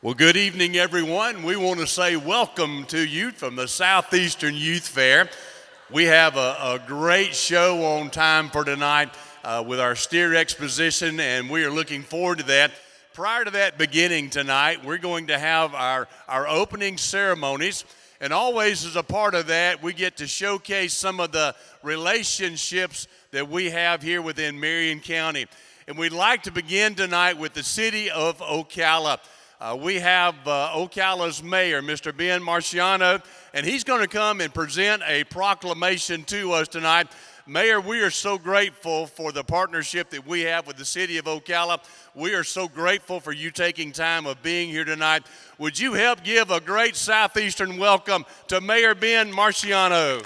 Well, good evening, everyone. We want to say welcome to you from the Southeastern Youth Fair. We have a great show on time for tonight with our steer exposition, and we are looking forward to that. Prior to that beginning tonight, we're going to have our opening ceremonies, and always as a part of that, we get to showcase some of the relationships that we have here within Marion County. And we'd like to begin tonight with the city of Ocala. We have Ocala's mayor, Mr. Ben Marciano, and he's going to come and present a proclamation to us tonight. Mayor, we are so grateful for the partnership that we have with the city of Ocala. We are so grateful for you taking time of being here tonight. Would you help give a great Southeastern welcome to Mayor Ben Marciano?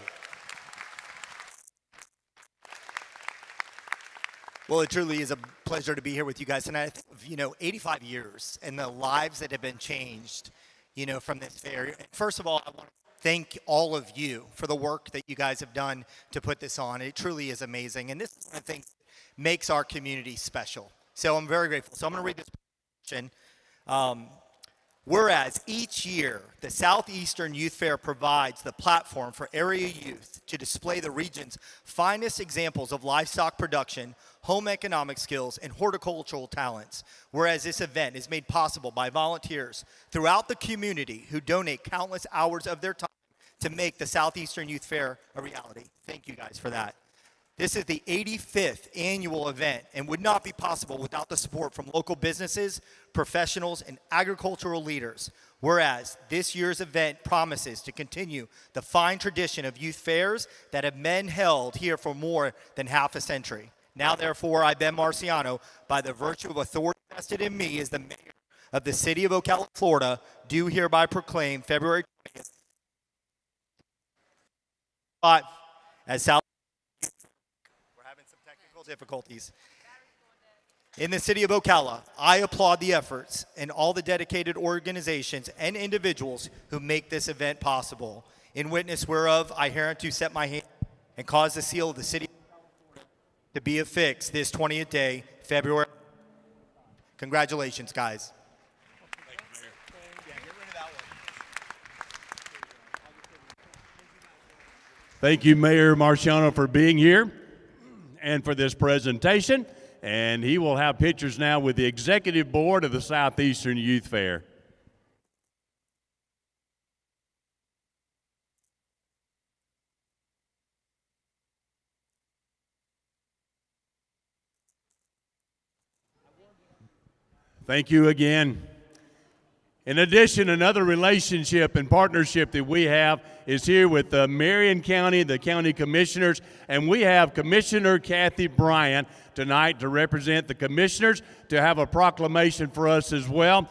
Well, it truly is a pleasure to be here with you guys tonight. 85 years and the lives that have been changed, from this fair. First of all, I want to thank all of you for the work that you guys have done to put this on. It truly is amazing. And this is one of the things that makes our community special. So I'm very grateful. So I'm going to read this proclamation. Whereas each year, the Southeastern Youth Fair provides the platform for area youth to display the region's finest examples of livestock production, home economic skills, and horticultural talents. Whereas this event is made possible by volunteers throughout the community who donate countless hours of their time to make the Southeastern Youth Fair a reality. Thank you guys for that. This is the 85th annual event and would not be possible without the support from local businesses, professionals, and agricultural leaders. Whereas this year's event promises to continue the fine tradition of youth fairs that have been held here for more than half a century. Now, therefore, I, Ben Marciano, by the virtue of authority vested in me as the mayor of the city of Ocala, Florida, do hereby proclaim February 20th as South. Difficulties. In the city of Ocala, I applaud the efforts and all the dedicated organizations and individuals who make this event possible. In witness whereof, I hereunto set my hand and cause the seal of the city to be affixed this 20th day, February. Congratulations, guys. Thank you, Mayor Marciano, for being here and for this presentation, and he will have pictures now with the executive board of the Southeastern Youth Fair. Thank you again. In addition, another relationship and partnership that we have is here with Marion County, the county commissioners, and we have Commissioner Kathy Bryant tonight to represent the commissioners to have a proclamation for us as well.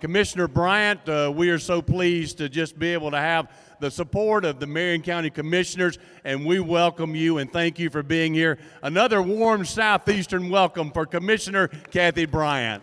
Commissioner Bryant, we are so pleased to just be able to have the support of the Marion County Commissioners, and we welcome you and thank you for being here. Another warm Southeastern welcome for Commissioner Kathy Bryant.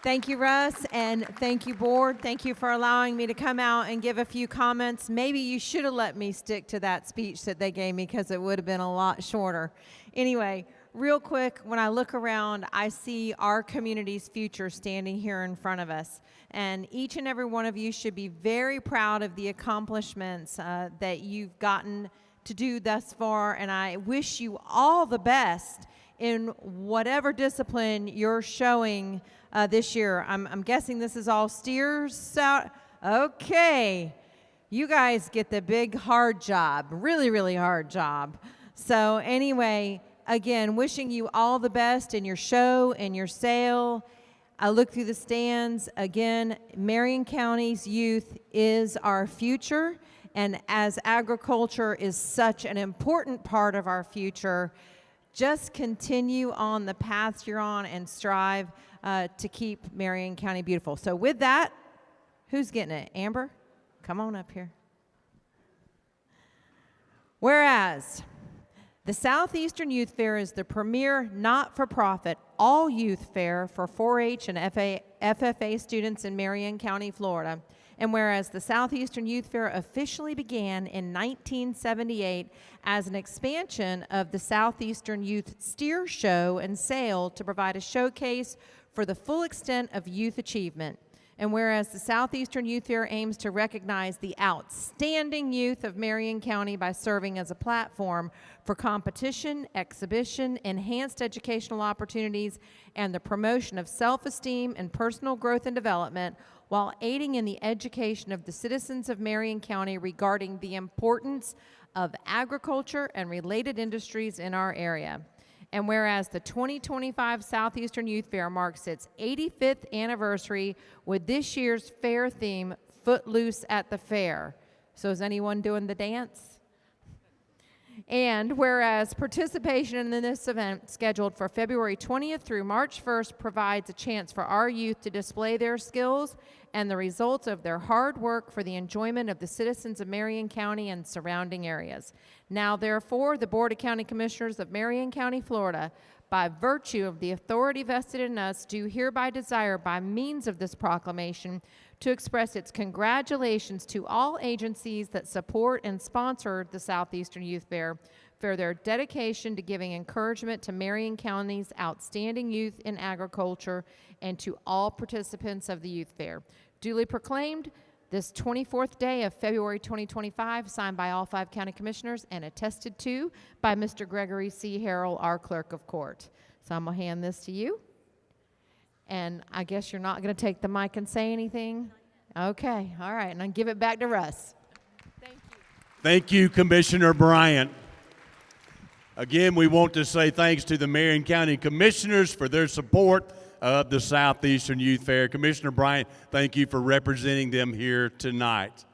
Thank you, Russ, and thank you, board. Thank you for allowing me to come out and give a few comments. Maybe you should have let me stick to that speech that they gave me because it would have been a lot shorter. Anyway, real quick, when I look around, I see our community's future standing here in front of us. And each and every one of you should be very proud of the accomplishments that you've gotten to do thus far, and I wish you all the best in whatever discipline you're showing this year. I'm guessing this is all steers out. Okay. You guys get the big, hard job. Really, really hard job. So anyway, again, wishing you all the best in your show and your sale. I look through the stands. Again, Marion County's youth is our future. And as agriculture is such an important part of our future, just continue on the path you're on and strive to keep Marion County beautiful. So with that, who's getting it? Amber, come on up here. Whereas the Southeastern Youth Fair is the premier not-for-profit all-youth fair for 4-H and FFA students in Marion County, Florida. And whereas the Southeastern Youth Fair officially began in 1978 as an expansion of the Southeastern Youth Steer Show and Sale to provide a showcase for the full extent of youth achievement. And whereas the Southeastern Youth Fair aims to recognize the outstanding youth of Marion County by serving as a platform for competition, exhibition, enhanced educational opportunities, and the promotion of self-esteem and personal growth and development, while aiding in the education of the citizens of Marion County regarding the importance of agriculture and related industries in our area. And whereas the 2025 Southeastern Youth Fair marks its 85th anniversary with this year's fair theme, Footloose at the Fair. So is anyone doing the dance? And whereas participation in this event, scheduled for February 20th through March 1st, provides a chance for our youth to display their skills and the results of their hard work for the enjoyment of the citizens of Marion County and surrounding areas. Now, therefore, the Board of County Commissioners of Marion County, Florida, by virtue of the authority vested in us, do hereby desire, by means of this proclamation, to express its congratulations to all agencies that support and sponsor the Southeastern Youth Fair for their dedication to giving encouragement to Marion County's outstanding youth in agriculture and to all participants of the Youth Fair. Duly proclaimed this 24th day of February 2025, signed by all 5 county commissioners and attested to by Mr. Gregory C. Harrell, our clerk of court. So I'm going to hand this to you. And I guess you're not going to take the mic and say anything? Okay, all right, and I'll give it back to Russ. Thank you. Thank you, Commissioner Bryant. Again, we want to say thanks to the Marion County Commissioners for their support of the Southeastern Youth Fair. Commissioner Bryant, thank you for representing them here tonight.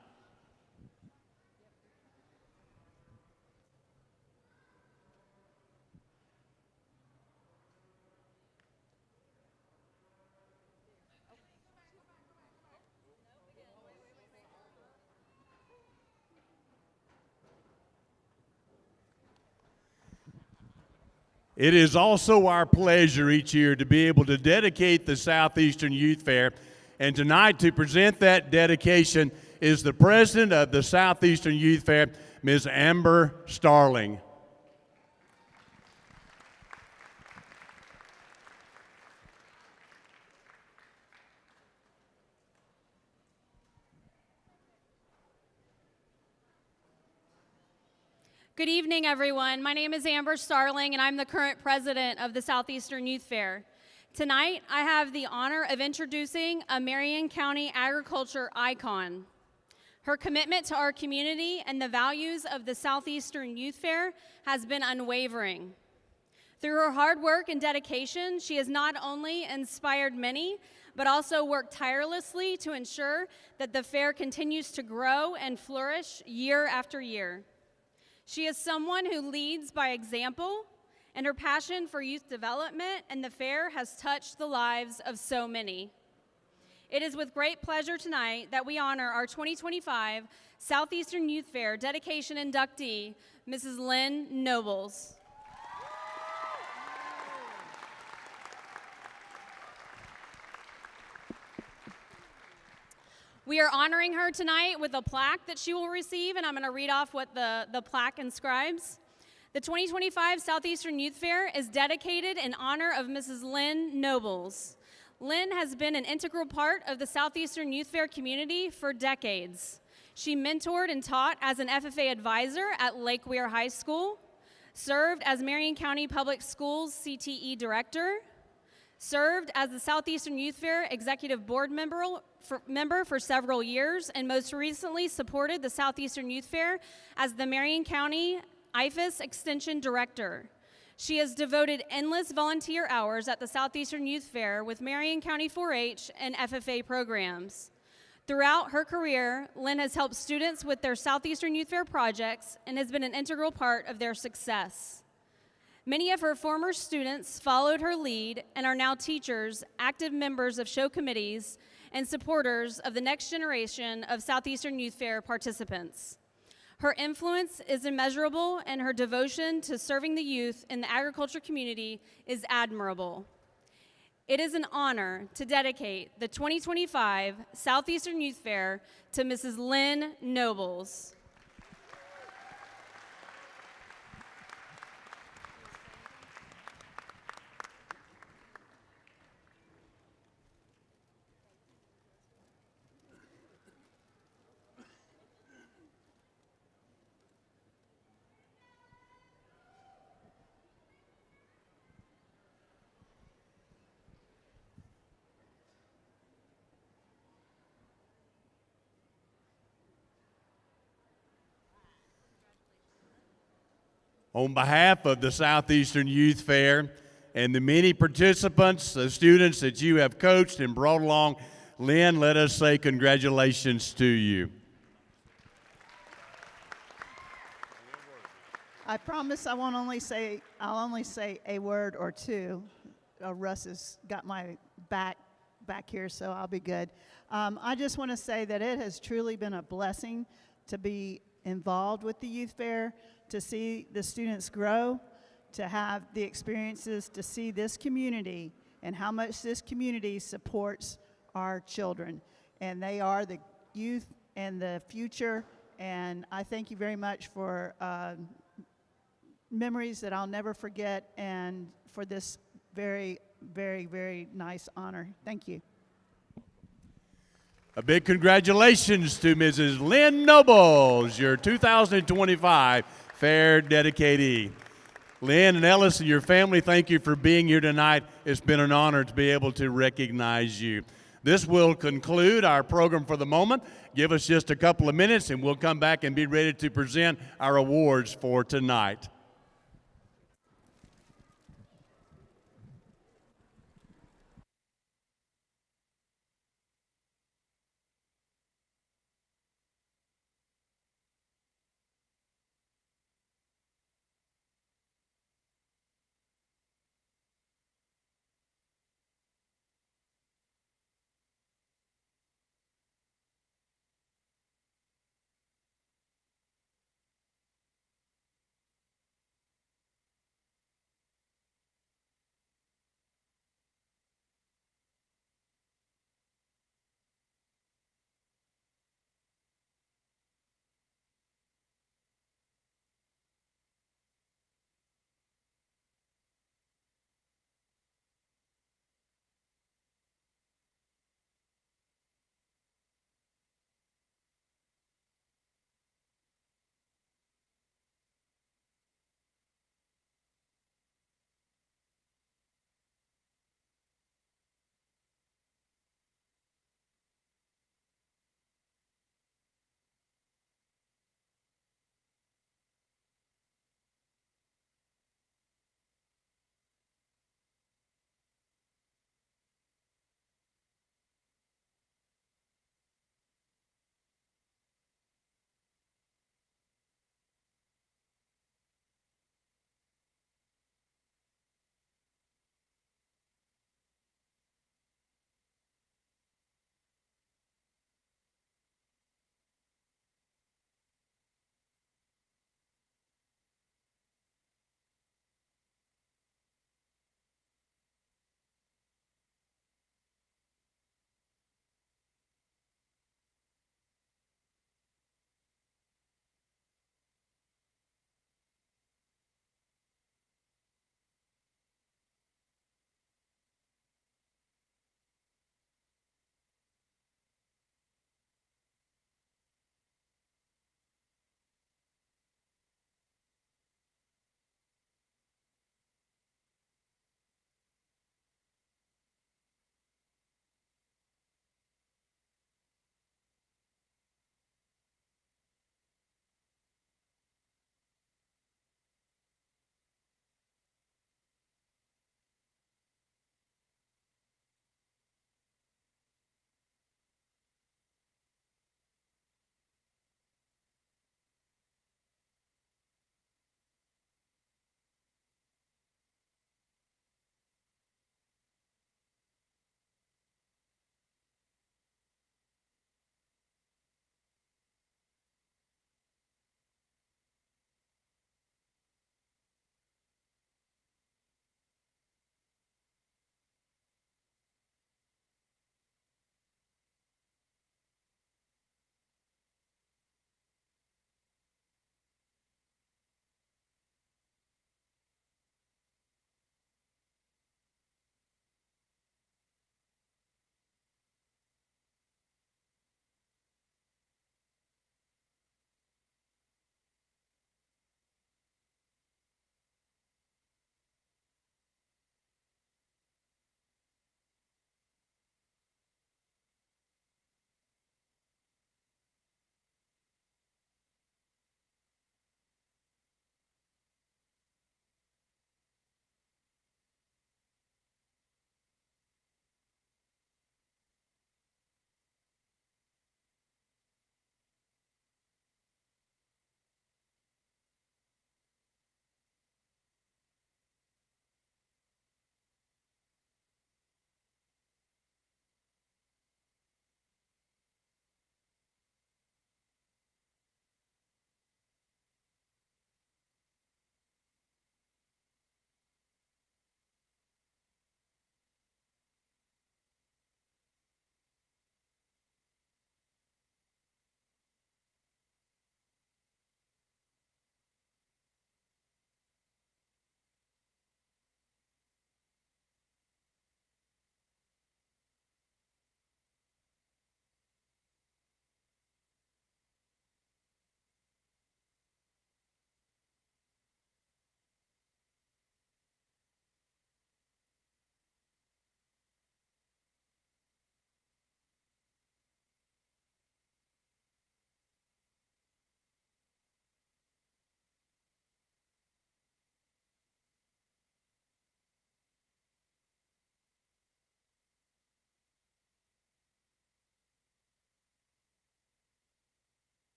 It is also our pleasure each year to be able to dedicate the Southeastern Youth Fair. And tonight, to present that dedication, is the president of the Southeastern Youth Fair, Ms. Amber Starling. Good evening, everyone. My name is Amber Starling, and I'm the current president of the Southeastern Youth Fair. Tonight, I have the honor of introducing a Marion County agriculture icon. Her commitment to our community and the values of the Southeastern Youth Fair has been unwavering. Through her hard work and dedication, she has not only inspired many, but also worked tirelessly to ensure that the fair continues to grow and flourish year after year. She is someone who leads by example, and her passion for youth development and the fair has touched the lives of so many. It is with great pleasure tonight that we honor our 2025 Southeastern Youth Fair dedication inductee, Mrs. Lynn Nobles. We are honoring her tonight with a plaque that she will receive, and I'm going to read off what the plaque inscribes. The 2025 Southeastern Youth Fair is dedicated in honor of Mrs. Lynn Nobles. Lynn has been an integral part of the Southeastern Youth Fair community for decades. She mentored and taught as an FFA advisor at Lake Weir High School, served as Marion County Public Schools CTE director, served as the Southeastern Youth Fair Executive Board member for several years, and most recently supported the Southeastern Youth Fair as the Marion County IFAS Extension Director. She has devoted endless volunteer hours at the Southeastern Youth Fair with Marion County 4-H and FFA programs. Throughout her career, Lynn has helped students with their Southeastern Youth Fair projects and has been an integral part of their success. Many of her former students followed her lead and are now teachers, active members of show committees, and supporters of the next generation of Southeastern Youth Fair participants. Her influence is immeasurable, and her devotion to serving the youth in the agriculture community is admirable. It is an honor to dedicate the 2025 Southeastern Youth Fair to Mrs. Lynn Nobles. On behalf of the Southeastern Youth Fair and the many participants, the students that you have coached and brought along, Lynn, let us say congratulations to you. I promise I'll only say a word or two. Russ has got my back here, so I'll be good. I just want to say that it has truly been a blessing to be involved with the Youth Fair, to see the students grow, to have the experiences, to see this community and how much this community supports our children. And they are the youth and the future, and I thank you very much for memories that I'll never forget, and for this very, very, very nice honor. Thank you. A big congratulations to Mrs. Lynn Nobles, your 2025 Fair Dedicatee. Lynn and Ellis and your family, thank you for being here tonight. It's been an honor to be able to recognize you. This will conclude our program for the moment. Give us just a couple of minutes and we'll come back and be ready to present our awards for tonight.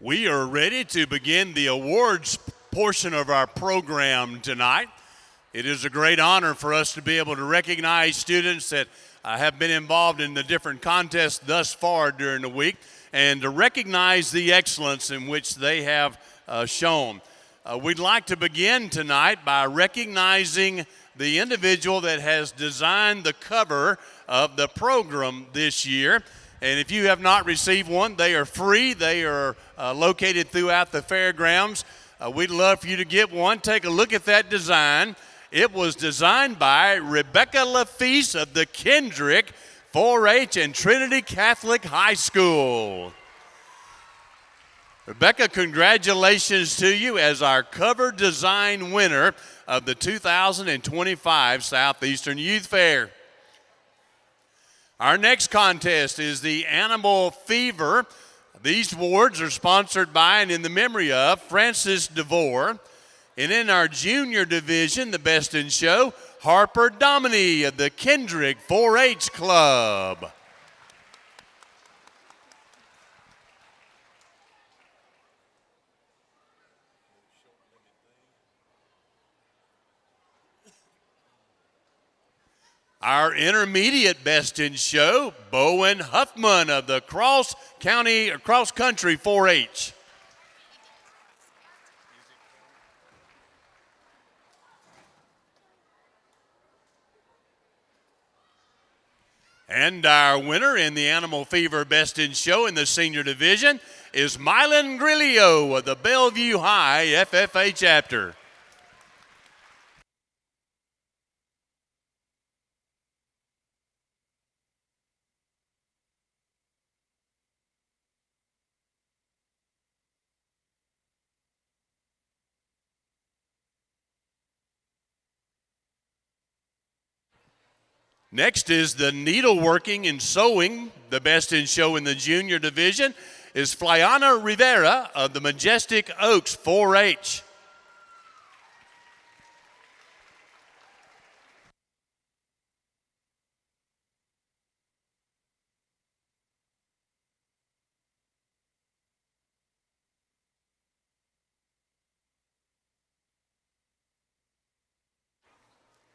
We are ready to begin the awards portion of our program tonight. It is a great honor for us to be able to recognize students that have been involved in the different contests thus far during the week and to recognize the excellence in which they have shown. We'd like to begin tonight by recognizing the individual that has designed the cover of the program this year. And if you have not received one, they are free. They are located throughout the fairgrounds. We'd love for you to get one. Take a look at that design. It was designed by Rebecca Lafise of the Kendrick 4-H and Trinity Catholic High School. Rebecca, congratulations to you as our cover design winner of the 2025 Southeastern Youth Fair. Our next contest is the Animal Fever. These awards are sponsored by and in the memory of Francis DeVore. And in our junior division, the Best in Show, Harper Dominy of the Kendrick 4-H Club. Our intermediate Best in Show, Bowen Huffman of the Cross Country 4-H. And our winner in the Animal Fever Best in Show in the senior division is Mylan Grillo of the Bellevue High FFA chapter. Next is the needleworking and sewing. The Best in Show in the junior division is Flyana Rivera of the Majestic Oaks 4-H.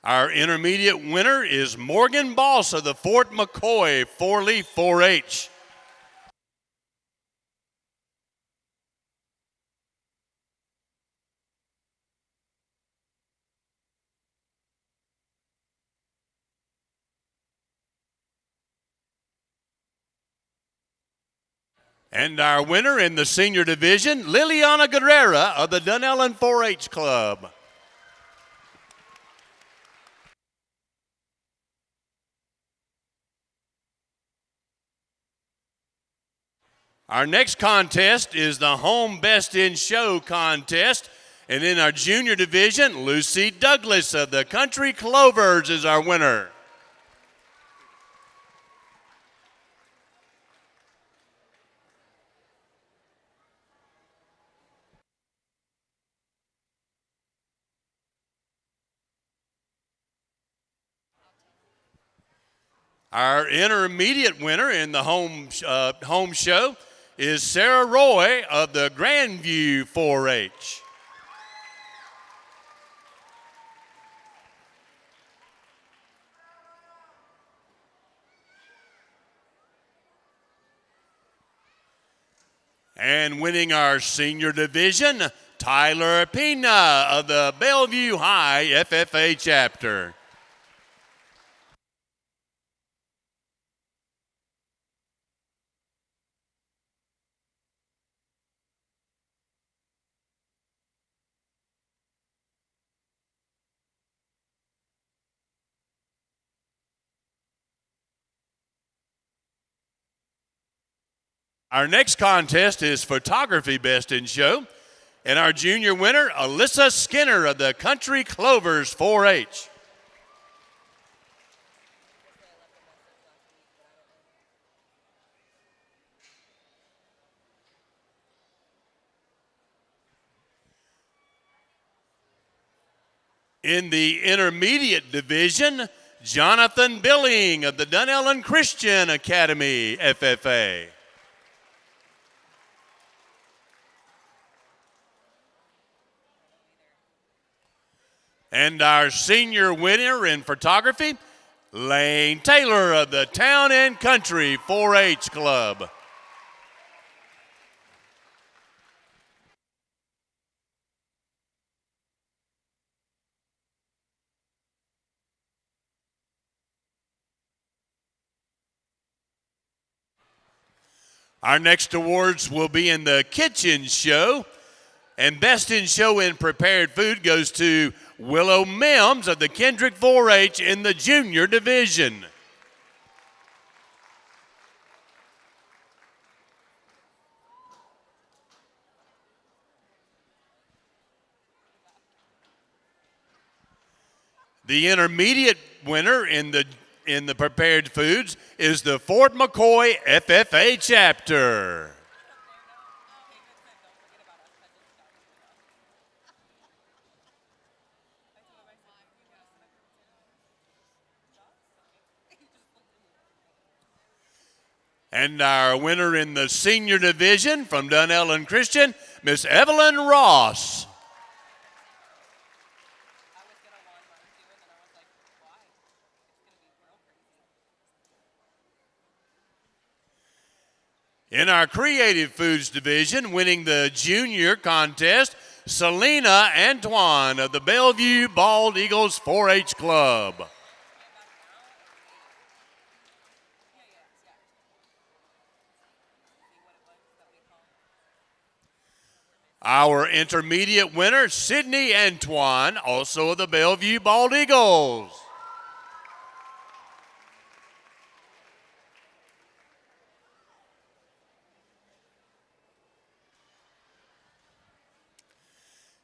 Our intermediate winner is Morgan Boss of the Fort McCoy 4-Leaf 4-H. And our winner in the senior division, Liliana Guerrera of the Dunellen 4-H Club. Our next contest is the Home Best in Show contest. And in our junior division, Lucy Douglas of the Country Clovers is our winner. Our intermediate winner in the home show is Sarah Roy of the Grandview 4-H. And winning our senior division, Tyler Pina of the Bellevue High FFA chapter. Our next contest is Photography Best in Show. And our junior winner, Alyssa Skinner of the Country Clovers 4-H. In the intermediate division, Jonathan Billing of the Dunellen Christian Academy FFA. And our senior winner in photography, Lane Taylor of the Town and Country 4-H Club. Our next awards will be in the kitchen show. And best in show in prepared food goes to Willow Mims of the Kendrick 4-H in the junior division. The intermediate winner in the prepared foods is the Fort McCoy FFA chapter. And our winner in the senior division from Dunellen Christian, Miss Evelyn Ross. In our creative foods division, winning the junior contest, Selena Antoine of the Bellevue Bald Eagles 4-H Club. Our intermediate winner, Sydney Antoine, also of the Bellevue Bald Eagles.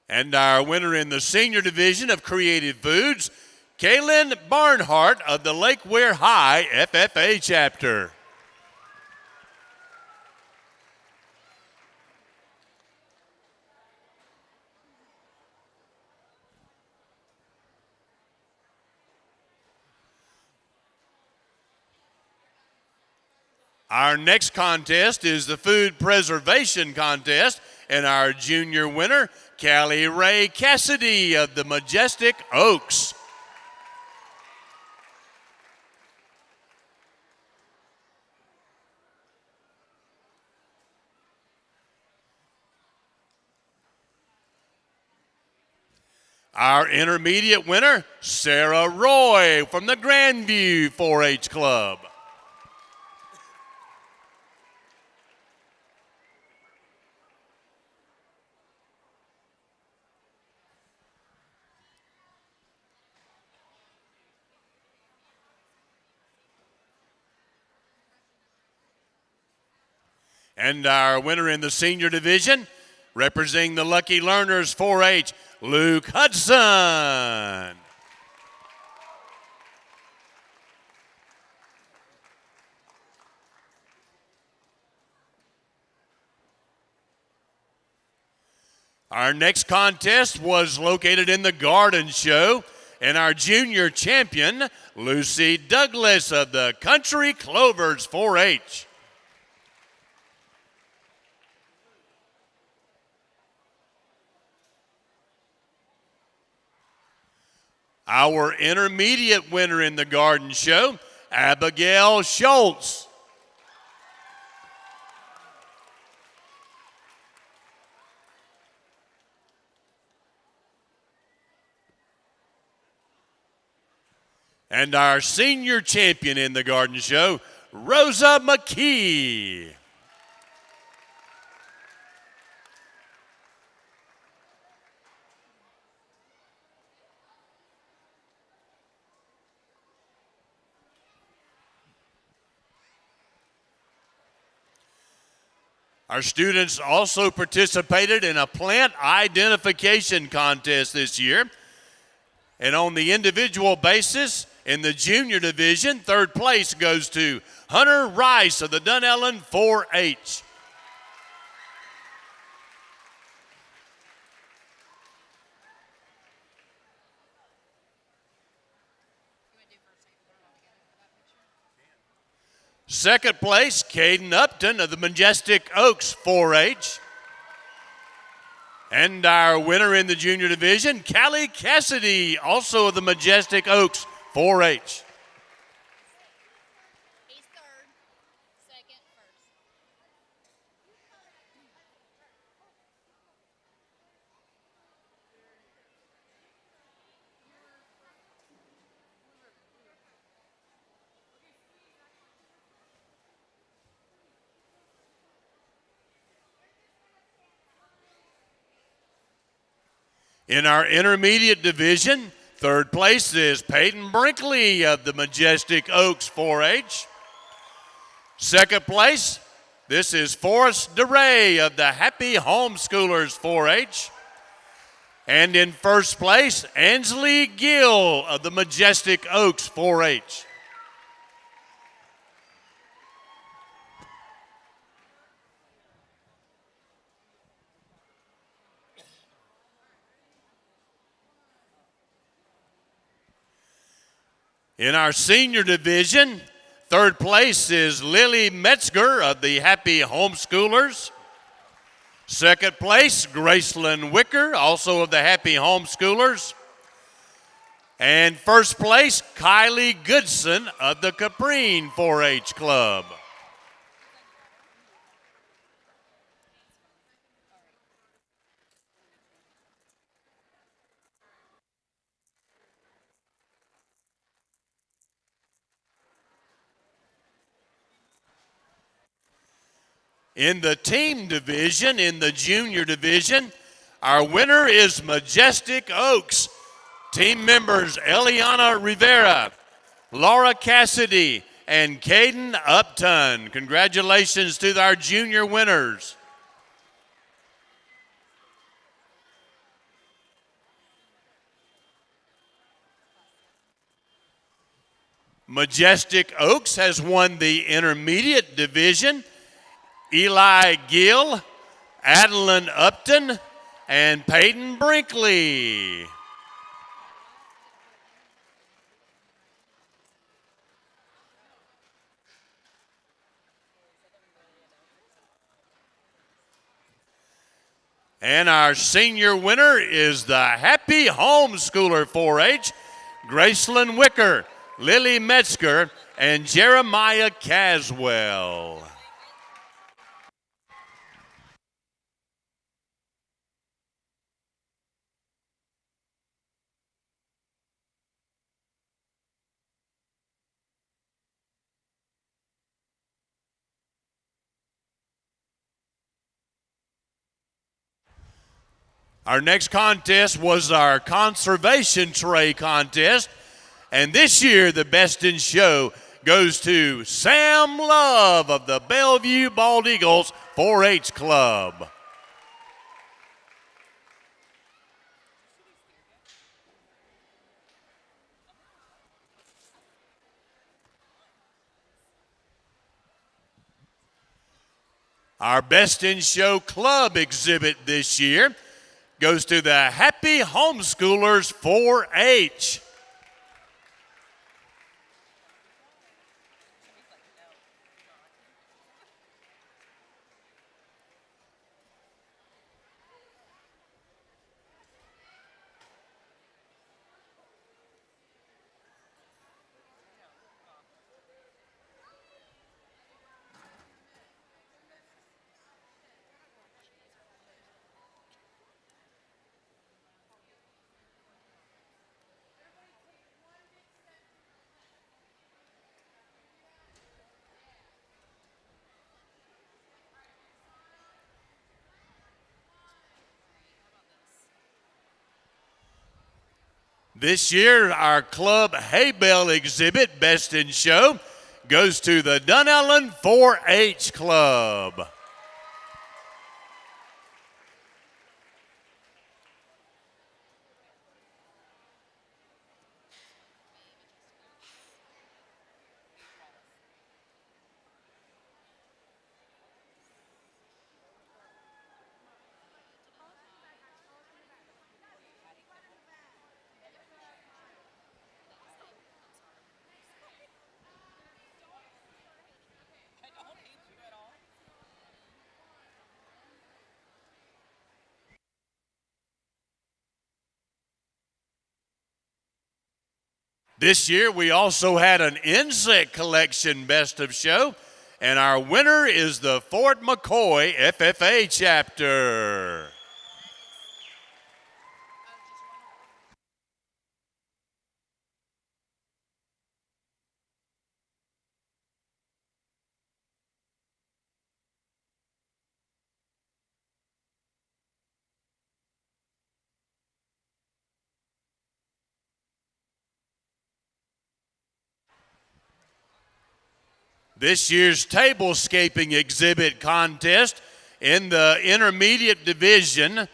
And our winner in the senior division of creative foods, Kaylin Barnhart of the Lake Weir High FFA chapter. Our next contest is the food preservation contest, and our junior winner, Callie Ray Cassidy of the Majestic Oaks. Our intermediate winner, Sarah Roy from the Grandview 4-H Club. And our winner in the senior division, representing the Lucky Learners 4-H, Luke Hudson. Our next contest was located in the Garden Show, and our junior champion, Lucy Douglas of the Country Clovers 4-H. Our intermediate winner in the Garden Show, Abigail Schultz. And our senior champion in the Garden Show, Rosa McKee. Our students also participated in a plant identification contest this year. And on the individual basis, in the junior division, third place goes to Hunter Rice of the Dunellen 4-H. Second place, Caden Upton of the Majestic Oaks 4-H. And our winner in the junior division, Callie Cassidy, also of the Majestic Oaks 4-H. He's third, second, first. In our intermediate division, third place is Peyton Brinkley of the Majestic Oaks 4-H. Second place, this is Forrest DeRay of the Happy Homeschoolers 4-H. And in first place, Ansley Gill of the Majestic Oaks 4-H. In our senior division, third place is Lily Metzger of the Happy Homeschoolers. Second place, Gracelyn Wicker, also of the Happy Homeschoolers. And first place, Kylie Goodson of the Caprine 4-H Club. In the team division, in the junior division, our winner is Majestic Oaks. Team members Eliana Rivera, Laura Cassidy, and Caden Upton. Congratulations to our junior winners. Majestic Oaks has won the intermediate division. Eli Gill, Adeline Upton, and Peyton Brinkley. And our senior winner is the Happy Homeschooler 4-H, Gracelyn Wicker, Lily Metzger, and Jeremiah Caswell. Our next contest was our conservation tray contest. And this year, the Best in Show goes to Sam Love of the Bellevue Bald Eagles 4-H Club. Our Best in Show club exhibit this year goes to the Happy Homeschoolers 4-H. This year, our club hay bale exhibit, Best in Show, goes to the Dunellen 4-H Club. This year we also had an insect collection best of show, and our winner is the Fort McCoy FFA chapter. This year's tablescaping exhibit contest in the intermediate division,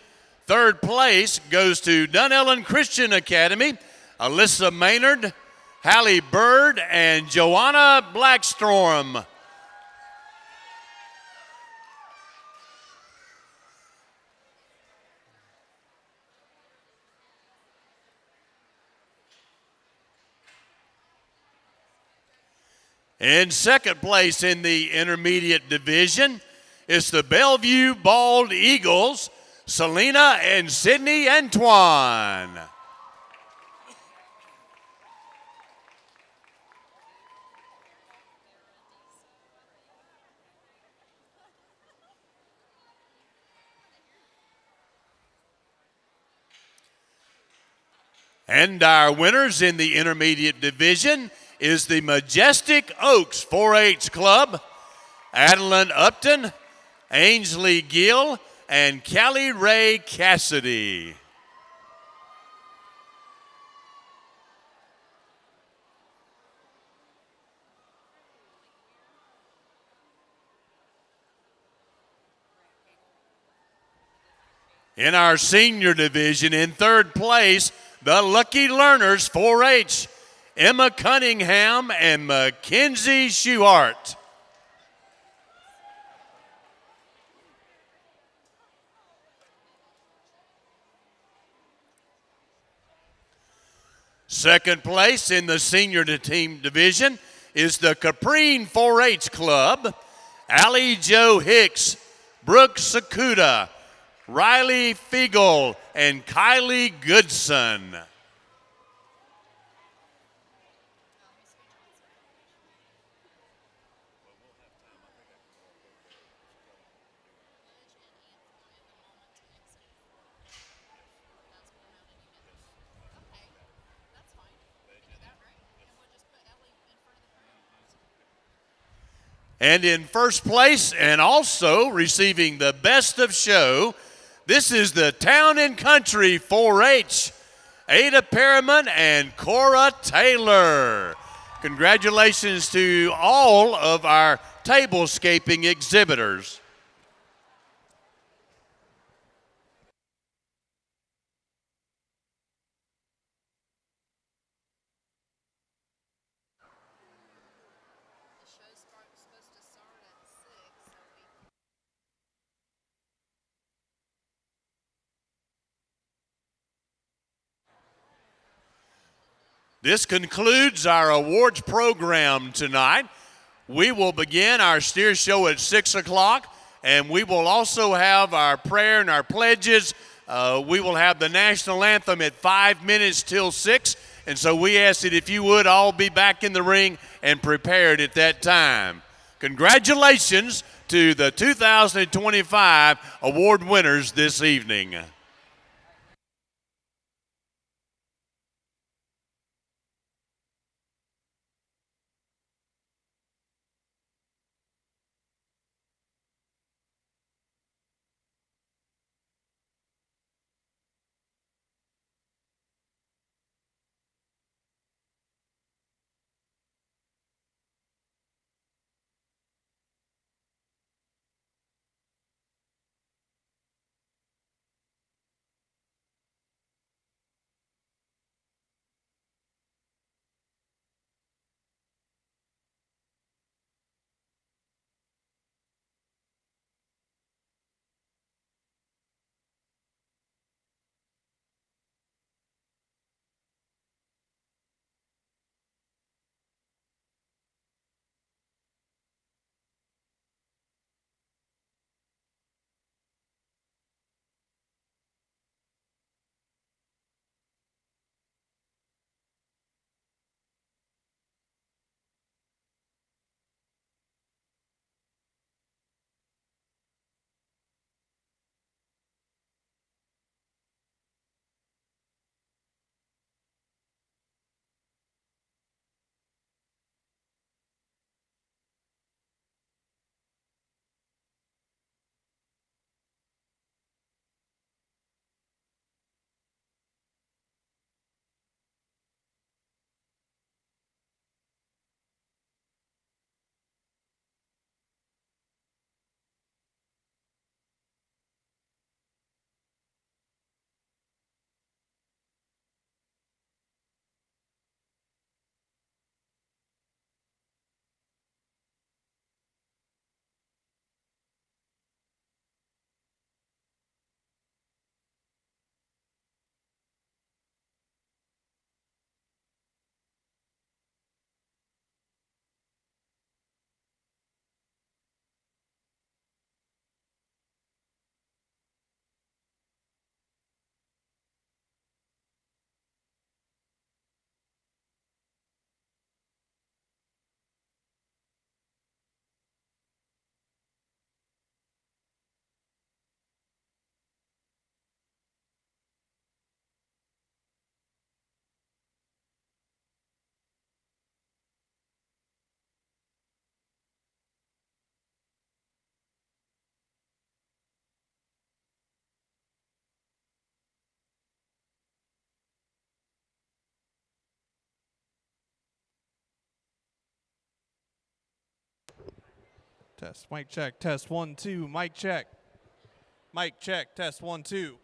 third place goes to Dunellen Christian Academy, Alyssa Maynard, Hallie Bird, and Joanna Blackstorm. In second place in the intermediate division is the Bellevue Bald Eagles, Selena and Sydney Antoine. And our winners in the intermediate division is the Majestic Oaks 4-H Club, Adeline Upton, Ainsley Gill, and Callie Ray Cassidy. In our senior division, in third place, the Lucky Learners 4-H, Emma Cunningham and Mackenzie Schuhart. Second place in the senior team division is the Caprine 4-H Club, Allie Jo Hicks, Brooke Sakuda, Riley Fiegel, and Kylie Goodson. And in first place and also receiving the best of show, this is the Town and Country 4-H, Ada Perriman and Cora Taylor. Congratulations to all of our tablescaping exhibitors. This concludes our awards program tonight. We will begin our steer show at 6 o'clock, and we will also have our prayer and our pledges. We will have the national anthem at 5 minutes till 6, and so we ask that if you would all be back in the ring and prepared at that time. Congratulations to the 2025 award winners this evening. Test, mic check, test 1, 2, mic check. Mic check, test 1, 2.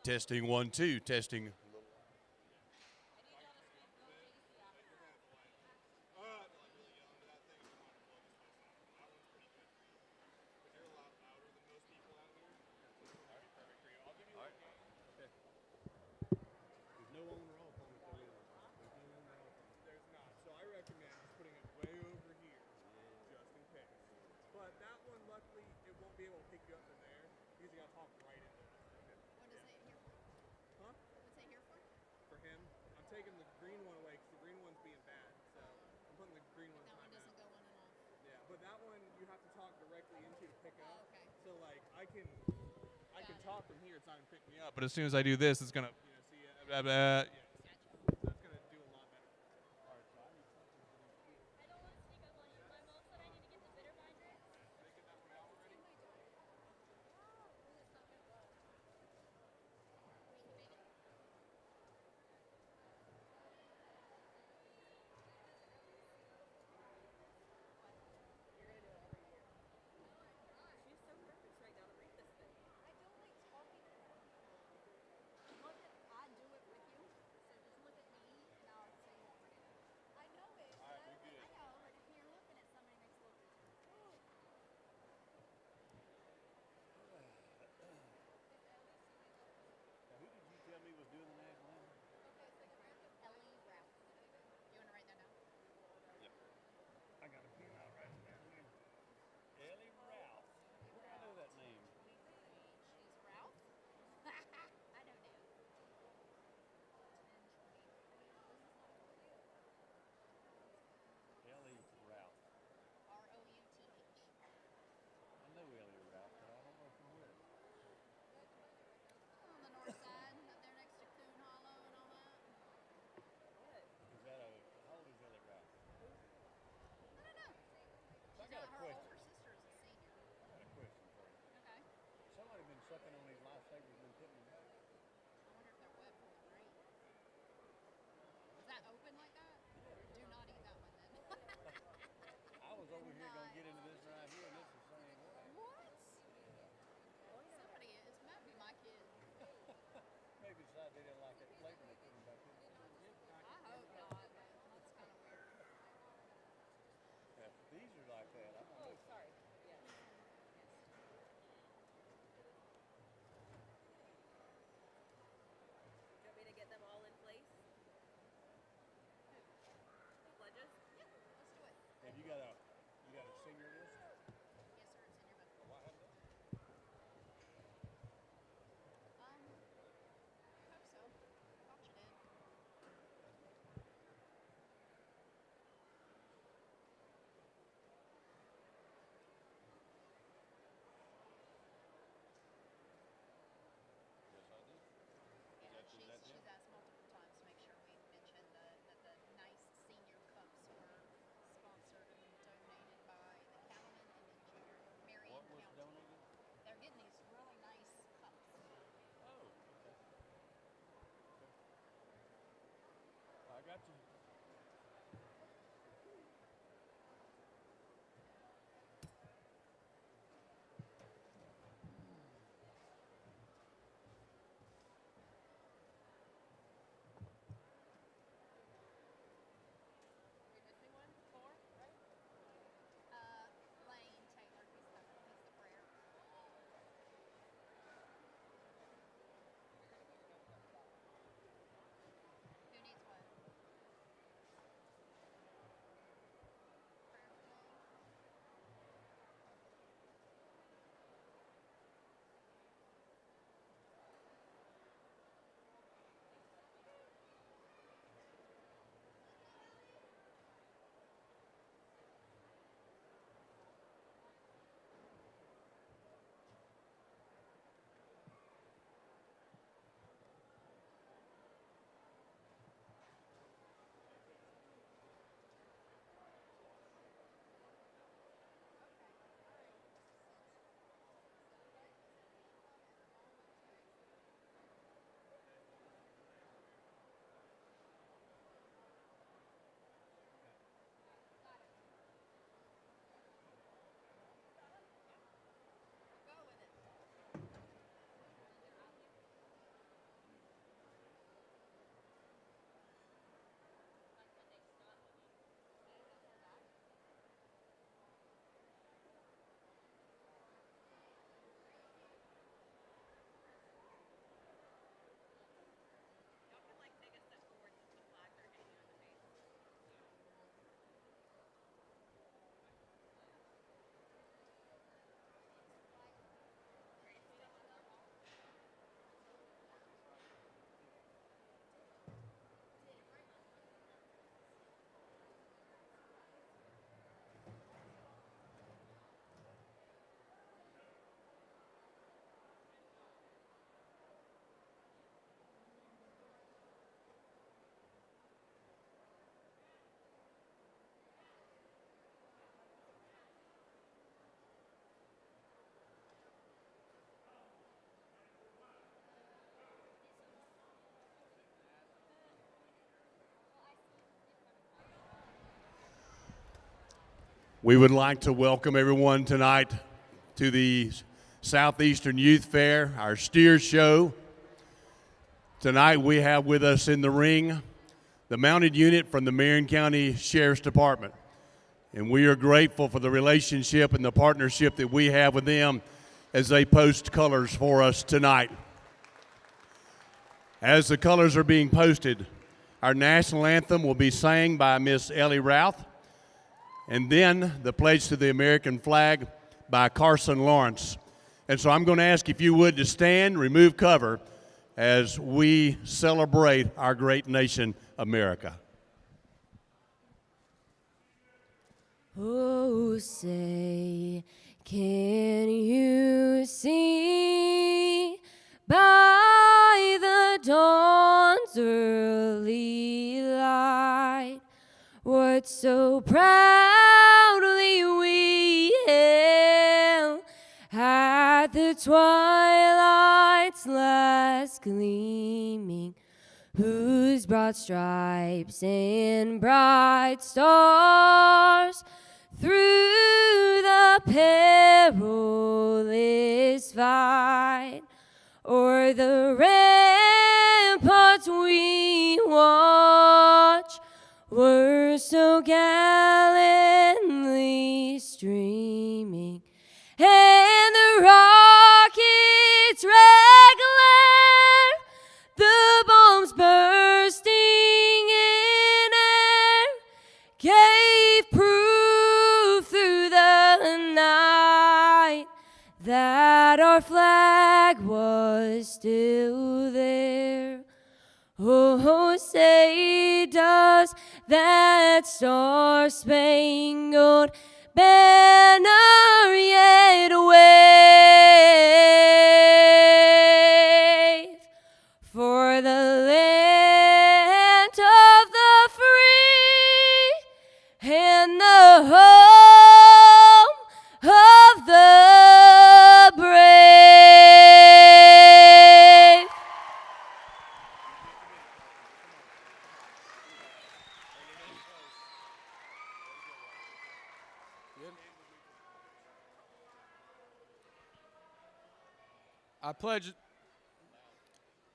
Testing 1, 2. Testing. There's not. So I recommend just putting it way over here, just in case. But that one, luckily, it won't be able to pick you up from there because you got to talk right into it. Okay. What is it here for? Huh? What's it here for? For him, I'm taking the green one away because the green one's being bad. So I'm putting the green one in That my one doesn't mouth. go on and off. Yeah, but that one you have to talk directly into to pick up. okay. So like I can Got it. talk from here, it's not gonna pick me up. But as soon as I do this, it's gonna see blah, blah, yeah. So that's gonna do a lot better. I don't want to sneak up on you. My mom said I need to get the bitter binder. Did they get that one out already? She's so nervous right now to read this thing. I don't like talking. You want that I do it with you? We would like to welcome everyone tonight to the Southeastern Youth Fair, our steer show. Tonight we have with us in the ring the mounted unit from the Marion County Sheriff's Department. And we are grateful for the relationship and the partnership that we have with them as they post colors for us tonight. As the colors are being posted, our national anthem will be sang by Miss Ellie Routh, and then the pledge to the American flag by Carson Lawrence. And so I'm going to ask if you would to stand, remove cover, as we celebrate our great nation, America. Oh, say, can you see by the dawn's early light what so proudly we hailed at the twilight's last gleaming, whose broad stripes and bright stars through the perilous fight o'er the ramparts we watch were so gallantly streaming, and the rockets' red glare, the bombs bursting in air, gave proof through the night that our flag was still there. Oh, say does that star-spangled banner yet wave for the land of the free and the home of the brave?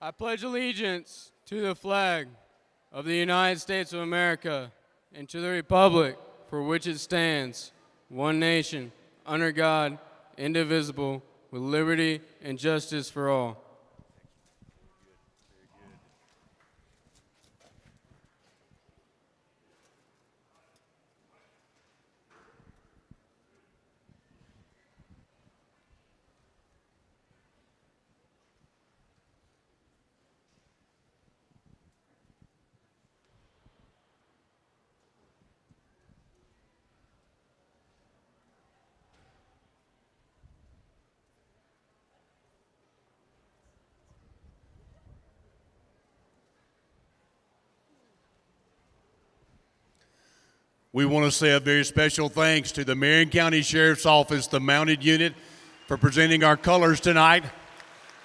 I pledge allegiance to the flag of the United States of America and to the republic for which it stands, one nation, under God, indivisible, with liberty and justice for all. We want to say a very special thanks to the Marion County Sheriff's Office, the mounted unit, for presenting our colors tonight.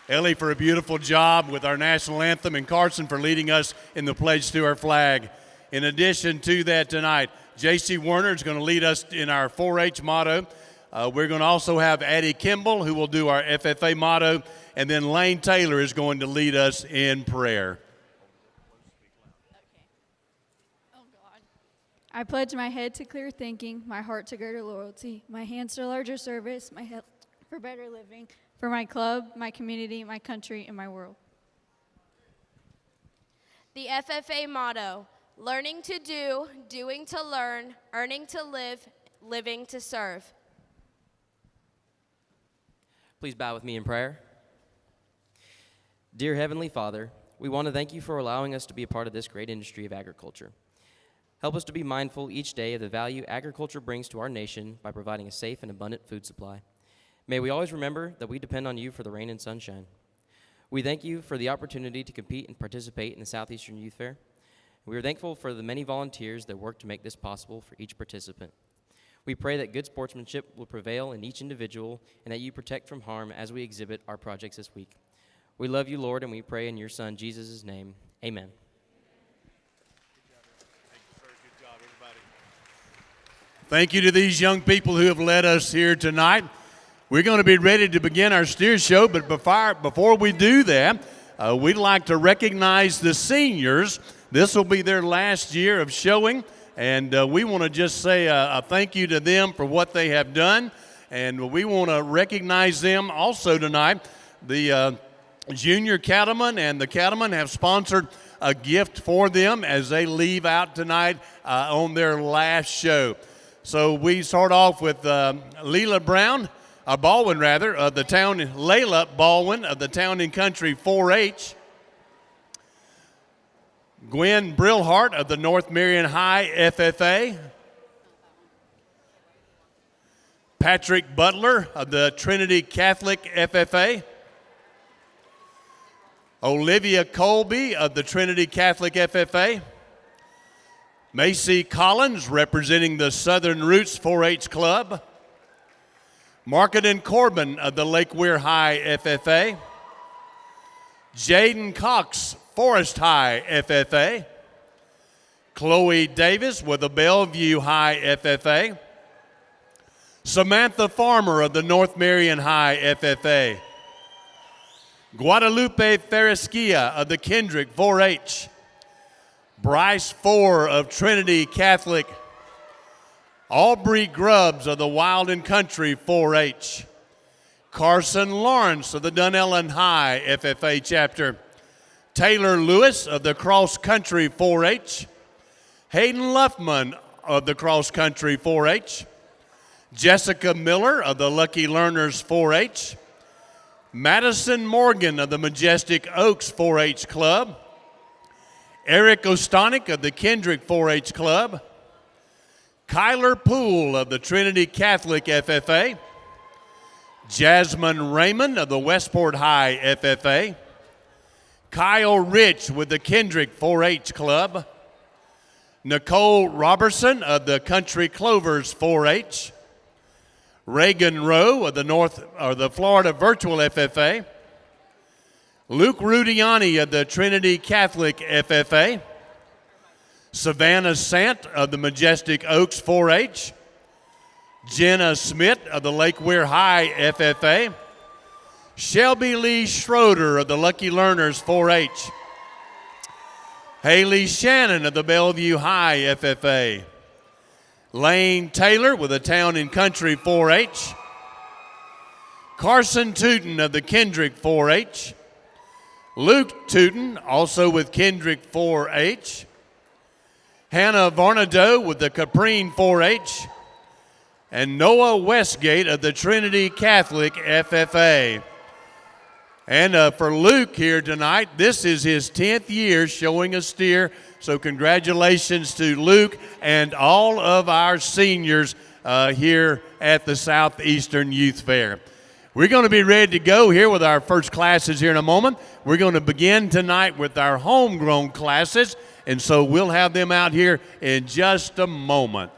Ellie for a beautiful job with our national anthem, and Carson for leading us in the pledge to our flag. In addition to that tonight, J.C. Werner is going to lead us in our 4-H motto. We're going to also have Addie Kimball, who will do our FFA motto, and then Lane Taylor is going to lead us in prayer. I pledge my head to clear thinking, my heart to greater loyalty, my hands to larger service, my health for better living, for my club, my community, my country, and my world. The FFA motto: learning to do, doing to learn, earning to live, living to serve. Please bow with me in prayer. Dear Heavenly Father, we want to thank you for allowing us to be a part of this great industry of agriculture. Help us to be mindful each day of the value agriculture brings to our nation by providing a safe and abundant food supply. May we always remember that we depend on you for the rain and sunshine. We thank you for the opportunity to compete and participate in the Southeastern Youth Fair. We are thankful for the many volunteers that work to make this possible for each participant. We pray that good sportsmanship will prevail in each individual and that you protect from harm as we exhibit our projects this week. We love you, Lord, and we pray in your Son, Jesus' name. Amen. Thank you to these young people who have led us here tonight. We're going to be ready to begin our steer show, but before we do that, we'd like to recognize the seniors. This will be their last year of showing, and we want to just say a thank you to them for what they have done, and we want to recognize them also tonight. The junior cattlemen and the cattlemen have sponsored a gift for them as they leave out tonight on their last show. So we start off with Leila Brown, Baldwin rather, of the town, Layla Baldwin of the Town and Country 4-H. Gwen Brillhart of the North Marion High FFA. Patrick Butler of the Trinity Catholic FFA. Olivia Colby of the Trinity Catholic FFA. Macy Collins representing the Southern Roots 4-H Club. Marketing Corbin of the Lake Weir High FFA. Jaden Cox, Forest High FFA. Chloe Davis with the Bellevue High FFA. Samantha Farmer of the North Marion High FFA. Guadalupe Ferresquia of the Kendrick 4-H. Bryce Four of Trinity Catholic. Aubrey Grubbs of the Wild and Country 4-H. Carson Lawrence of the Dunellen High FFA chapter. Taylor Lewis of the Cross Country 4-H. Hayden Luffman of the Cross Country 4-H. Jessica Miller of the Lucky Learners 4-H. Madison Morgan of the Majestic Oaks 4-H Club. Eric Ostanik of the Kendrick 4-H Club. Kyler Poole of the Trinity Catholic FFA. Jasmine Raymond of the Westport High FFA. Kyle Rich with the Kendrick 4-H Club. Nicole Robertson of the Country Clovers 4-H. Reagan Rowe of the Florida Virtual FFA. Luke Rudiani of the Trinity Catholic FFA. Savannah Sant of the Majestic Oaks 4-H. Jenna Smith of the Lake Weir High FFA. Shelby Lee Schroeder of the Lucky Learners 4-H. Haley Shannon of the Bellevue High FFA. Lane Taylor with the Town and Country 4-H. Carson Tootin of the Kendrick 4-H. Luke Tootin, also with Kendrick 4-H. Hannah Varnado with the Caprine 4-H. And Noah Westgate of the Trinity Catholic FFA. And for Luke here tonight, this is his 10th year showing a steer. So congratulations to Luke and all of our seniors here at the Southeastern Youth Fair. We're going to be ready to go here with our first classes here in a moment. We're going to begin tonight with our homegrown classes, and so we'll have them out here in just a moment.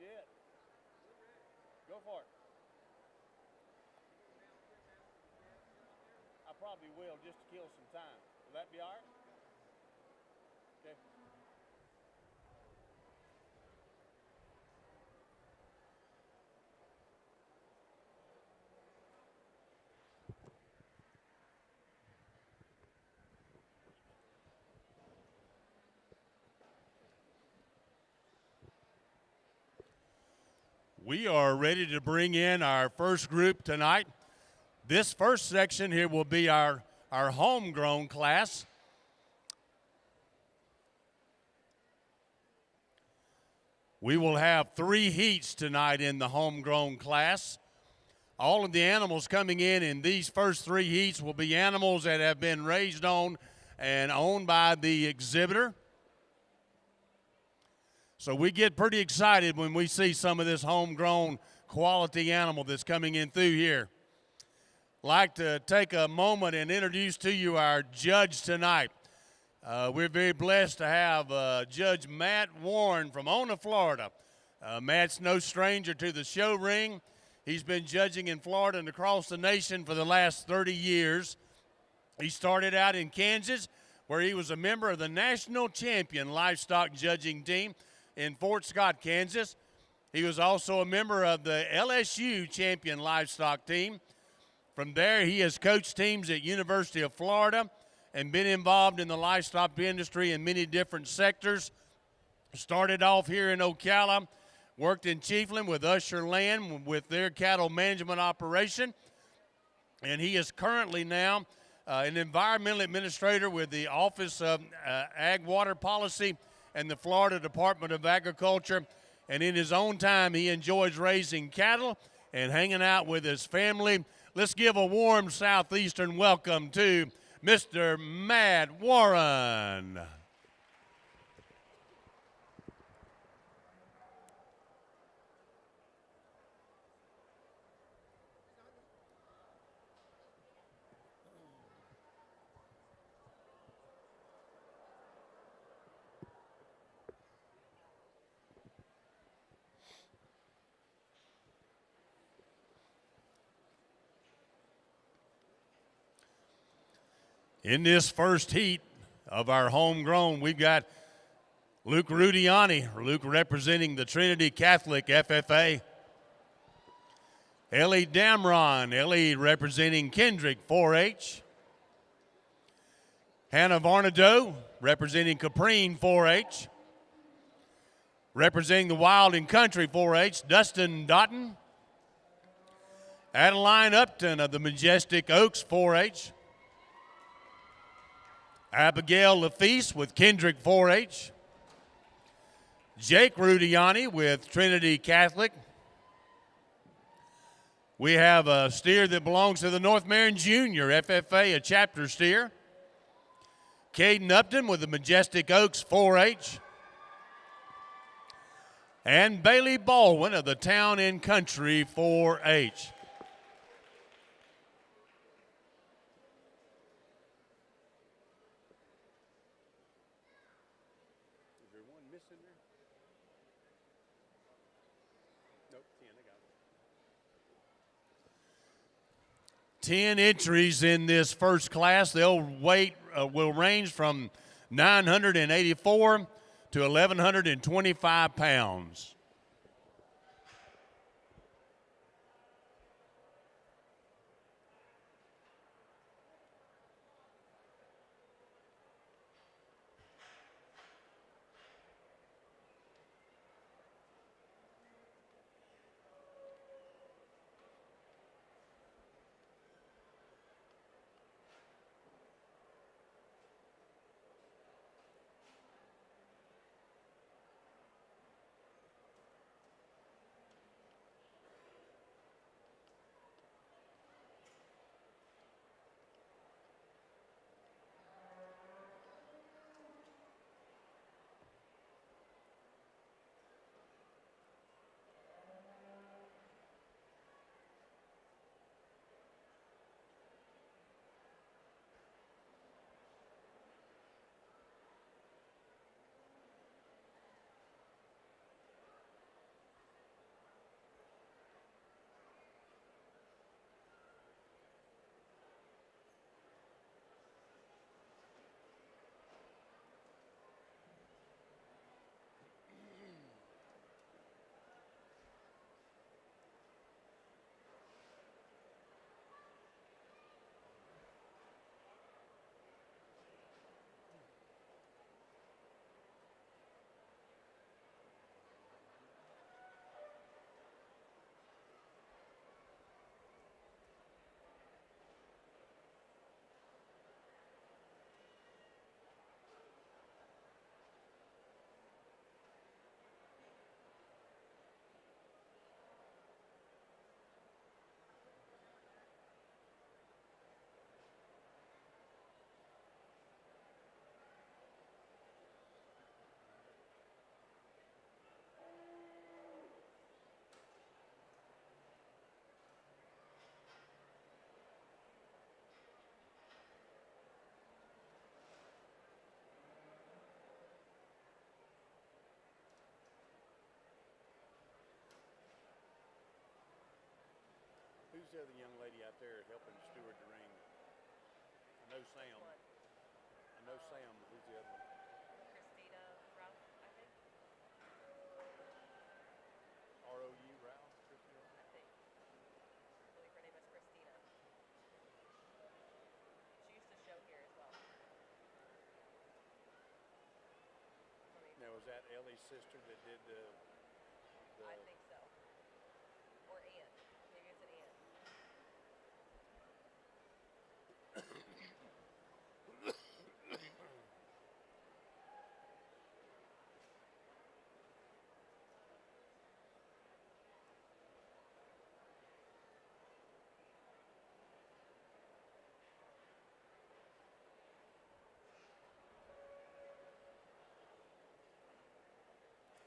yet. Go for it. I probably will just to kill some time. Will that be all right? Okay. We are ready to bring in our first group tonight. This first section here will be our homegrown class. We will have 3 heats tonight in the homegrown class. All of the animals coming in these first 3 heats will be animals that have been raised on and owned by the exhibitor. So we get pretty excited when we see some of this homegrown quality animal that's coming in through here. I'd like to take a moment and introduce to you our judge tonight. We're very blessed to have Judge Matt Warren from Ona, Florida. Matt's no stranger to the show ring. He's been judging in Florida and across the nation for the last 30 years. He started out in Kansas, where he was a member of the national champion livestock judging team in Fort Scott, Kansas. He was also a member of the LSU champion livestock team. From there, he has coached teams at University of Florida and been involved in the livestock industry in many different sectors. Started off here in Ocala, worked in Chiefland with Usher Land with their cattle management operation, and he is currently now an environmental administrator with the Office of Ag Water Policy and the Florida Department of Agriculture. And in his own time, he enjoys raising cattle and hanging out with his family. Let's give a warm Southeastern welcome to Mr. Matt Warren. In this first heat of our homegrown, we've got Luke Rudiani, Luke representing the Trinity Catholic FFA. Ellie Damron, Ellie representing Kendrick 4-H. Hannah Varnado, representing Caprine 4-H. Representing the Wild and Country 4-H, Dustin Doughton. Adeline Upton of the Majestic Oaks 4-H. Abigail Lafise with Kendrick 4-H. Jake Rudiani with Trinity Catholic. We have a steer that belongs to the North Marion Junior FFA, a chapter steer. Caden Upton with the Majestic Oaks 4-H. And Bailey Baldwin of the Town and Country 4-H. In there? Nope, 10, I got it. 10 entries in this first class. They'll will range from 984 to 1,125 pounds. Who's the other young lady out there helping steward the ring? I know Sam. I know Sam. Who's the other one? Christina Ralph, I think. R-O-U, Ralph? Christina? I think. I believe her name is Christina. She used to show here as well. Now, was that Ellie's sister that did the I think so. Or aunt. Maybe it's an aunt.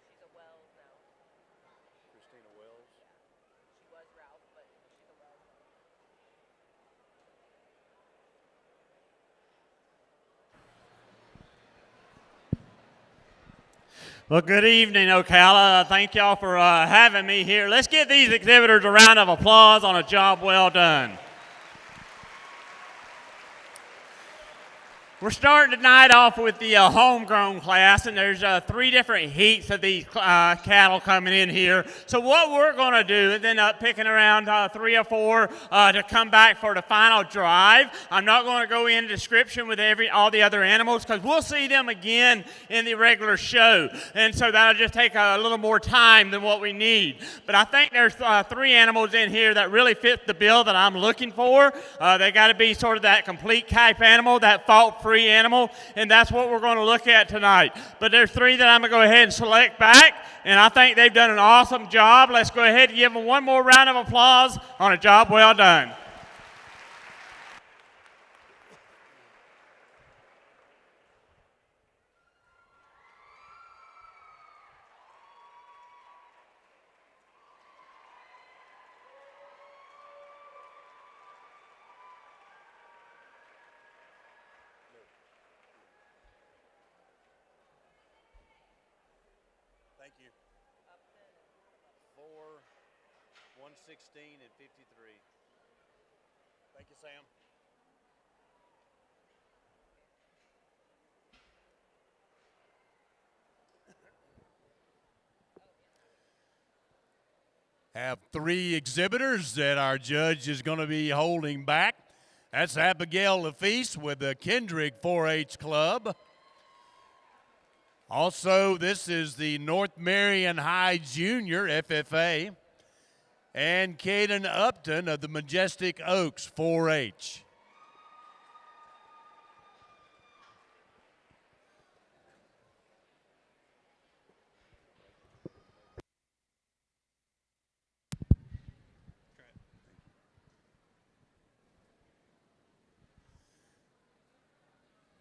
She's a Wells now. Christina Wells? She was Ralph, but she's a Wells now. Well, good evening, Ocala. Thank y'all for having me here. Let's give these exhibitors a round of applause on a job well done. We're starting tonight off with the homegrown class, and there's 3 different heats of these cattle coming in here. So what we're going to do is end up picking around 3 or 4 to come back for the final drive. I'm not going to go into description with all the other animals because we'll see them again in the regular show, and so that'll just take a little more time than what we need. But I think there's 3 animals in here that really fit the bill that I'm looking for. They got to be sort of that complete type animal, that fault-free animal, and that's what we're going to look at tonight. But there's 3 that I'm going to go ahead and select back, and I think they've done an awesome job. Let's go ahead and give them one more round of applause on a job well done. Thank you. 4, 116, and 53. Thank you, Sam. Have 3 exhibitors that our judge is going to be holding back. That's Abigail Lafise with the Kendrick 4-H Club. Also, this is the North Marion High Junior FFA, and Caden Upton of the Majestic Oaks 4-H.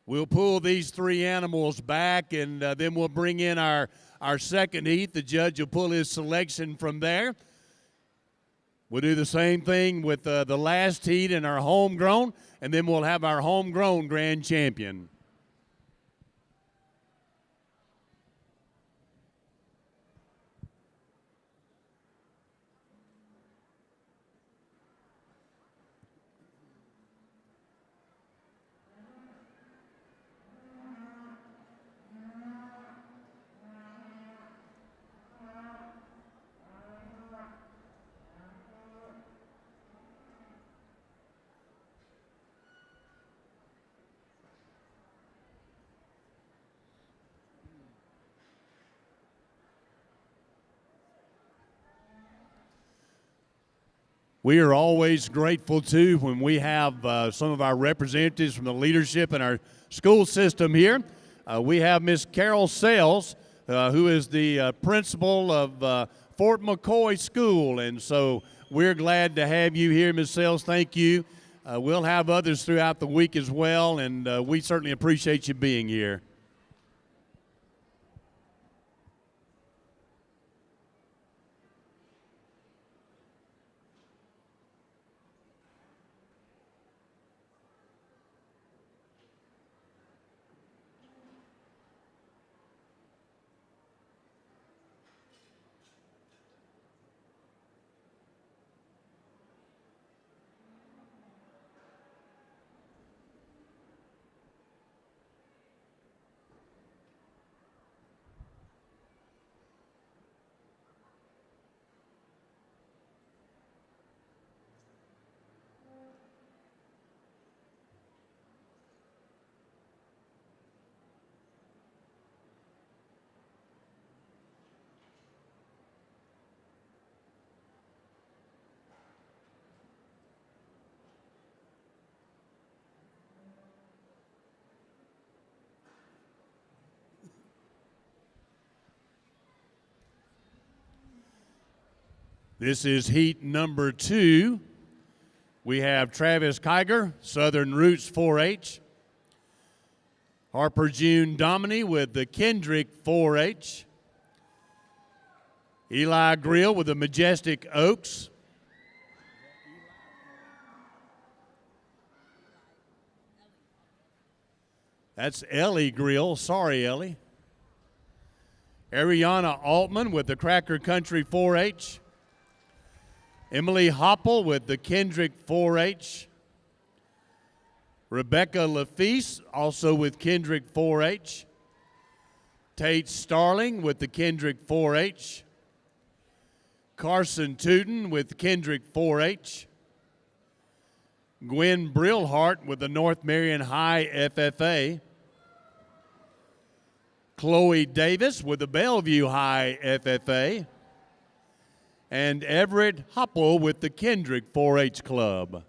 We'll pull these 3 animals back, and then we'll bring in our second heat. The judge will pull his selection from there. We'll do the same thing with the last heat and our homegrown, and then we'll have our homegrown grand champion. We are always grateful, too, when we have some of our representatives from the leadership in our school system here. We have Miss Carol Sales, who is the principal of Fort McCoy School, and so we're glad to have you here, Ms. Sales. Thank you. We'll have others throughout the week as well, and we certainly appreciate you being here. This is heat number 2. We have Travis Kiger, Southern Roots 4-H. Harper June Dominy with the Kendrick 4-H. Eli Grill with the Majestic Oaks. That's Ellie Grill. Sorry, Ellie. Ariana Altman with the Cracker Country 4-H. Emily Hopple with the Kendrick 4-H. Rebecca Lafise, also with Kendrick 4-H. Tate Starling with the Kendrick 4-H. Carson Tootin with the Kendrick 4-H. Gwen Brillhart with the North Marion High FFA. Chloe Davis with the Bellevue High FFA. And Everett Hopple with the Kendrick 4-H Club.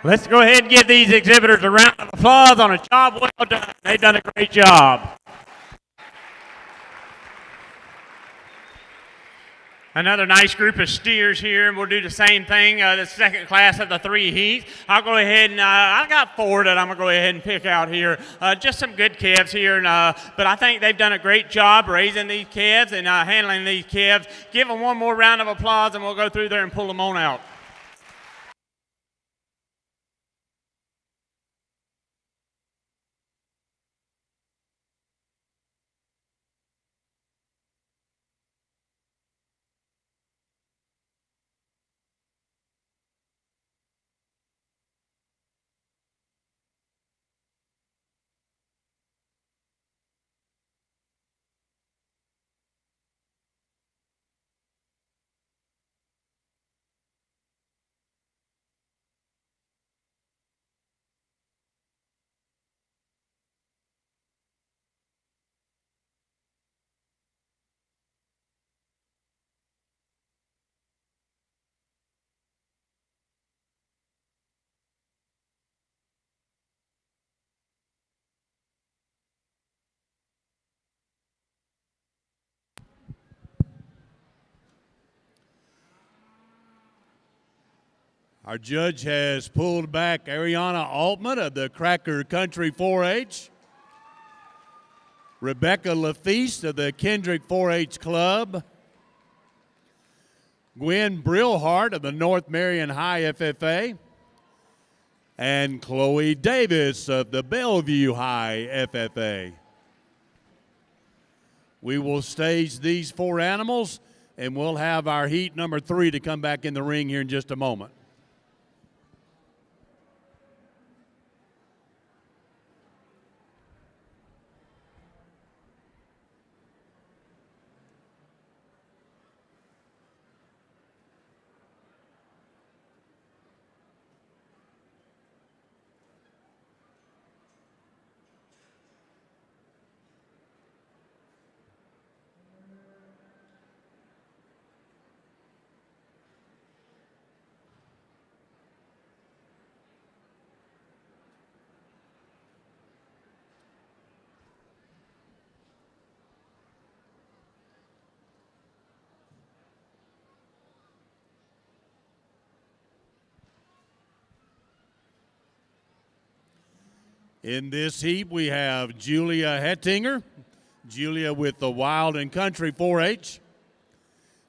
Let's go ahead and give these exhibitors a round of applause on a job well done. They've done a great job. Another nice group of steers here, and we'll do the same thing, the second class of the 3 heats. I'll go ahead and, I got 4 that I'm going to go ahead and pick out here. Just some good calves here, but I think they've done a great job raising these calves and handling these calves. Give them one more round of applause, and we'll go through there and pull them on out. Our judge has pulled back Ariana Altman of the Cracker Country 4-H, Rebecca Lafeast of the Kendrick 4-H Club, Gwen Brillhart of the North Marion High FFA, and Chloe Davis of the Bellevue High FFA. We will stage these 4 animals, and we'll have our heat number 3 to come back in the ring here in just a moment. In this heat, we have Julia Hettinger, Julia with the Wild and Country 4-H,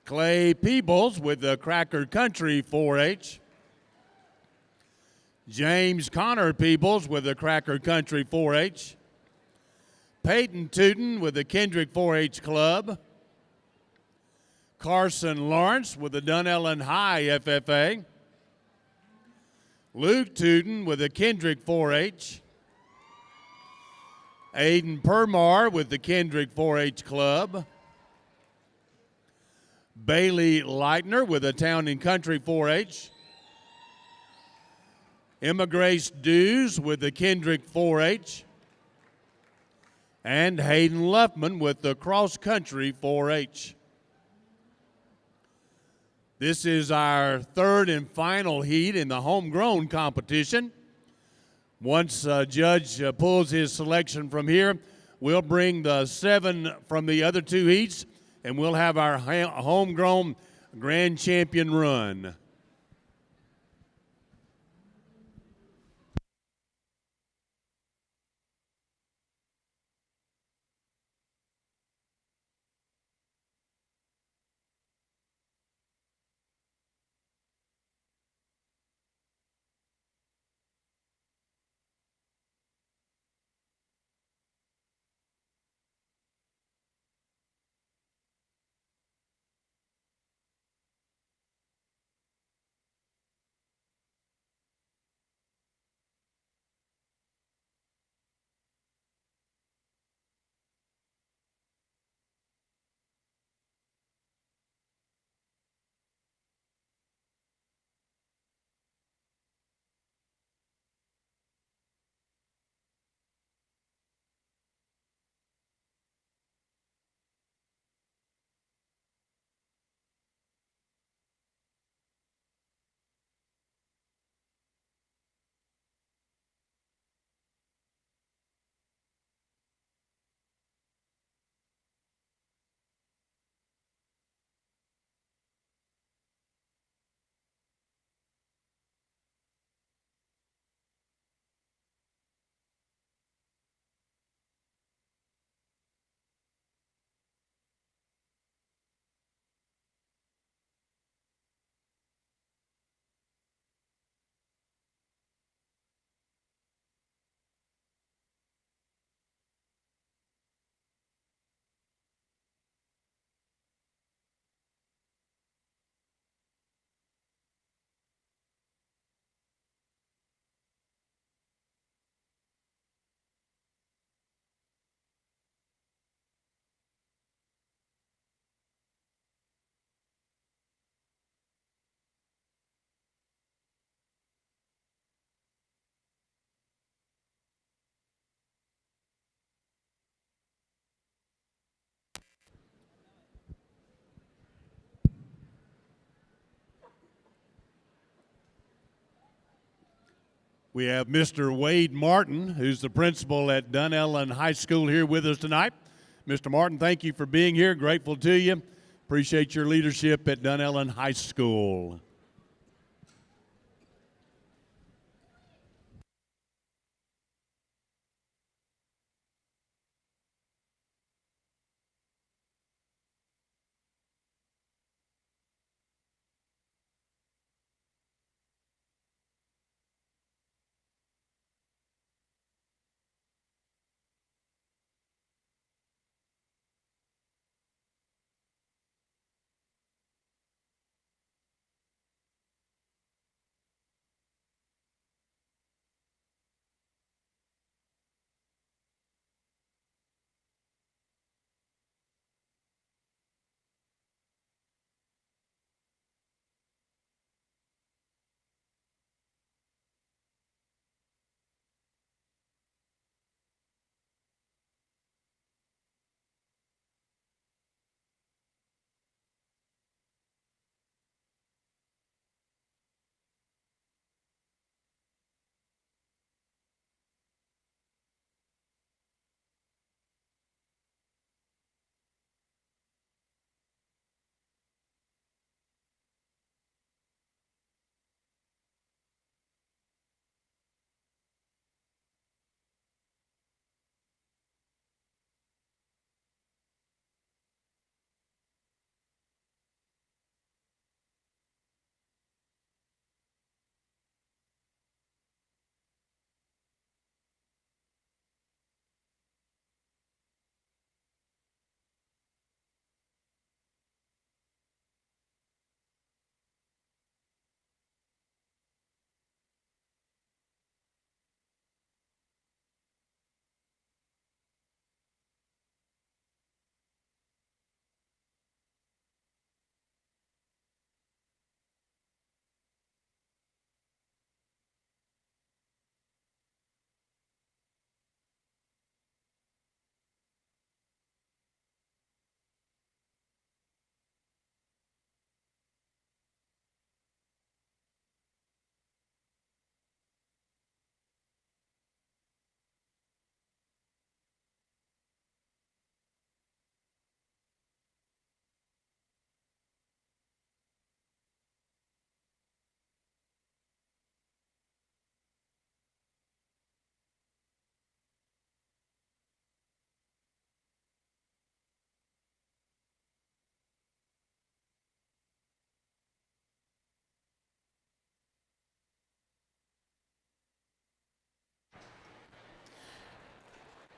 Clay Peebles with the Cracker Country 4-H, James Connor Peebles with the Cracker Country 4-H, Peyton Tootin with the Kendrick 4-H Club, Carson Lawrence with the Dunellen High FFA, Luke Tootin with the Kendrick 4-H, Aiden Permar with the Kendrick 4-H Club, Bailey Leitner with the Town and Country 4-H, Emma Grace Dews with the Kendrick 4-H, and Hayden Luffman with the Cross Country 4-H. This is our 3rd and final heat in the homegrown competition. Once a judge pulls his selection from here, we'll bring the 7 from the other 2 heats, and we'll have our homegrown grand champion run. We have Mr. Wade Martin, who's the principal at Dunellen High School, here with us tonight. Mr. Martin, thank you for being here. Grateful to you. Appreciate your leadership at Dunellen High School.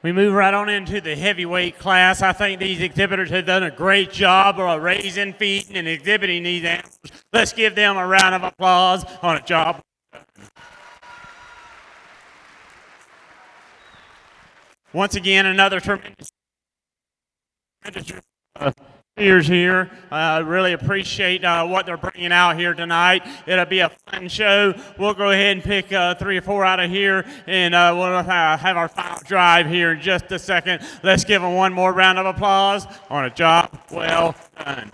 We move right on into the heavyweight class. I think these exhibitors have done a great job of raising, feeding, and exhibiting these animals. Let's give them a round of applause on a job. Once again, another tremendous cheers here. Really appreciate what they're bringing out here tonight. It'll be a fun show. We'll go ahead and pick 3 or 4 out of here, and we'll have our final drive here in just a second. Let's give them one more round of applause on a job well done.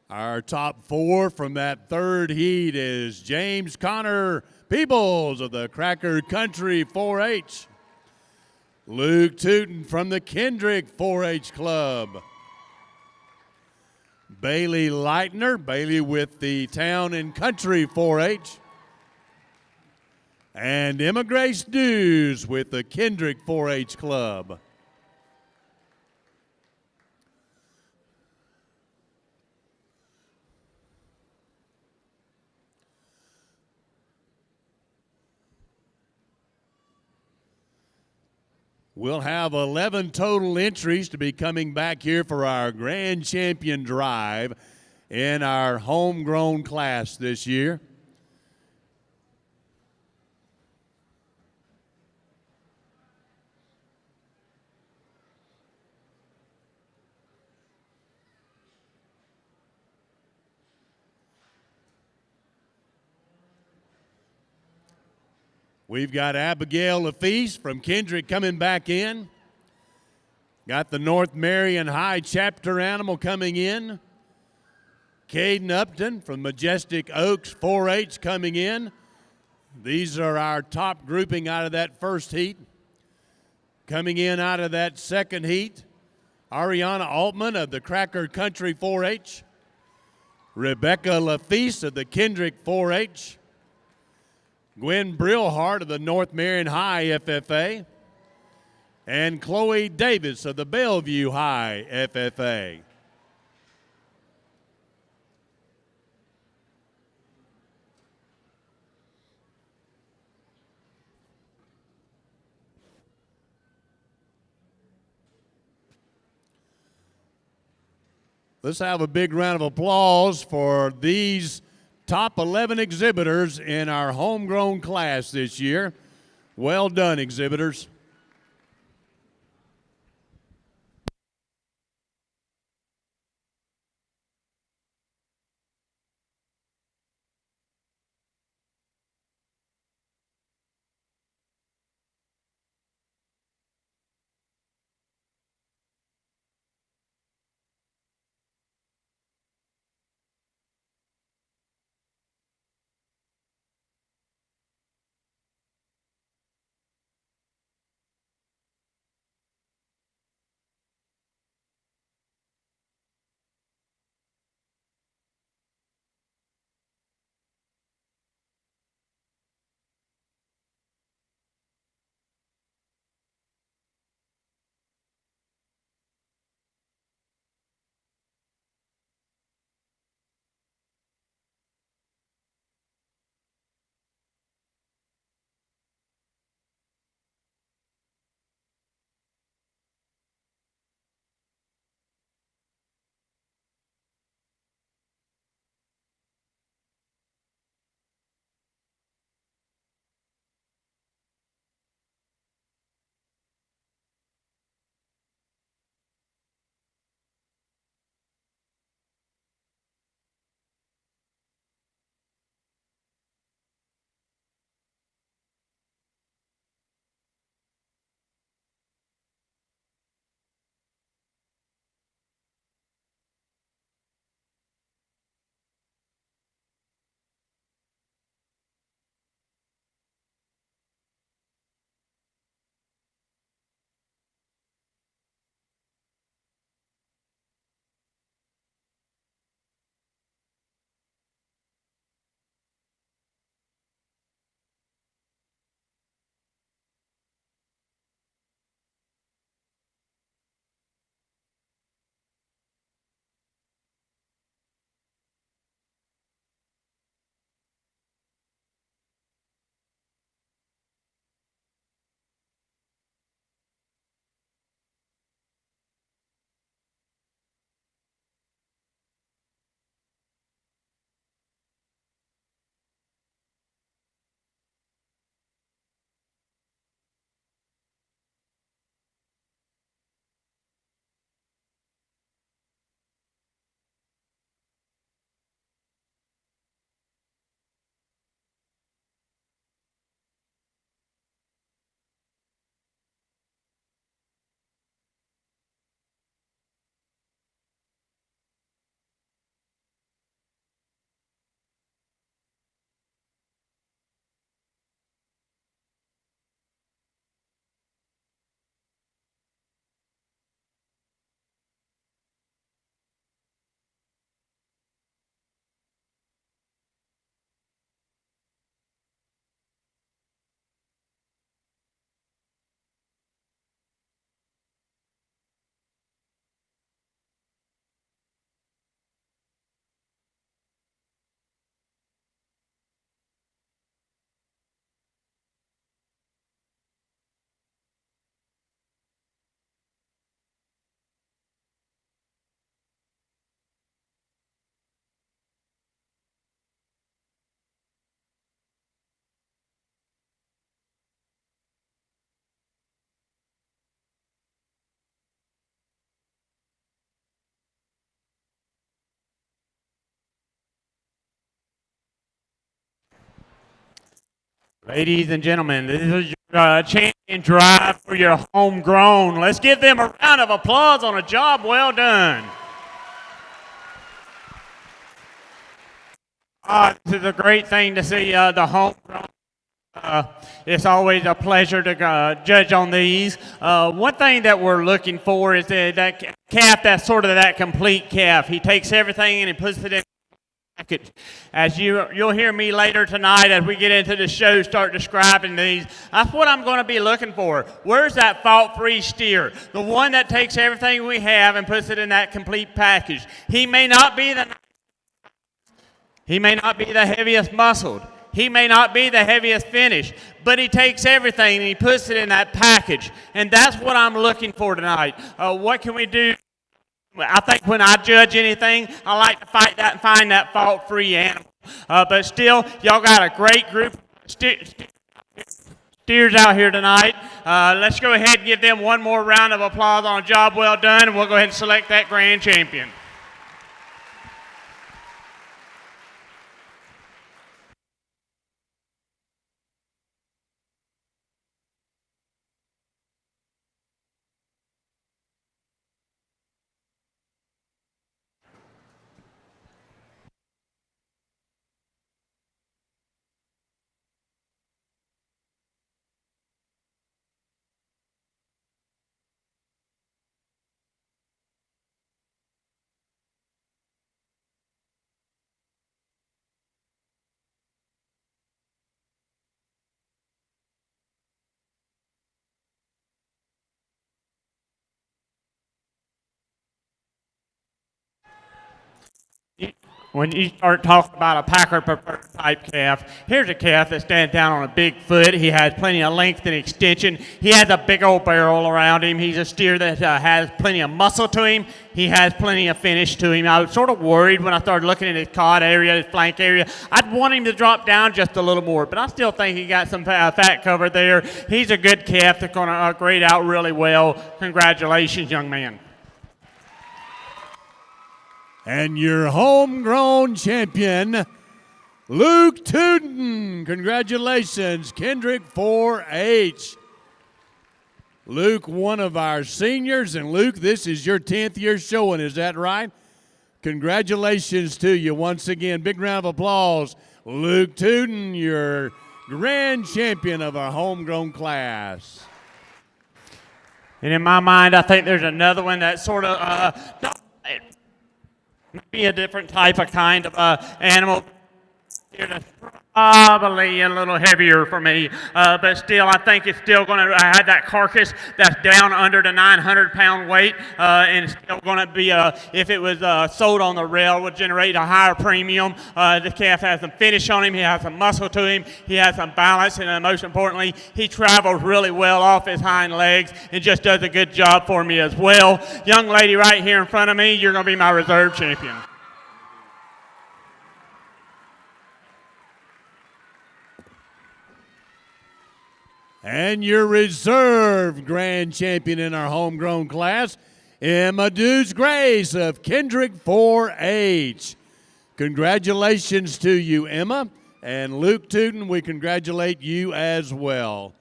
Our top four from that third heat is James Connor Peebles of the Cracker Country 4-H. Luke Tootin from the Kendrick 4-H Club. Bailey Leitner, Bailey with the Town and Country 4-H. And Emma Grace Dews with the Kendrick 4-H Club. We'll have 11 total entries to be coming back here for our Grand Champion Drive in our homegrown class this year. We've got Abigail Lafice from Kendrick coming back in. Got the North Marion High chapter animal coming in. Caden Upton from Majestic Oaks 4-H coming in. These are our top grouping out of that first heat. Coming in out of that second heat, Ariana Altman of the Cracker Country 4-H. Rebecca Lafice of the Kendrick 4-H. Gwen Brillhart of the North Marion High FFA, and Chloe Davis of the Bellevue High FFA. Let's have a big round of applause for these top 11 exhibitors in our homegrown class this year. Well done, exhibitors. Ladies and gentlemen, this is your champion drive for your homegrown. Let's give them a round of applause on a job well done. This is a great thing to see the homegrown. It's always a pleasure to judge on these. One thing that we're looking for is that calf that's sort of that complete calf. He takes everything and he puts it in. As you'll hear me later tonight as we get into the show start describing these. That's what I'm going to be looking for. Where's that fault-free steer? The one that takes everything we have and puts it in that complete package. He may not be the heaviest muscled. He may not be the heaviest finished, but he takes everything and he puts it in that package. And that's what I'm looking for tonight. What can we do? I think when I judge anything, I like to fight that and find that fault-free animal. But still, y'all got a great group of steers out here tonight. Let's go ahead and give them one more round of applause on a job well done, and we'll go ahead and select that grand champion. When you start talking about a Packer preferred type calf, here's a calf that stands down on a big foot. He has plenty of length and extension. He has a big old barrel around him. He's a steer that has plenty of muscle to him. He has plenty of finish to him. I was sort of worried when I started looking at his cod area, his flank area. I'd want him to drop down just a little more, but I still think he got some fat cover there. He's a good calf that's going to grade out really well. Congratulations, young man. And your homegrown champion, Luke Tootin. Congratulations, Kendrick 4H. Luke, one of our seniors, and Luke, this is your 10th year showing, is that right? Congratulations to you once again. Big round of applause. Luke Tootin, your grand champion of our homegrown class. And in my mind, I think there's another one that sort of be a different type of kind of animal. Probably a little heavier for me, but still, I think it's still going to have that carcass that's down under the 900-pound weight, and it's still going to be, if it was sold on the rail, would generate a higher premium. The calf has some finish on him. He has some muscle to him. He has some balance, and most importantly, he travels really well off his hind legs and just does a good job for me as well. Young lady right here in front of me, you're going to be my reserve champion. And your reserve grand champion in our homegrown class, Emma Deuce Grace of Kendrick 4H. Congratulations to you, Emma. And Luke Tootin, we congratulate you as well.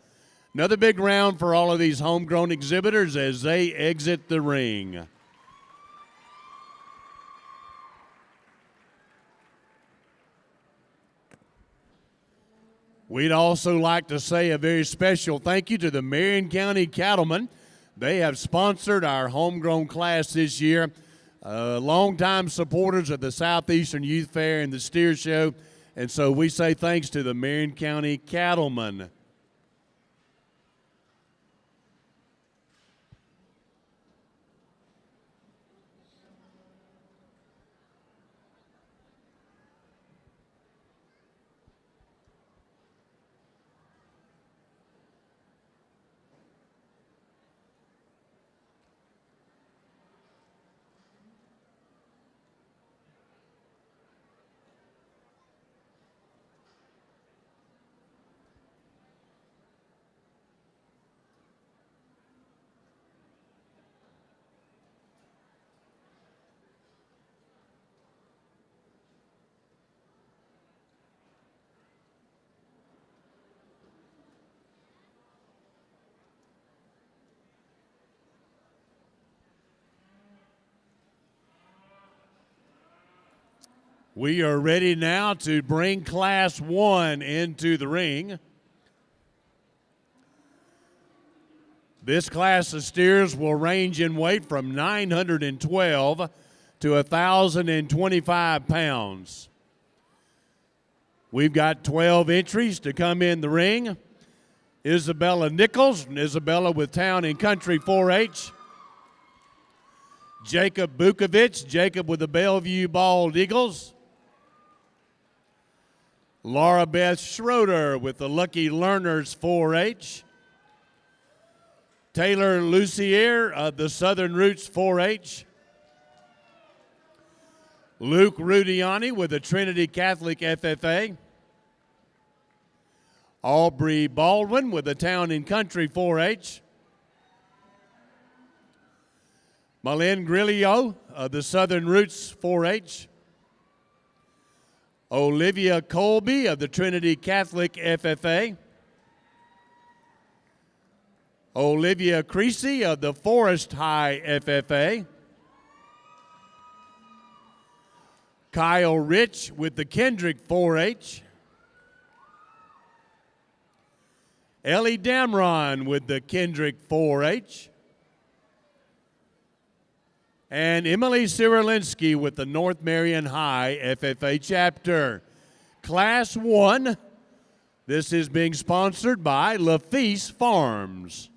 Another big round for all of these homegrown exhibitors as they exit the ring. We'd also like to say a very special thank you to the Marion County Cattlemen. They have sponsored our homegrown class this year. Longtime supporters of the Southeastern Youth Fair and the Steer Show. And so we say thanks to the Marion County Cattlemen. We are ready now to bring Class 1 into the ring. This class of steers will range in weight from 912 to 1,025 pounds. We've got 12 entries to come in the ring. Isabella Nichols, Isabella with Town and Country 4-H. Jacob Bukovich, Jacob with the Bellevue Bald Eagles. Laura Beth Schroeder with the Lucky Learners 4-H. Taylor Lucier of the Southern Roots 4-H. Luke Rudiani with the Trinity Catholic FFA. Aubrey Baldwin with the Town and Country 4-H. Malin Grillo of the Southern Roots 4-H. Olivia Colby of the Trinity Catholic FFA. Olivia Creasy of the Forest High FFA. Kyle Rich with the Kendrick 4-H. Ellie Damron with the Kendrick 4-H. And Emily Cyrilinski with the North Marion High FFA chapter. Class 1, this is being sponsored by Lafitte Farms.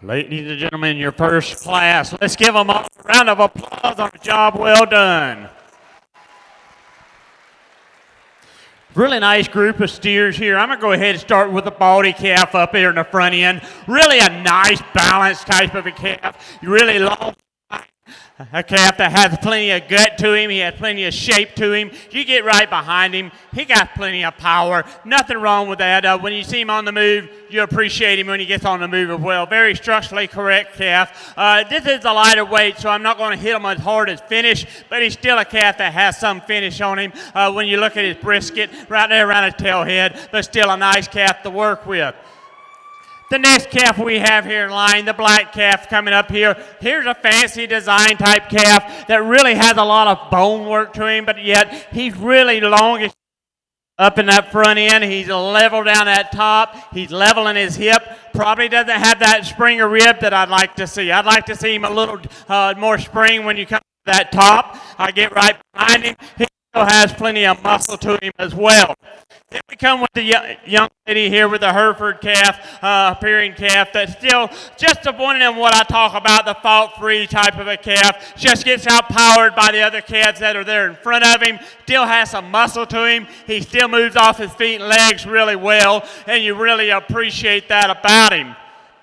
Ladies and gentlemen, your first class. Let's give them all a round of applause on a job well done. Really nice group of steers here. I'm going to go ahead and start with the baldy calf up here in the front end. Really a nice balanced type of a calf. Really long. A calf that has plenty of gut to him. He has plenty of shape to him. You get right behind him. He got plenty of power. Nothing wrong with that. When you see him on the move, you appreciate him when he gets on the move as well. Very structurally correct calf. This is a lighter weight, so I'm not going to hit him as hard as finish, but he's still a calf that has some finish on him. When you look at his brisket right there around his tail head, but still a nice calf to work with. The next calf we have here in line, the black calf coming up here. Here's a fancy design type calf that really has a lot of bone work to him, but yet he's really long up in that front end. He's level down that top. He's level in his hip. Probably doesn't have that Springer rib that I'd like to see. I'd like to see him a little more spring when you come to that top. I get right behind him. He still has plenty of muscle to him as well. Then we come with the young lady here with the Hereford calf, appearing calf that's still just one of them what I talk about, the fault-free type of a calf. Just gets outpowered by the other calves that are there in front of him. Still has some muscle to him. He still moves off his feet and legs really well, and you really appreciate that about him.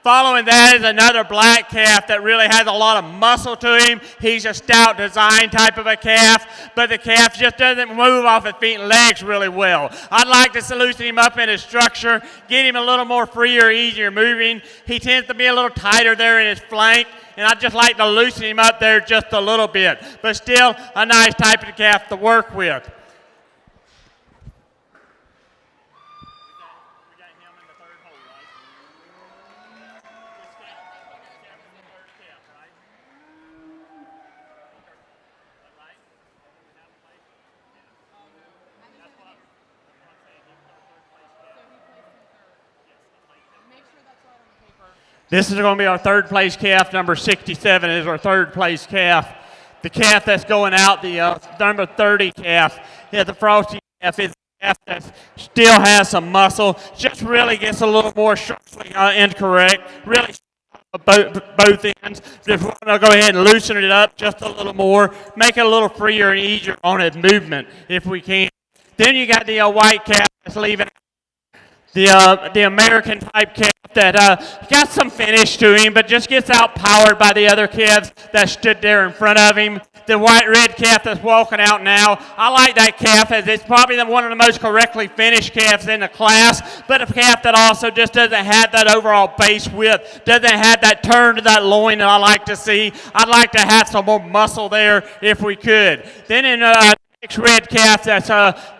Following that is another black calf that really has a lot of muscle to him. He's a stout design type of a calf, but the calf just doesn't move off his feet and legs really well. I'd like to loosen him up in his structure, get him a little more freer, easier moving. He tends to be a little tighter there in his flank, and I'd just like to loosen him up there just a little bit, but still a nice type of calf to work with. This is going to be our third place calf. Number 67 is our third place calf. The calf that's going out, the number 30 calf, the frosty calf, is a calf that still has some muscle. Just really gets a little more structurally incorrect. Really both ends. Just want to go ahead and loosen it up just a little more. Make it a little freer and easier on its movement if we can. Then you got the white calf that's leaving. The American type calf that got some finish to him, but just gets outpowered by the other calves that stood there in front of him. The white-red calf that's walking out now, I like that calf as it's probably one of the most correctly finished calves in the class, but a calf that also just doesn't have that overall base width, doesn't have that turn to that loin that I like to see. I'd like to have some more muscle there if we could. Then in next red calf that's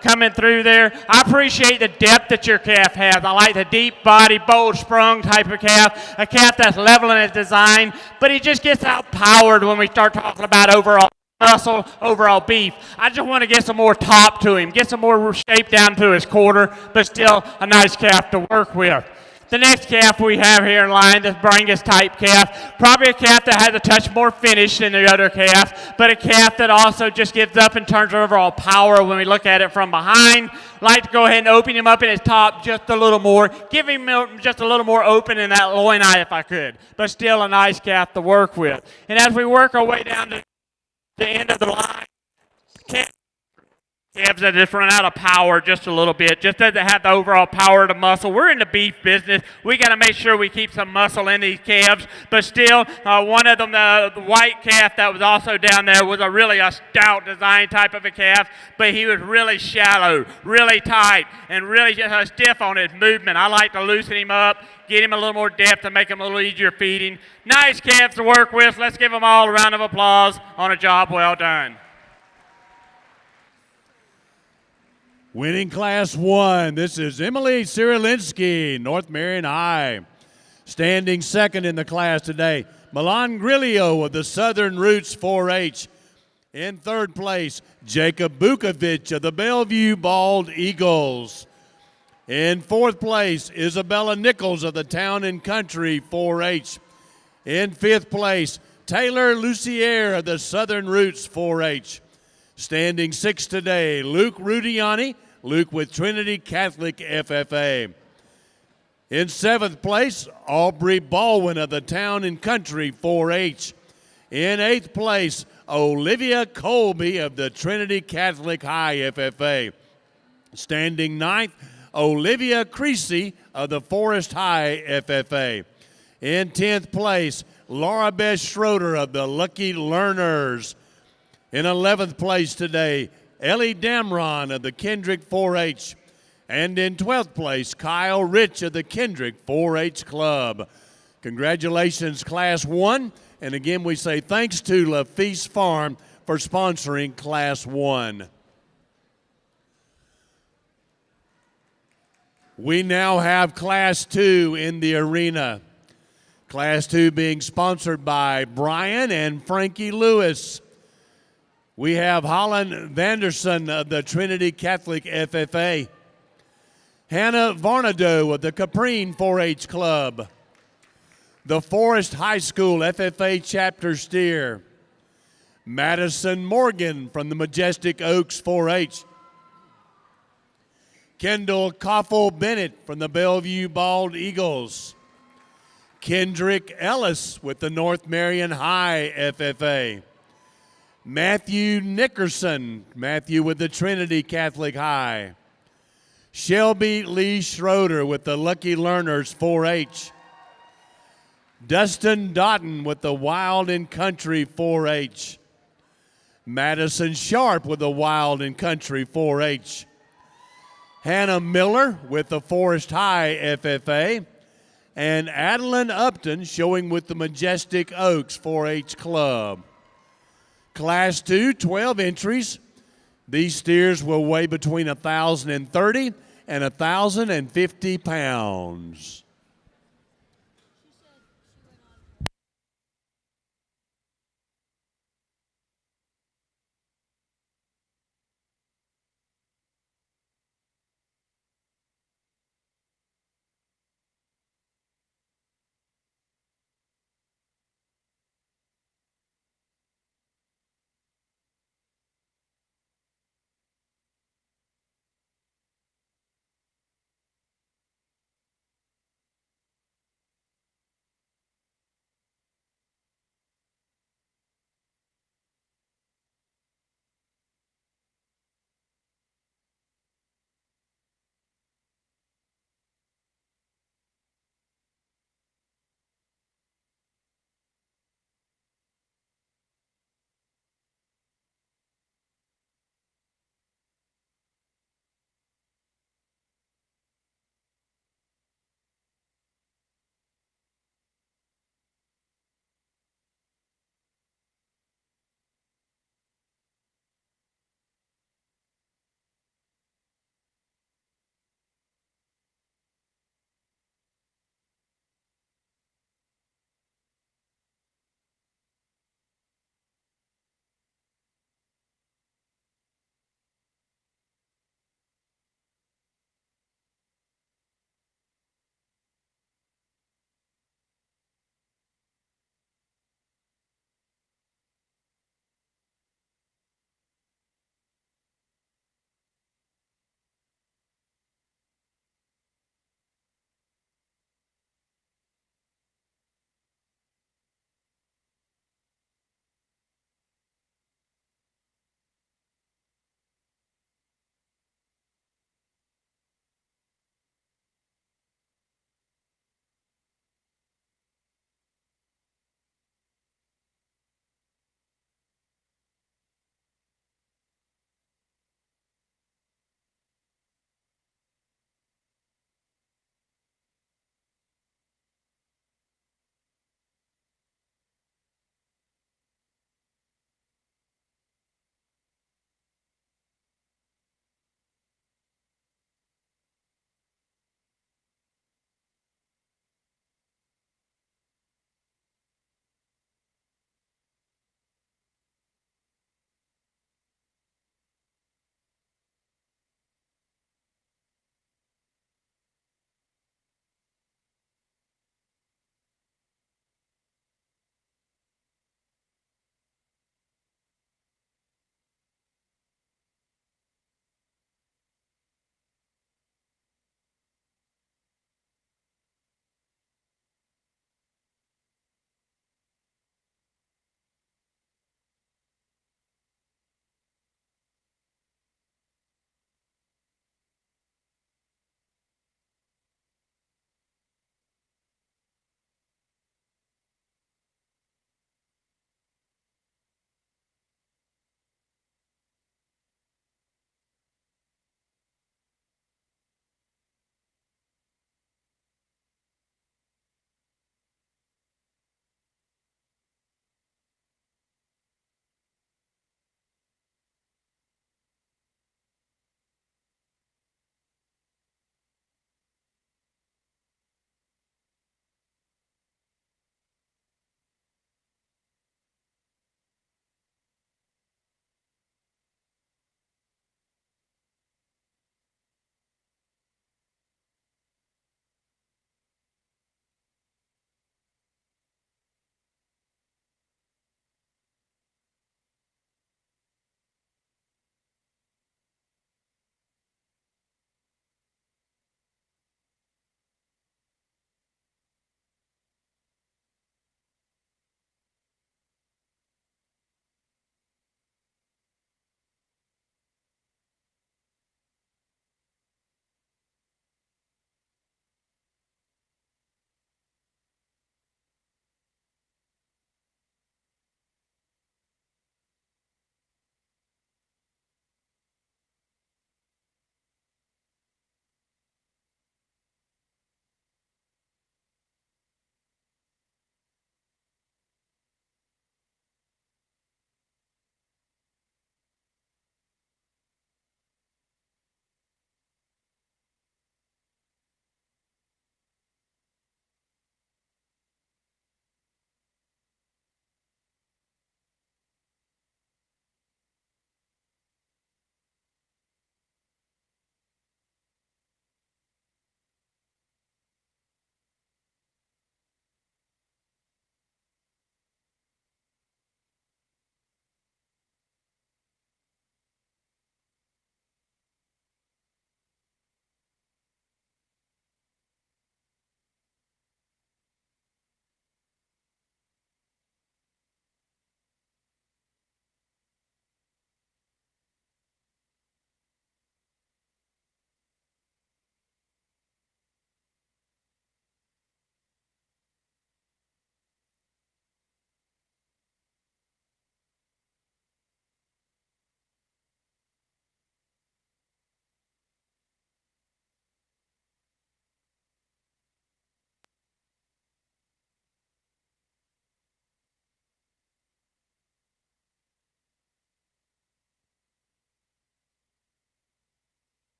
coming through there. I appreciate the depth that your calf has. I like the deep body, bold sprung type of calf, a calf that's level in its design, but he just gets outpowered when we start talking about overall muscle, overall beef. I just want to get some more top to him, get some more shape down to his quarter, but still a nice calf to work with. The next calf we have here in line, the Brangus type calf, probably a calf that has a touch more finish than the other calf, but a calf that also just gives up in terms of overall power when we look at it from behind. Like to go ahead and open him up in his top just a little more, give him just a little more open in that loin eye if I could, but still a nice calf to work with. And as we work our way down to the end of the line, calves that just run out of power just a little bit, just doesn't have the overall power to muscle. We're in the beef business. We got to make sure we keep some muscle in these calves, but still, one of them, the white calf that was also down there was really a stout design type of a calf, but he was really shallow, really tight, and really just stiff on his movement. I like to loosen him up, get him a little more depth and make him a little easier feeding. Nice calves to work with. Let's give them all a round of applause on a job well done. Winning Class 1, this is Emily Cyrilinski, North Marion High. Standing second in the class today, Milan Grillo of the Southern Roots 4-H. In third place, Jacob Bukovic of the Bellevue Bald Eagles. In fourth place, Isabella Nichols of the Town and Country 4-H. In fifth place, Taylor Lucier of the Southern Roots 4-H. Standing sixth today, Luke Rudiani, Luke with Trinity Catholic FFA. In 7th place, Aubrey Baldwin of the Town and Country 4-H. In 8th place, Olivia Colby of the Trinity Catholic High FFA. Standing 9th, Olivia Creasy of the Forest High FFA. In 10th place, Laura Beth Schroeder of the Lucky Learners. In 11th place today, Ellie Damron of the Kendrick 4-H. And in 12th place, Kyle Rich of the Kendrick 4-H Club. Congratulations, Class 1. And again, we say thanks to LaFeast Farm for sponsoring Class 1. We now have Class 2 in the arena. Class 2 being sponsored by Brian and Frankie Lewis. We have Holland Vanderson of the Trinity Catholic FFA. Hannah Varnado of the Caprine 4-H Club. The Forest High School FFA Chapter Steer. Madison Morgan from the Majestic Oaks 4-H. Kendall Koffel Bennett from the Bellevue Bald Eagles. Kendrick Ellis with the North Marion High FFA. Matthew Nickerson, Matthew with the Trinity Catholic High. Shelby Lee Schroeder with the Lucky Learners 4-H. Dustin Doughton with the Wild and Country 4-H. Madison Sharp with the Wild and Country 4-H. Hannah Miller with the Forest High FFA. And Adeline Upton showing with the Majestic Oaks 4-H Club. Class 2, 12 entries. These steers will weigh between 1,030 and 1,050 pounds.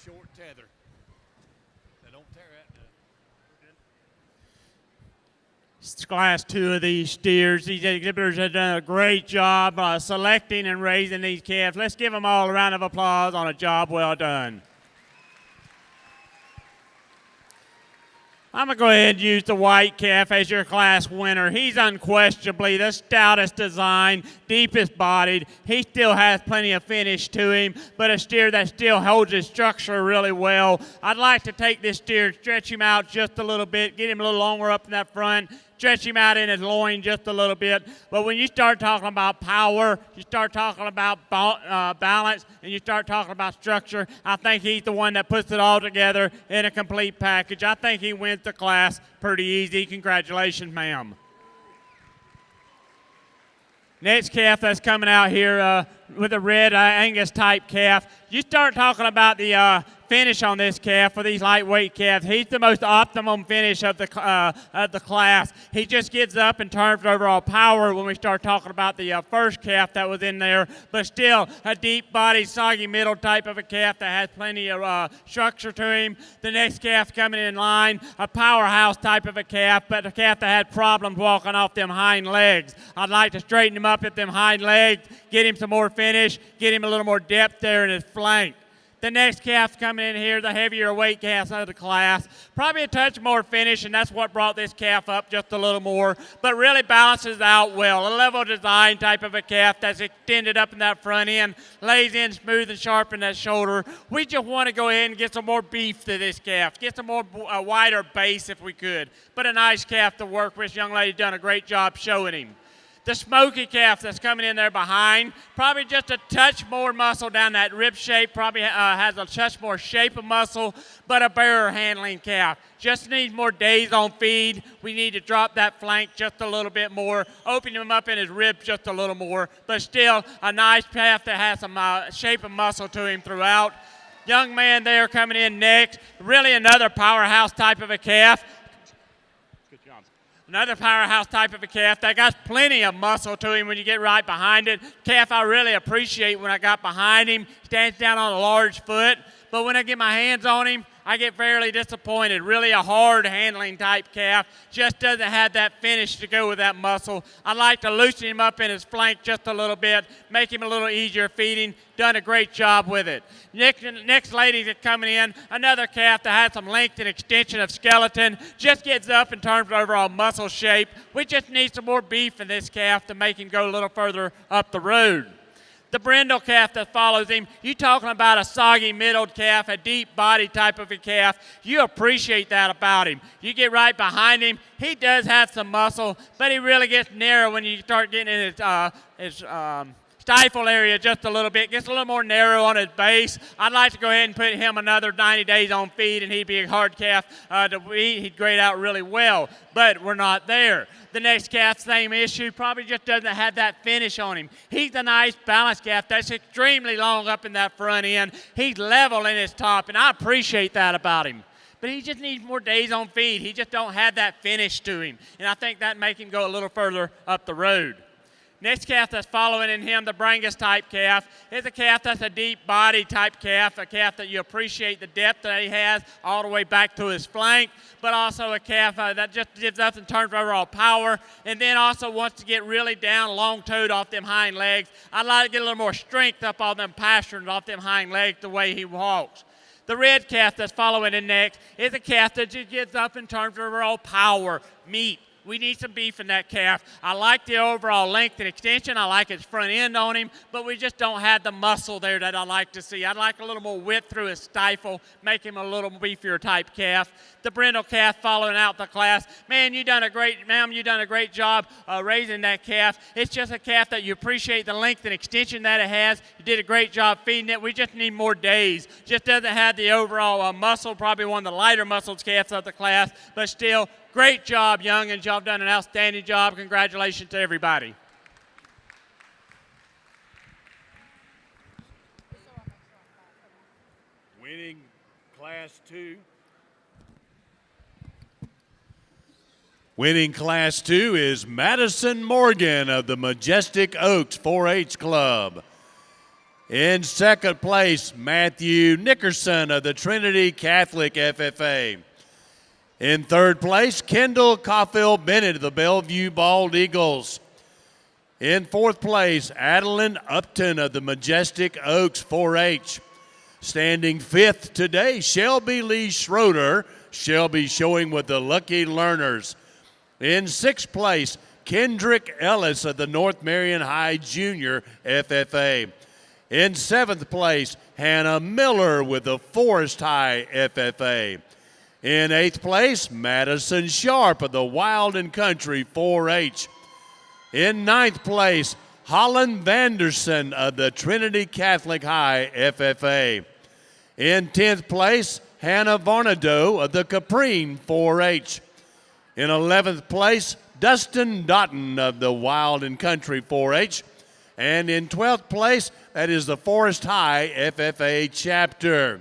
short tether. Now don't tear that down. It's Class 2 of these steers. These exhibitors have done a great job selecting and raising these calves. Let's give them all a round of applause on a job well done. I'm going to go ahead and use the white calf as your class winner. He's unquestionably the stoutest design, deepest bodied. He still has plenty of finish to him, but a steer that still holds his structure really well. I'd like to take this steer and stretch him out just a little bit, get him a little longer up in that front, stretch him out in his loin just a little bit. But when you start talking about power, you start talking about balance, and you start talking about structure, I think he's the one that puts it all together in a complete package. I think he wins the class pretty easy. Congratulations, ma'am. Next calf that's coming out here with a red Angus type calf. You start talking about the finish on this calf for these lightweight calves. He's the most optimum finish of the class. He just gives up in terms of overall power when we start talking about the first calf that was in there, but still a deep body, soggy middle type of a calf that has plenty of structure to him. The next calf coming in line, a powerhouse type of a calf, but a calf that had problems walking off them hind legs. I'd like to straighten him up at them hind legs, get him some more finish, get him a little more depth there in his flank. The next calf coming in here, the heavier weight calf of the class, probably a touch more finish, and that's what brought this calf up just a little more, but really balances out well. A level design type of a calf that's extended up in that front end, lays in smooth and sharp in that shoulder. We just want to go ahead and get some more beef to this calf, get some more wider base if we could, but a nice calf to work with. This young lady done a great job showing him. The smoky calf that's coming in there behind, probably just a touch more muscle down that rib shape, probably has a touch more shape of muscle, but a better handling calf. Just needs more days on feed. We need to drop that flank just a little bit more, open him up in his ribs just a little more, but still a nice calf that has some shape of muscle to him throughout. Young man there coming in next, really another powerhouse type of a calf. Another powerhouse type of a calf that got plenty of muscle to him when you get right behind it. Calf I really appreciate when I got behind him. Stands down on a large foot, but when I get my hands on him, I get fairly disappointed. Really a hard handling type calf. Just doesn't have that finish to go with that muscle. I'd like to loosen him up in his flank just a little bit, make him a little easier feeding. Done a great job with it. Next lady that's coming in, another calf that has some length and extension of skeleton. Just gets up in terms of overall muscle shape. We just need some more beef in this calf to make him go a little further up the road. The brindle calf that follows him, you talking about a soggy middled calf, a deep body type of a calf. You appreciate that about him. You get right behind him, he does have some muscle, but he really gets narrow when you start getting in his stifle area just a little bit, gets a little more narrow on his base. I'd like to go ahead and put him another 90 days on feed, and he'd be a hard calf to eat. He'd grade out really well, but we're not there. The next calf, same issue, probably just doesn't have that finish on him. He's a nice balanced calf that's extremely long up in that front end. He's level in his top, and I appreciate that about him. But he just needs more days on feed. He just don't have that finish to him, and I think that make him go a little further up the road. Next calf that's following in him, the Brangus type calf, is a calf that's a deep body type calf, a calf that you appreciate the depth that he has all the way back to his flank, but also a calf that just gives up in terms of overall power, and then also wants to get really down long-toed off them hind legs. I'd like to get a little more strength up on them pasterns off them hind legs the way he walks. The red calf that's following in next is a calf that just gives up in terms of overall power, meat. We need some beef in that calf. I like the overall length and extension. I like his front end on him, but we just don't have the muscle there that I like to see. I'd like a little more width through his stifle, make him a little beefier type calf. The brindle calf following out the class. Man, you done a great job raising that calf. It's just a calf that you appreciate the length and extension that it has. You did a great job feeding it. We just need more days. Just doesn't have the overall muscle, probably one of the lighter muscled calves of the class, but still, great job, young, and y'all done an outstanding job. Congratulations to everybody. Winning Class 2. Winning Class 2 is Madison Morgan of the Majestic Oaks 4-H Club. In second place, Matthew Nickerson of the Trinity Catholic FFA. In third place, Kendall Caulfield Bennett of the Bellevue Bald Eagles. In fourth place, Adeline Upton of the Majestic Oaks 4-H. Standing fifth today, Shelby Lee Schroeder. Shelby showing with the Lucky Learners. In sixth place, Kendrick Ellis of the North Marion High Junior FFA. In seventh place, Hannah Miller with the Forest High FFA. In eighth place, Madison Sharp of the Wild and Country 4-H. In ninth place, Holland Vanderson of the Trinity Catholic High FFA. In 10th place, Hannah Varnado of the Caprine 4-H. In 11th place, Dustin Doughton of the Wild and Country 4-H. And in 12th place, that is the Forest High FFA chapter.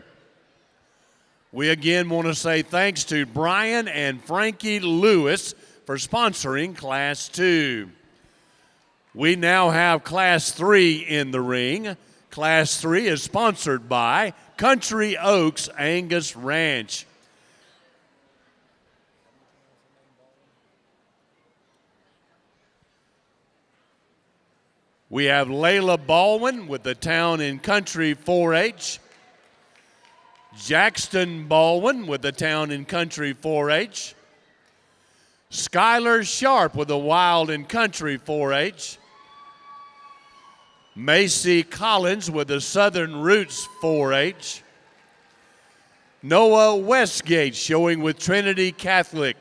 We again want to say thanks to Brian and Frankie Lewis for sponsoring Class 2. We now have Class 3 in the ring. Class 3 is sponsored by Country Oaks Angus Ranch. We have Layla Baldwin with the Town and Country 4-H. Jackson Baldwin with the Town and Country 4-H. Skylar Sharp with the Wild and Country 4-H. Macy Collins with the Southern Roots 4-H. Noah Westgate showing with Trinity Catholic.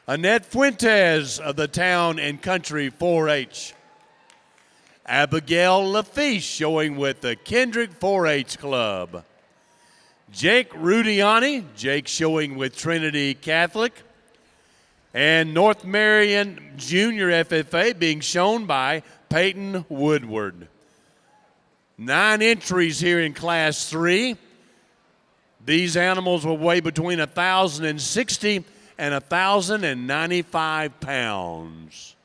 Annette Fuentes of the Town and Country 4-H. Abigail Lafiche showing with the Kendrick 4-H Club. Jake Rudiani, Jake showing with Trinity Catholic. And North Marion Junior FFA being shown by Peyton Woodward. 9 entries here in Class 3. These animals will weigh between 1,060 and 1,095 pounds.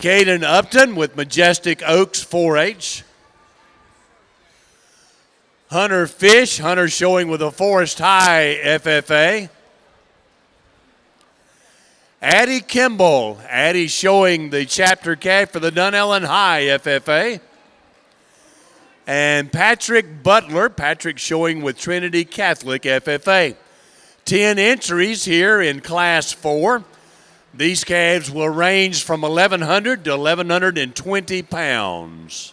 Caden Upton with Majestic Oaks 4-H. Hunter Fish, Hunter showing with a Forest High FFA. Addie Kimball, Addie showing the chapter calf for the Dunellen High FFA. And Patrick Butler, Patrick showing with Trinity Catholic FFA. 10 entries here in Class 4. These calves will range from 1,100 to 1,120 pounds.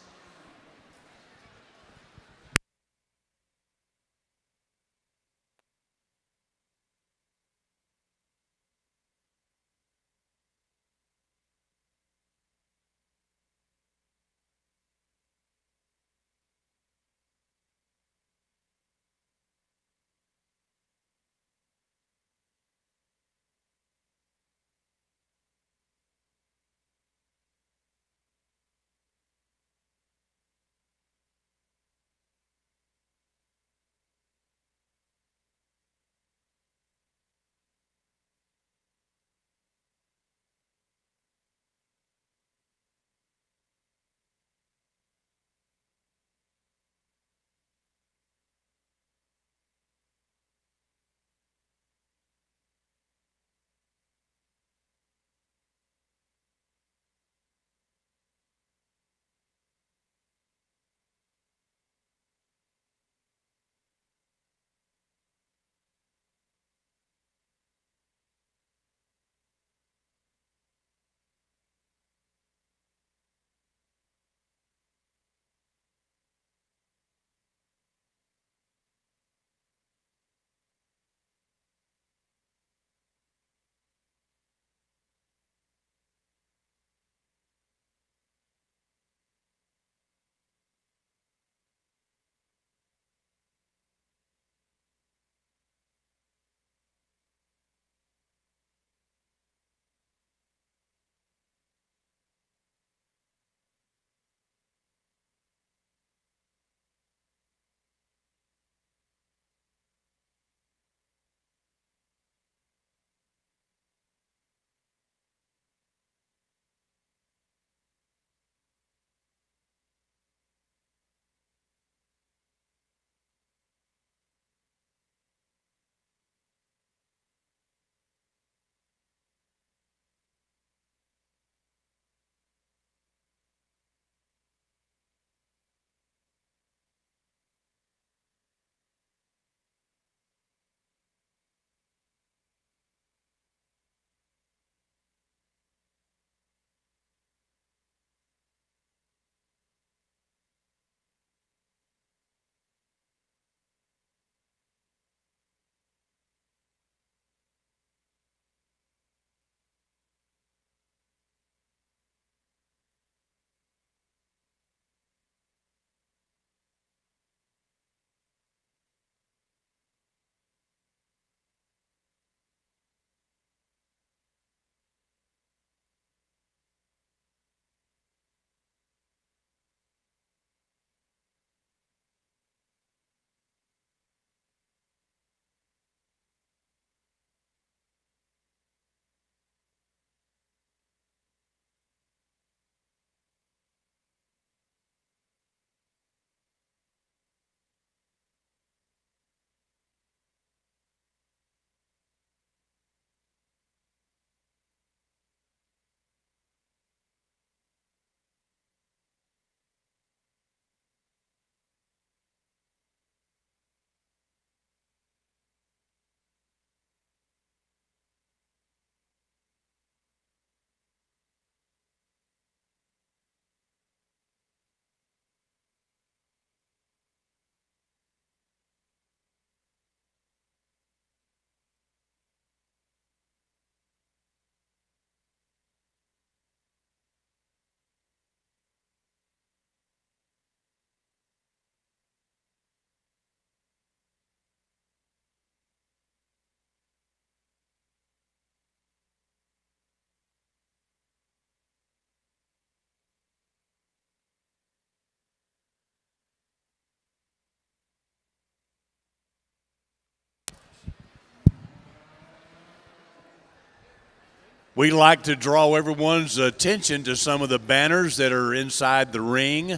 We like to draw everyone's attention to some of the banners that are inside the ring.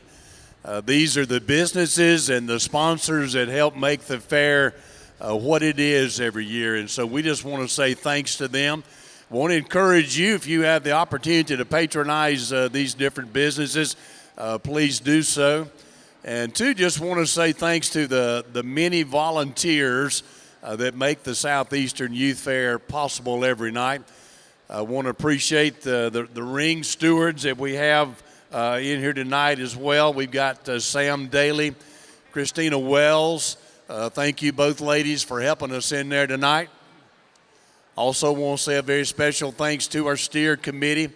These are the businesses and the sponsors that help make the fair what it is every year. And so we just want to say thanks to them. I want to encourage you, if you have the opportunity to patronize these different businesses, please do so. And two, just want to say thanks to the many volunteers that make the Southeastern Youth Fair possible every night. I want to appreciate the ring stewards that we have in here tonight as well. We've got Sam Daly, Christina Wells. Thank you both ladies for helping us in there tonight. Also want to say a very special thanks to our steer committee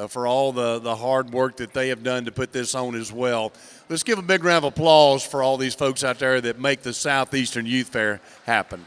for all the hard work that they have done to put this on as well. Let's give a big round of applause for all these folks out there that make the Southeastern Youth Fair happen.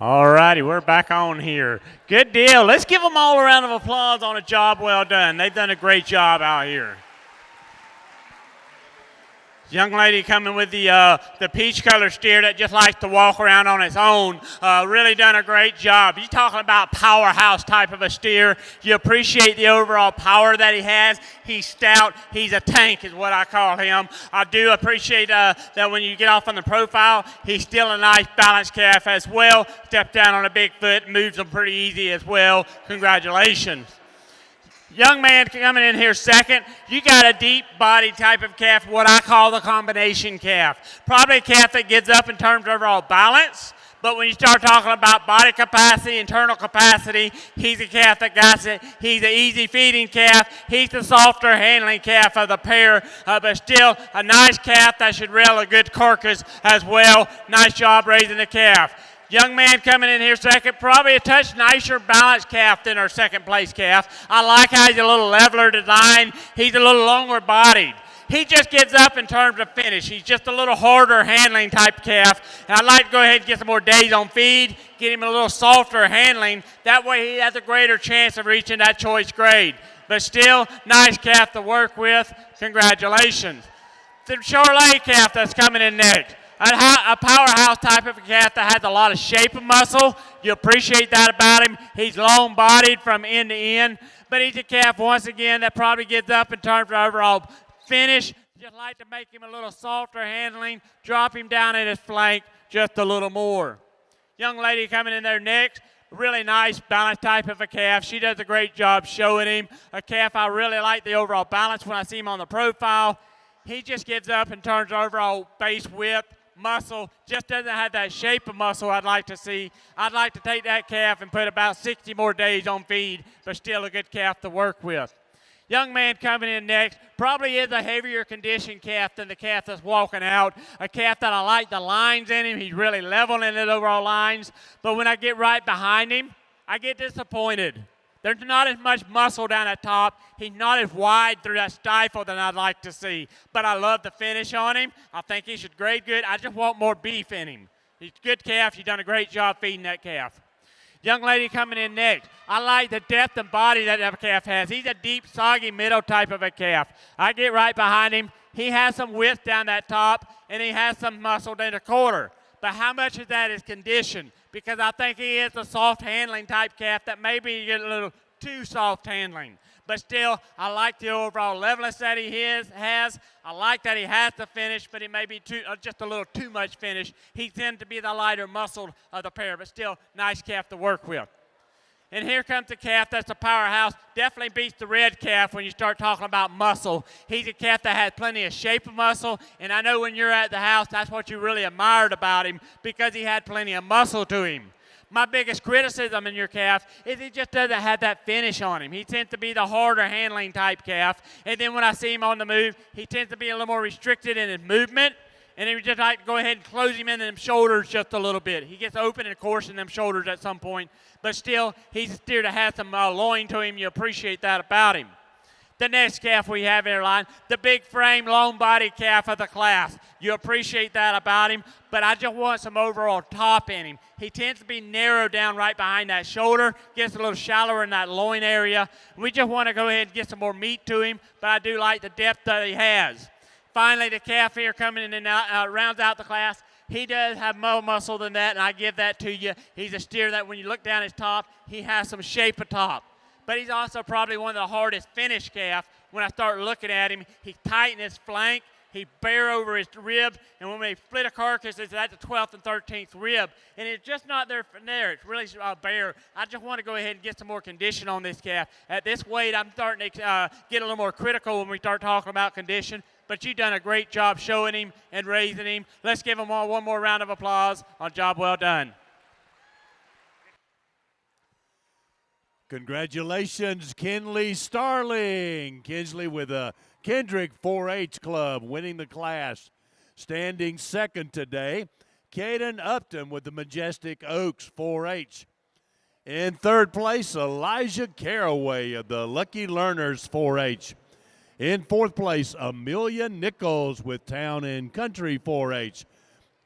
All righty, we're back on here. Good deal. Let's give them all a round of applause on a job well done. They've done a great job out here. Young lady coming with the peach color steer that just likes to walk around on its own. Really done a great job. You're talking about powerhouse type of a steer. You appreciate the overall power that he has. He's stout. He's a tank is what I call him. I do appreciate that when you get off on the profile, he's still a nice balanced calf as well. Step down on a big foot, moves them pretty easy as well. Congratulations. Young man coming in here second, you got a deep body type of calf, what I call the combination calf. Probably a calf that gets up in terms of overall balance, but when you start talking about body capacity, internal capacity, he's a calf that got it. He's an easy feeding calf. He's the softer handling calf of the pair, but still a nice calf that should rail a good carcass as well. Nice job raising the calf. Young man coming in here second, probably a touch nicer balanced calf than our second place calf. I like how he's a little leveler design. He's a little longer bodied. He just gets up in terms of finish. He's just a little harder handling type calf. And I'd like to go ahead and get some more days on feed, get him a little softer handling. That way he has a greater chance of reaching that choice grade. But still, nice calf to work with. Congratulations. The Charolais calf that's coming in next. A powerhouse type of a calf that has a lot of shape and muscle. You appreciate that about him. He's long-bodied from end to end, but he's a calf, once again, that probably gets up in terms of overall finish. Just like to make him a little softer handling, drop him down at his flank just a little more. Young lady coming in there next. Really nice balanced type of a calf. She does a great job showing him. A calf I really like the overall balance when I see him on the profile. He just gives up in terms of overall base width. Muscle, just doesn't have that shape of muscle I'd like to see. I'd like to take that calf and put about 60 more days on feed, but still a good calf to work with. Young man coming in next probably is a heavier conditioned calf than the calf that's walking out. A calf that I like the lines in him. He's really level in his overall lines, but when I get right behind him, I get disappointed. There's not as much muscle down at top. He's not as wide through that stifle than I'd like to see. But I love the finish on him. I think he should grade good. I just want more beef in him. He's a good calf. You've done a great job feeding that calf. Young lady coming in next. I like the depth and body that calf has. He's a deep, soggy middle type of a calf. I get right behind him. He has some width down that top, and he has some muscle in the quarter. But how much of that is conditioned? Because I think he is a soft handling type calf that maybe you get a little too soft handling. But still, I like the overall levelness that he has. I like that he has the finish, but it may be just a little too much finish. He tends to be the lighter muscle of the pair, but still nice calf to work with. And here comes the calf that's a powerhouse. Definitely beats the red calf when you start talking about muscle. He's a calf that has plenty of shape of muscle, and I know when you're at the house, that's what you really admired about him because he had plenty of muscle to him. My biggest criticism in your calf is he just doesn't have that finish on him. He tends to be the harder handling type calf, and then when I see him on the move, he tends to be a little more restricted in his movement. And he would just like to go ahead and close him in them shoulders just a little bit. He gets open, of course, in them shoulders at some point. But still, he's a steer that has some loin to him. You appreciate that about him. The next calf we have in our line, the big frame, long body calf of the class. You appreciate that about him, but I just want some overall top in him. He tends to be narrowed down right behind that shoulder, gets a little shallower in that loin area. We just want to go ahead and get some more meat to him, but I do like the depth that he has. Finally, the calf here coming in and rounds out the class. He does have more muscle than that, and I give that to you. He's a steer that when you look down his top, he has some shape of top. But he's also probably one of the hardest finished calf. When I start looking at him, he's tight in his flank. He bare over his rib, and when we split a carcass, it's at the 12th and 13th rib. And it's just not there from there. It's really bare. I just want to go ahead and get some more condition on this calf. At this weight, I'm starting to get a little more critical when we start talking about condition. But you've done a great job showing him and raising him. Let's give him one more round of applause on job well done. Congratulations, Kinley Starling. Kinsley with a Kendrick 4-H club winning the class. Standing second today, Caden Upton with the Majestic Oaks 4-H. In third place, Elijah Caraway of the Lucky Learners 4-H. In fourth place, Amelia Nichols with Town and Country 4-H.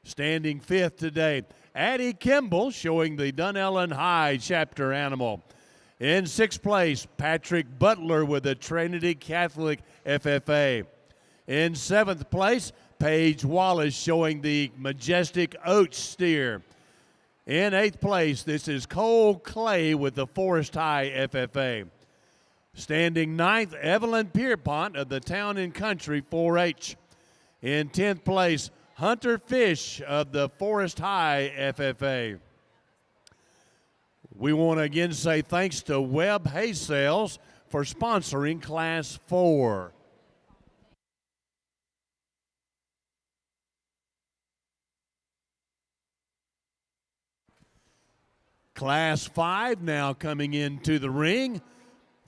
Standing fifth today, Addie Kimball showing the Dunellen High chapter animal. In 6th place, Patrick Butler with the Trinity Catholic FFA. In 7th place, Paige Wallace showing the Majestic Oats steer. In 8th place, this is Cole Clay with the Forest High FFA. Standing 9th, Evelyn Pierpont of the Town and Country 4-H. In 10th place, Hunter Fish of the Forest High FFA. We want to again say thanks to Webb Hay Sales for sponsoring Class 4. Class 5 now coming into the ring.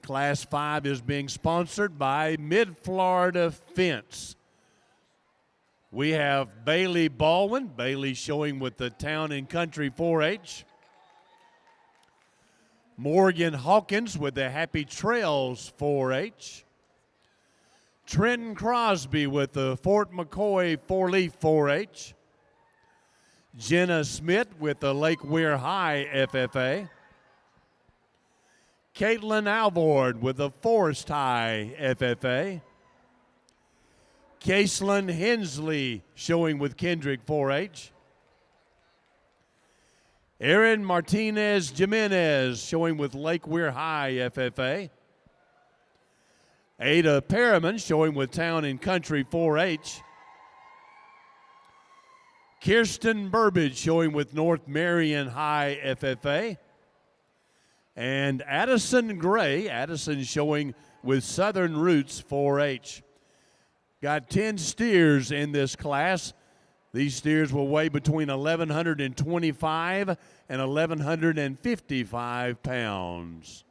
Class 5 is being sponsored by Mid-Florida Fence. We have Bailey Baldwin, Bailey showing with the Town and Country 4-H. Morgan Hawkins with the Happy Trails 4-H. Trenton Crosby with the Fort McCoy 4-Leaf 4-H. Jenna Smith with the Lake Weir High FFA. Caitlin Alvord with the Forest High FFA. Caitlin Hensley showing with Kendrick 4-H. Aaron Martinez Jimenez showing with Lake Weir High FFA. Ada Perriman showing with Town and Country 4-H. Kirsten Burbage showing with North Marion High FFA. And Addison Gray, Addison showing with Southern Roots 4-H. Got 10 steers in this class. These steers will weigh between 1,125 and 1,155 pounds.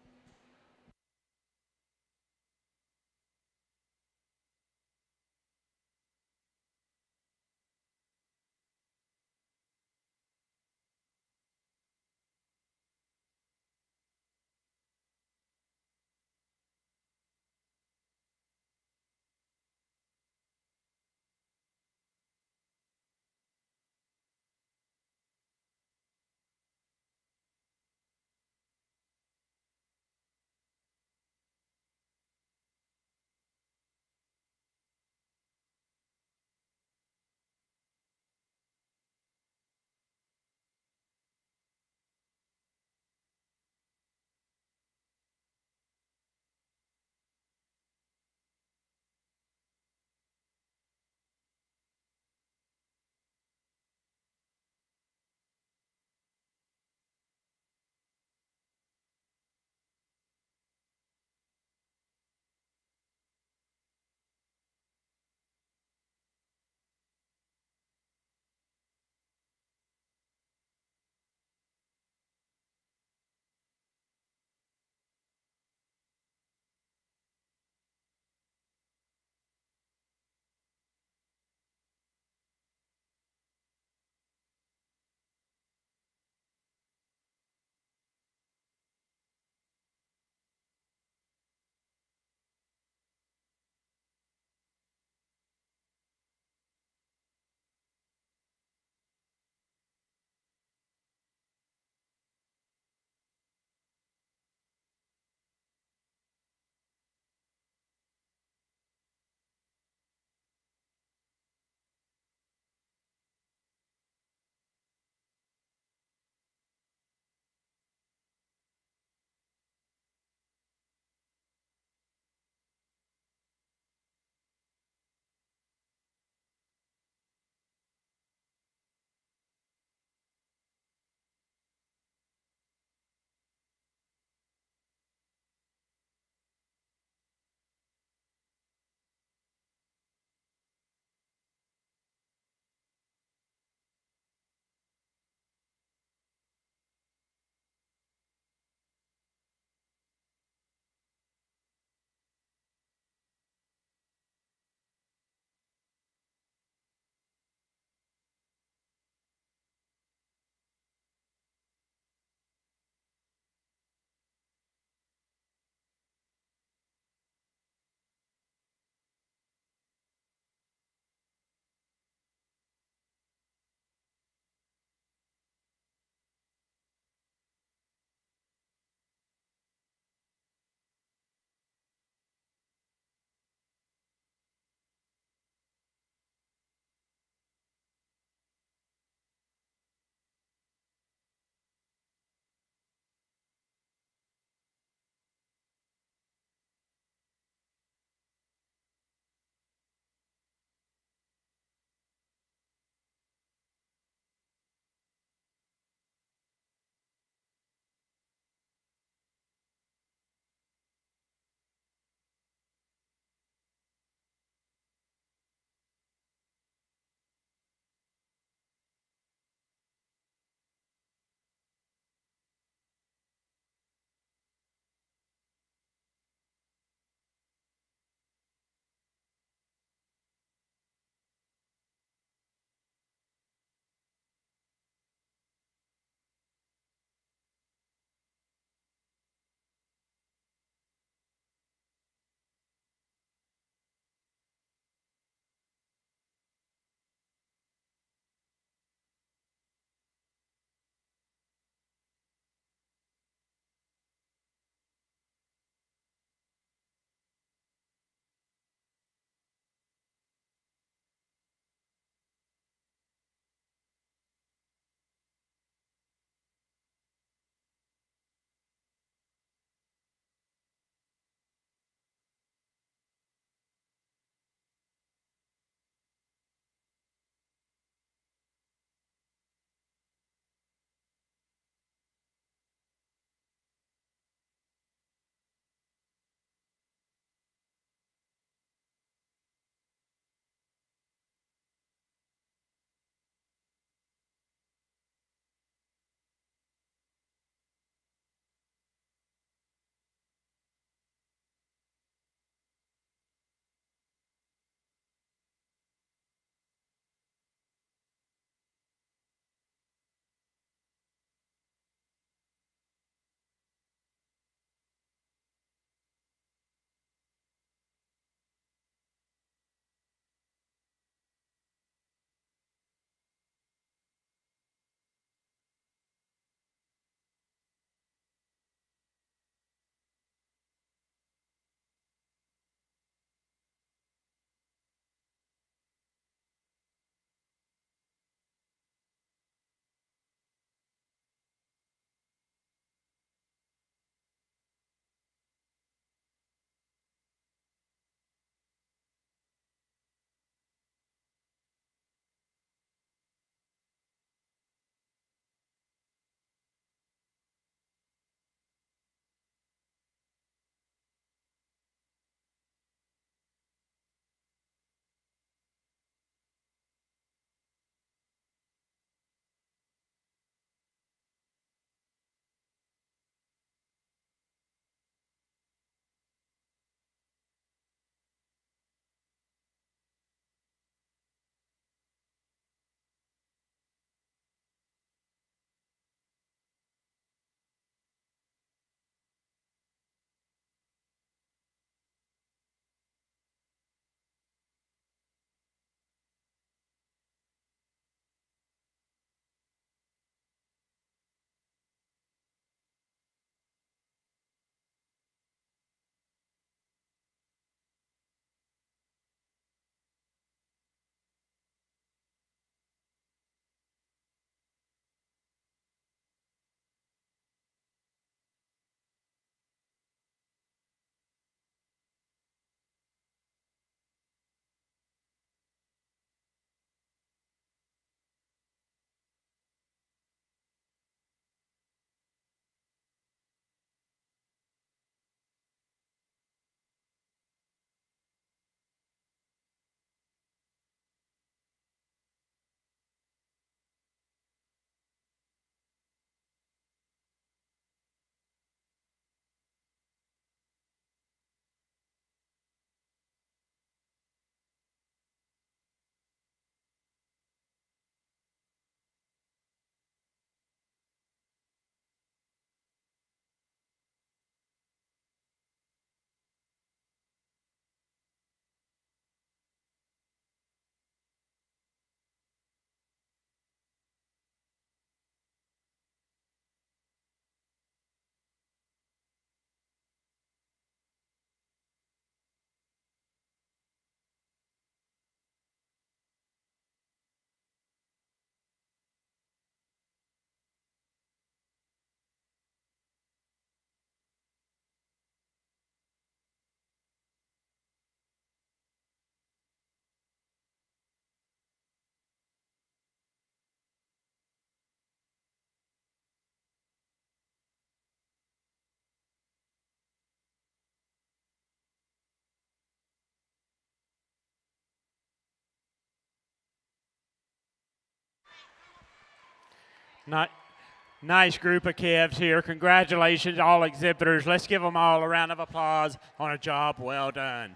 Nice group of calves here. Congratulations, all exhibitors. Let's give them all a round of applause on a job well done.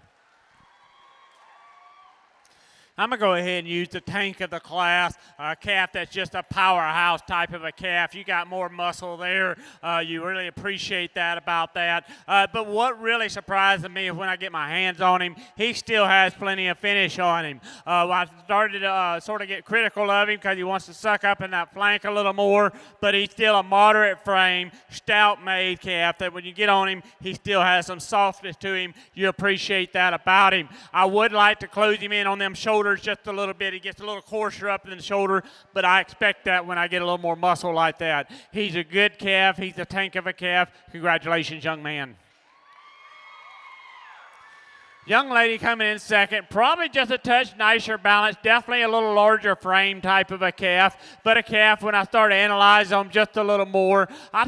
I'm going to go ahead and use the tank of the class, a calf that's just a powerhouse type of a calf. You got more muscle there. You really appreciate that about that. But what really surprised me is when I get my hands on him, he still has plenty of finish on him. I started to sort of get critical of him because he wants to suck up in that flank a little more, but he's still a moderate frame, stout-made calf that when you get on him, he still has some softness to him. You appreciate that about him. I would like to close him in on them shoulders just a little bit. He gets a little coarser up in the shoulder, but I expect that when I get a little more muscle like that. He's a good calf. He's a tank of a calf. Congratulations, young man. Young lady coming in second, probably just a touch nicer balance, definitely a little larger frame type of a calf, but a calf when I started analyzing him just a little more. I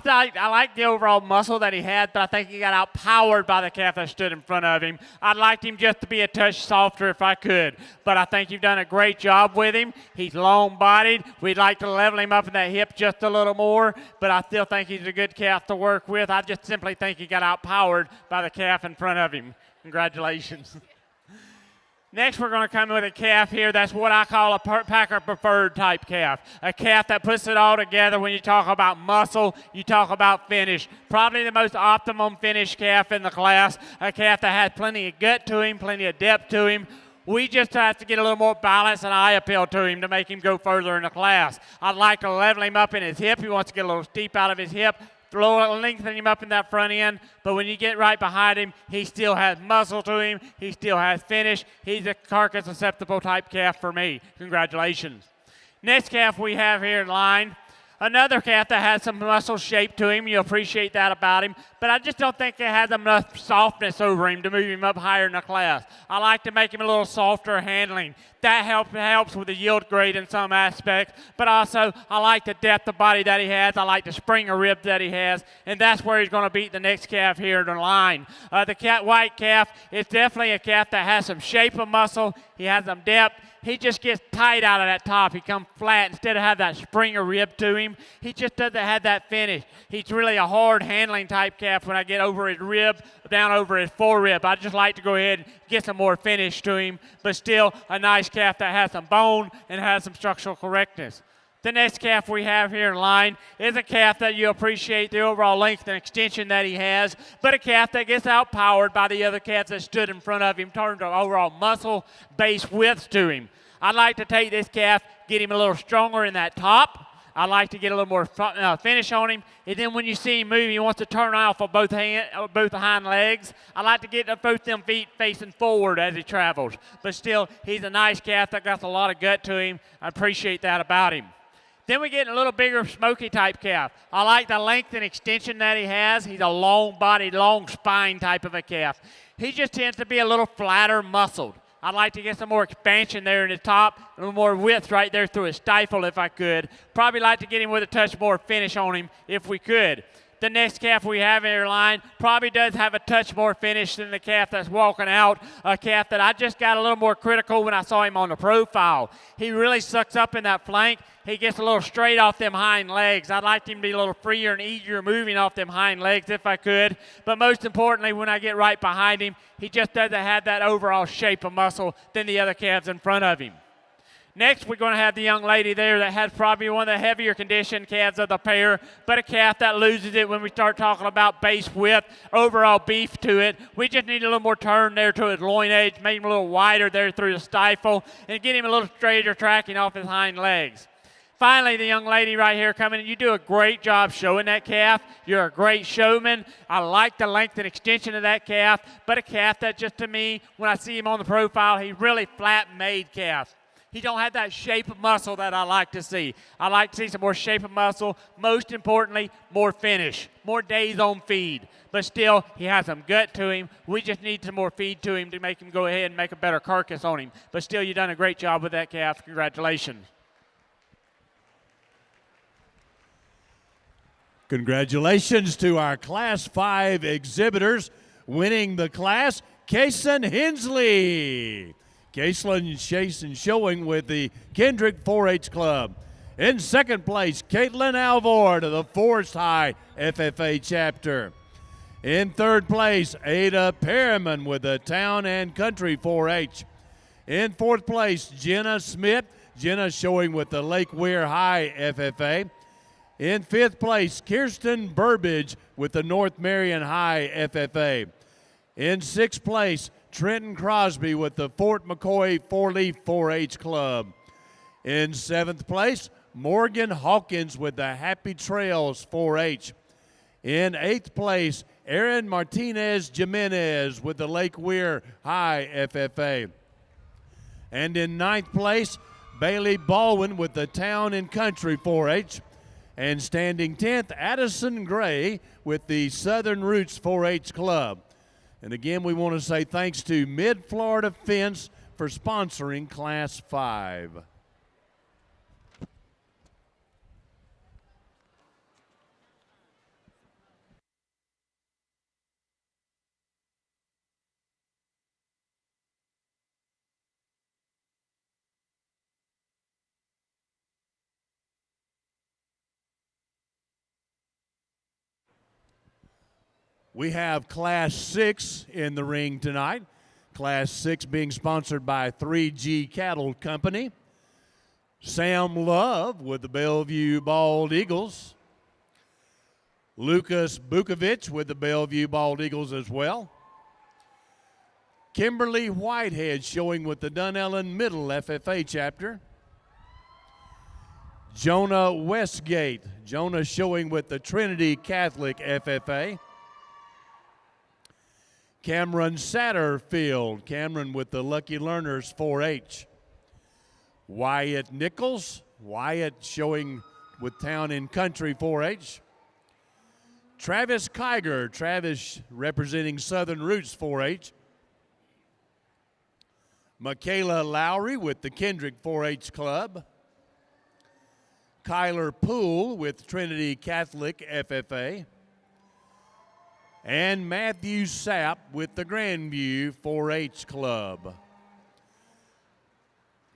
like the overall muscle that he had, but I think he got outpowered by the calf that stood in front of him. I'd like him just to be a touch softer if I could, but I think you've done a great job with him. He's long-bodied. We'd like to level him up in that hip just a little more, but I still think he's a good calf to work with. I just simply think he got outpowered by the calf in front of him. Congratulations. Next, we're going to come in with a calf here. That's what I call a Packer preferred type calf. A calf that puts it all together. When you talk about muscle, you talk about finish. Probably the most optimum finish calf in the class. A calf that has plenty of gut to him, plenty of depth to him. We just have to get a little more balance and eye appeal to him to make him go further in the class. I'd like to level him up in his hip. He wants to get a little steep out of his hip. Lengthen him up in that front end, but when you get right behind him, he still has muscle to him. He still has finish. He's a carcass susceptible type calf for me. Congratulations. Next calf we have here in line, another calf that has some muscle shape to him. You appreciate that about him, but I just don't think it has enough softness over him to move him up higher in the class. I like to make him a little softer handling. That helps with the yield grade in some aspects, but also I like the depth of body that he has. I like the spring of rib that he has, and that's where he's going to beat the next calf here in the line. The white calf is definitely a calf that has some shape of muscle. He has some depth. He just gets tight out of that top. He comes flat instead of have that spring of rib to him. He just doesn't have that finish. He's really a hard handling type calf when I get over his rib, down over his forerib. I just like to go ahead and get some more finish to him, but still a nice calf that has some bone and has some structural correctness. The next calf we have here in line is a calf that you appreciate the overall length and extension that he has, but a calf that gets outpowered by the other calves that stood in front of him, turned to overall muscle base width to him. I'd like to take this calf, get him a little stronger in that top. I'd like to get a little more finish on him. And then when you see him move, he wants to turn off of both hind legs. I like to get both them feet facing forward as he travels. But still, he's a nice calf that got a lot of gut to him. I appreciate that about him. Then we get a little bigger, smoky type calf. I like the length and extension that he has. He's a long-bodied, long spine type of a calf. He just tends to be a little flatter muscled. I'd like to get some more expansion there in his top, a little more width right there through his stifle if I could. Probably like to get him with a touch more finish on him if we could. The next calf we have in our line probably does have a touch more finish than the calf that's walking out, a calf that I just got a little more critical when I saw him on the profile. He really sucks up in that flank. He gets a little straight off them hind legs. I'd like him to be a little freer and easier moving off them hind legs if I could. But most importantly, when I get right behind him, he just doesn't have that overall shape of muscle than the other calves in front of him. Next, we're going to have the young lady there that has probably one of the heavier conditioned calves of the pair, but a calf that loses it when we start talking about base width, overall beef to it. We just need a little more turn there to his loin edge, make him a little wider there through the stifle, and get him a little straighter tracking off his hind legs. Finally, the young lady right here coming in, you do a great job showing that calf. You're a great showman. I like the length and extension of that calf, but a calf that just to me, when I see him on the profile, he's really flat-made calf. He don't have that shape of muscle that I like to see. I like to see some more shape of muscle. Most importantly, more finish, more days on feed. But still, he has some gut to him. We just need some more feed to him to make him go ahead and make a better carcass on him. But still, you've done a great job with that calf. Congratulations. Congratulations to our Class 5 exhibitors. Winning the class, Kason Hensley. Kason showing with the Kendrick 4-H Club. In second place, Caitlin Alvord of the Forest High FFA chapter. In third place, Ada Perriman with the Town and Country 4-H. In fourth place, Jenna Smith. Jenna showing with the Lake Weir High FFA. In fifth place, Kirsten Burbage with the North Marion High FFA. In sixth place, Trenton Crosby with the Fort McCoy 4-Leaf 4-H Club. In seventh place, Morgan Hawkins with the Happy Trails 4-H. In eighth place, Aaron Martinez Jimenez with the Lake Weir High FFA. And in ninth place, Bailey Baldwin with the Town and Country 4-H. And standing 10th, Addison Gray with the Southern Roots 4-H Club. And again, we want to say thanks to Mid-Florida Fence for sponsoring Class 5. We have Class 6 in the ring tonight. Class 6 being sponsored by 3G Cattle Company. Sam Love with the Bellevue Bald Eagles. Lucas Bukovic with the Bellevue Bald Eagles as well. Kimberly Whitehead showing with the Dunellen Middle FFA chapter. Jonah Westgate. Jonah showing with the Trinity Catholic FFA. Cameron Satterfield, Cameron with the Lucky Learners 4-H. Wyatt Nichols, Wyatt showing with Town and Country 4-H. Travis Kiger, Travis representing Southern Roots 4-H. Michaela Lowry with the Kendrick 4-H Club. Kyler Poole with Trinity Catholic FFA. And Matthew Sapp with the Grandview 4-H Club.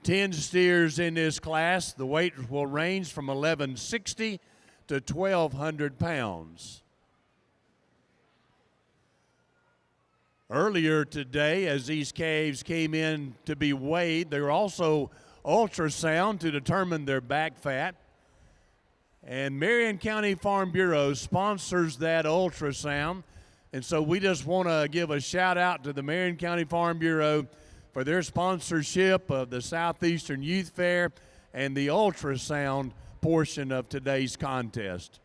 10 steers in this class. The weight will range from 1160 to 1,200 pounds. Earlier today, as these calves came in to be weighed, they were also ultrasound to determine their back fat. And Marion County Farm Bureau sponsors that ultrasound. And so we just want to give a shout out to the Marion County Farm Bureau for their sponsorship of the Southeastern Youth Fair and the ultrasound portion of today's contest.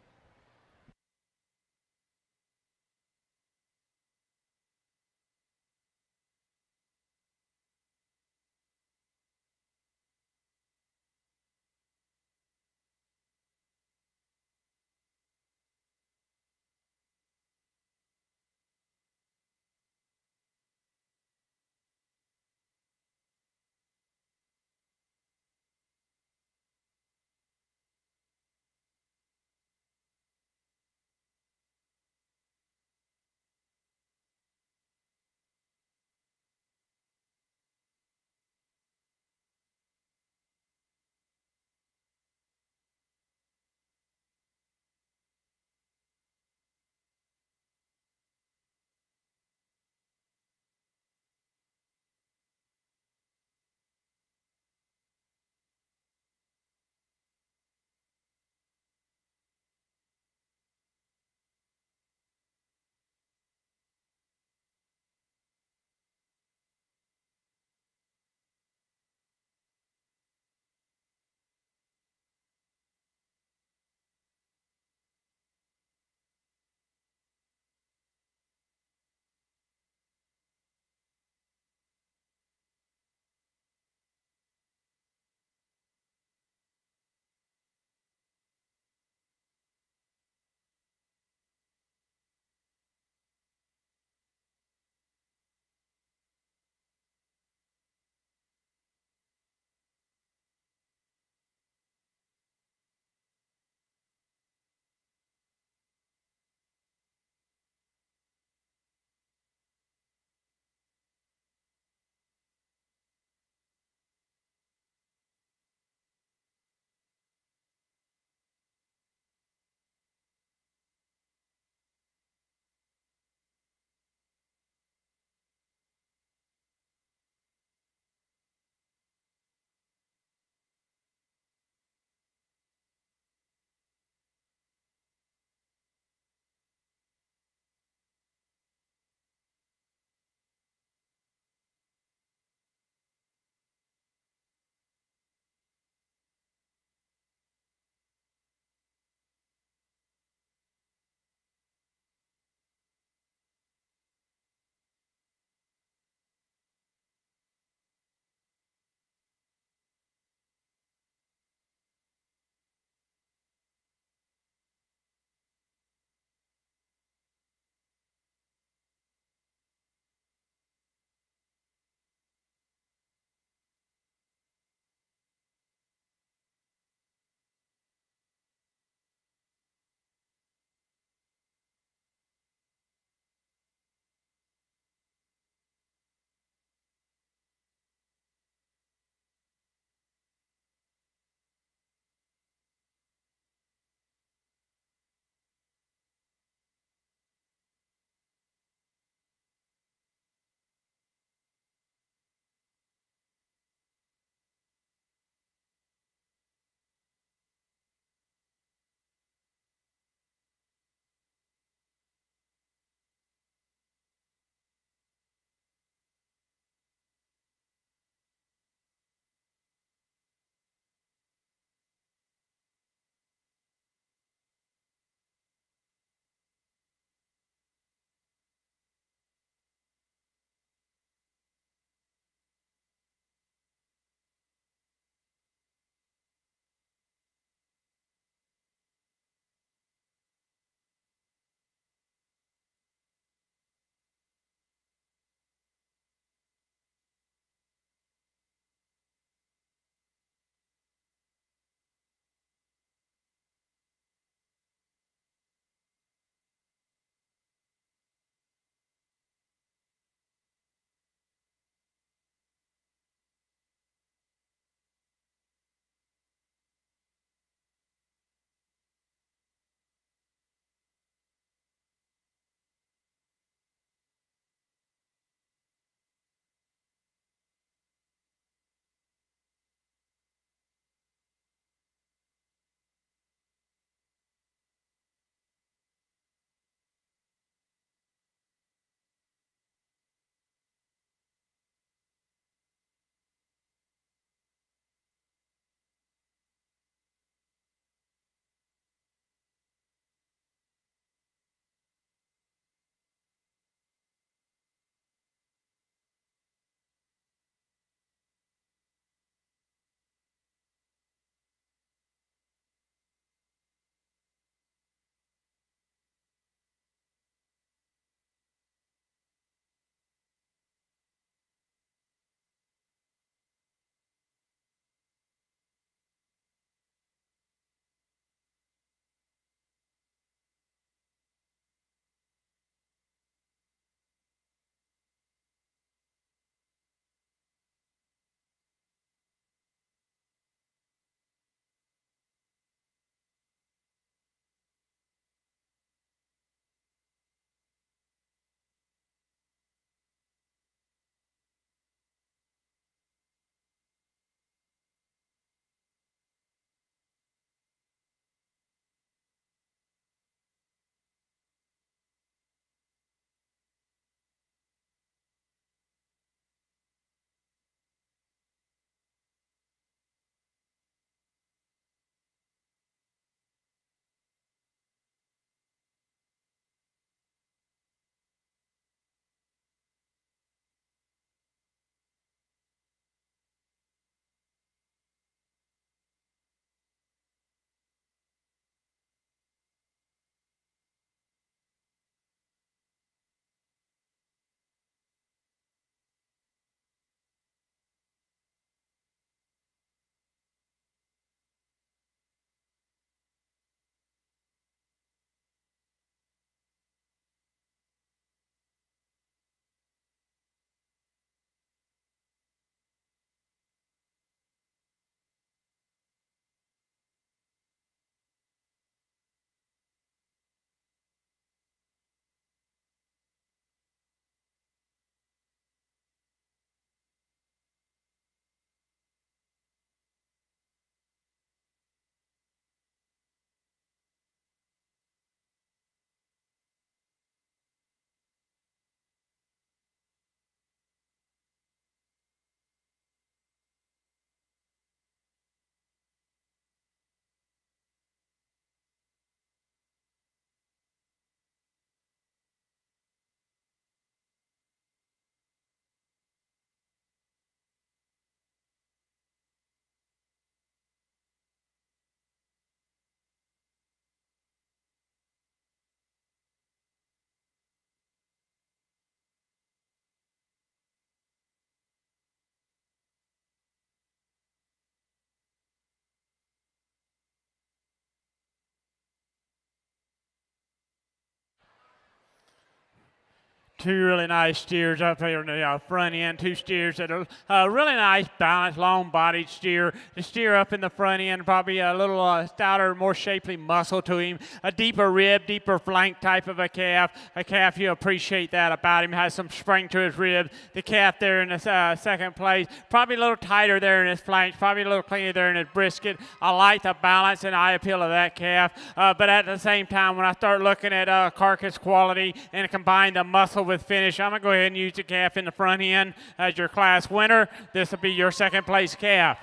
two really nice steers up here in the front end, two steers that are really nice, balanced, long-bodied steer. The steer up in the front end, probably a little stouter, more shapely muscle to him, a deeper rib, deeper flank type of a calf. A calf, you appreciate that about him, has some spring to his rib. The calf there in the second place, probably a little tighter there in his flanks, probably a little cleaner there in his brisket. I like the balance and eye appeal of that calf, but at the same time, when I start looking at carcass quality and combine the muscle with finish, I'm going to go ahead and use the calf in the front end as your class winner. This will be your second place calf.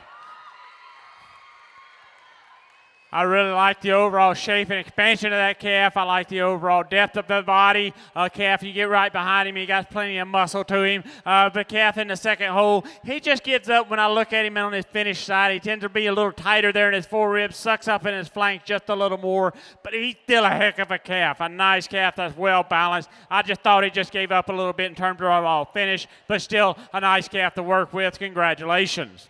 I really like the overall shape and expansion of that calf. I like the overall depth of the body. Calf, you get right behind him, he got plenty of muscle to him. But calf in the second hole, he just gets up when I look at him on his finish side. He tends to be a little tighter there in his foreribs, sucks up in his flanks just a little more. But he's still a heck of a calf, a nice calf that's well balanced. I just thought he just gave up a little bit in terms of overall finish, but still a nice calf to work with. Congratulations.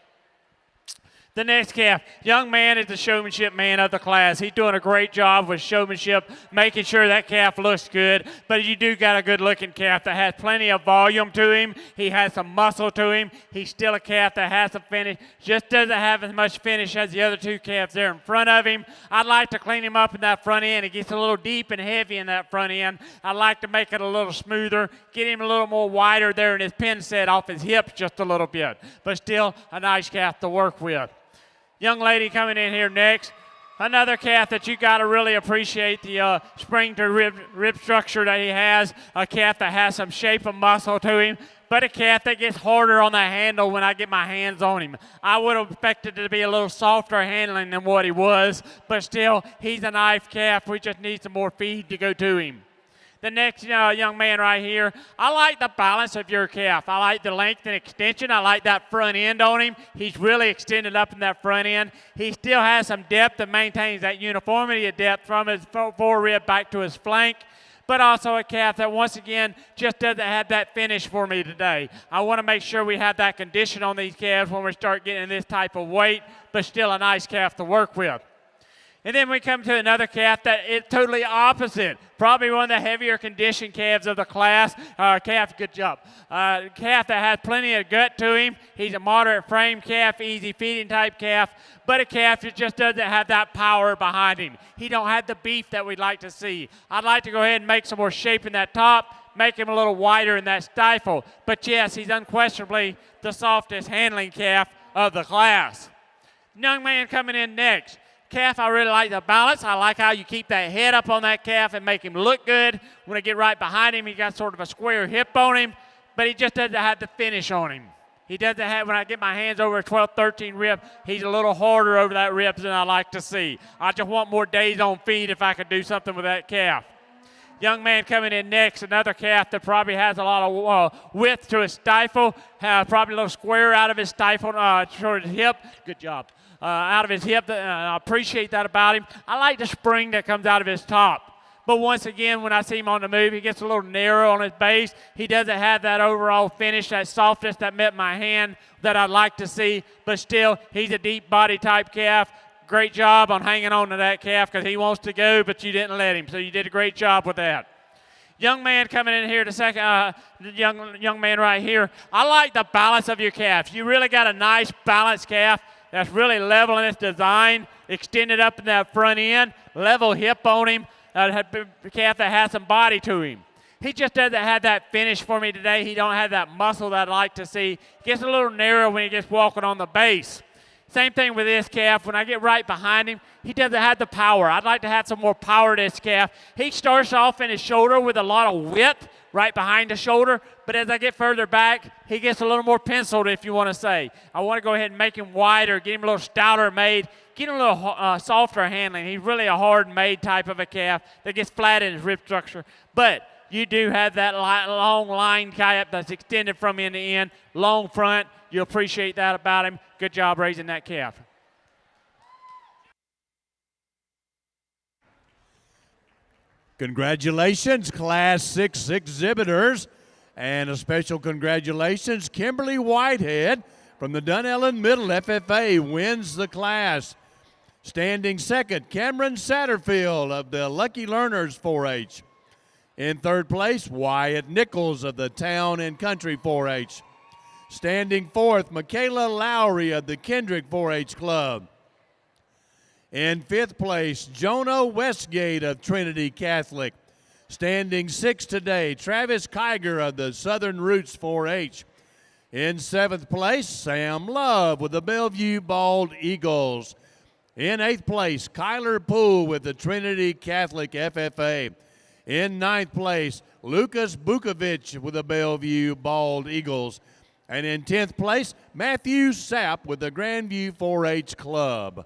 The next calf, young man is the showmanship man of the class. He's doing a great job with showmanship, making sure that calf looks good. But you do got a good-looking calf that has plenty of volume to him. He has some muscle to him. He's still a calf that has some finish, just doesn't have as much finish as the other two calves there in front of him. I'd like to clean him up in that front end. It gets a little deep and heavy in that front end. I'd like to make it a little smoother, get him a little more wider there in his pin set off his hips just a little bit. But still a nice calf to work with. Young lady coming in here next, another calf that you got to really appreciate the spring to rib structure that he has, a calf that has some shape and muscle to him, but a calf that gets harder on the handle when I get my hands on him. I would have expected it to be a little softer handling than what he was, but still, he's a nice calf. We just need some more feed to go to him. The next young man right here, I like the balance of your calf. I like the length and extension. I like that front end on him. He's really extended up in that front end. He still has some depth and maintains that uniformity of depth from his forerib back to his flank, but also a calf that, once again, just doesn't have that finish for me today. I want to make sure we have that condition on these calves when we start getting this type of weight, but still a nice calf to work with. And then we come to another calf that is totally opposite. Probably one of the heavier conditioned calves of the class. Calf, good job. Calf that has plenty of gut to him. He's a moderate frame calf, easy feeding type calf, but a calf that just doesn't have that power behind him. He don't have the beef that we'd like to see. I'd like to go ahead and make some more shape in that top, make him a little wider in that stifle. But yes, he's unquestionably the softest handling calf of the class. Young man coming in next. Calf, I really like the balance. I like how you keep that head up on that calf and make him look good. When I get right behind him, he got sort of a square hip on him, but he just doesn't have the finish on him. He doesn't have, when I get my hands over a 12, 13 rib, he's a little harder over that rib than I like to see. I just want more days on feed if I could do something with that calf. Young man coming in next, another calf that probably has a lot of width to his stifle, probably a little square out of his stifle, toward his hip. Good job. Out of his hip. I appreciate that about him. I like the spring that comes out of his top. But once again, when I see him on the move, he gets a little narrow on his base. He doesn't have that overall finish, that softness that met my hand that I'd like to see. But still, he's a deep body type calf. Great job on hanging on to that calf because he wants to go, but you didn't let him. So you did a great job with that. Young man coming in here, the second young man right here. I like the balance of your calf. You really got a nice balanced calf that's really level in its design, extended up in that front end, level hip on him, a calf that has some body to him. He just doesn't have that finish for me today. He don't have that muscle that I'd like to see. Gets a little narrow when he gets walking on the base. Same thing with this calf. When I get right behind him, he doesn't have the power. I'd like to have some more power to this calf. He starts off in his shoulder with a lot of width right behind the shoulder, but as I get further back, he gets a little more penciled, if you want to say. I want to go ahead and make him wider, get him a little stouter made, get him a little softer handling. He's really a hard-made type of a calf that gets flat in his rib structure. But you do have that long line calf that's extended from end to end, long front. You appreciate that about him. Good job raising that calf. Congratulations, Class 6 exhibitors, and a special congratulations, Kimberly Whitehead from the Dunellen Middle FFA wins the class. Standing second, Cameron Satterfield of the Lucky Learners 4-H. In third place, Wyatt Nichols of the Town and Country 4-H. Standing fourth, Michaela Lowry of the Kendrick 4-H Club. In fifth place, Jonah Westgate of Trinity Catholic. Standing sixth today, Travis Kiger of the Southern Roots 4-H. In seventh place, Sam Love with the Bellevue Bald Eagles. In eighth place, Kyler Poole with the Trinity Catholic FFA. In ninth place, Lucas Bukovic with the Bellevue Bald Eagles. And in 10th place, Matthew Sapp with the Grandview 4-H Club.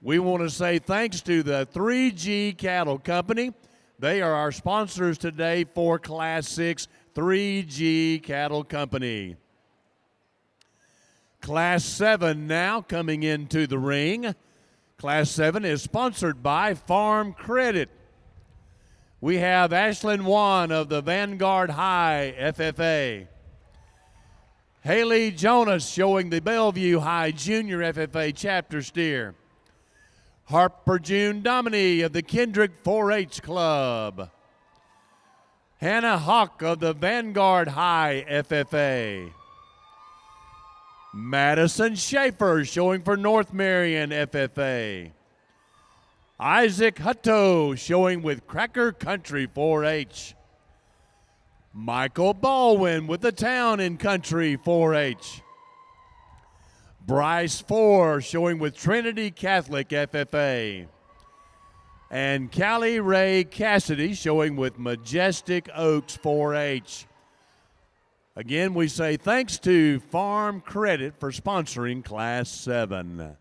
We want to say thanks to the 3G Cattle Company. They are our sponsors today for Class 6 3G Cattle Company. Class 7 now coming into the ring. Class 7 is sponsored by Farm Credit. We have Ashlyn Wan of the Vanguard High FFA. Haley Jonas showing the Bellevue High Junior FFA chapter steer. Harper June Dominy of the Kendrick 4-H Club. Hannah Hawk of the Vanguard High FFA. Madison Schaefer showing for North Marion FFA. Isaac Hutto showing with Cracker Country 4-H. Michael Baldwin with the Town and Country 4-H. Bryce Four showing with Trinity Catholic FFA. And Callie Ray Cassidy showing with Majestic Oaks 4-H. Again, we say thanks to Farm Credit for sponsoring Class 7.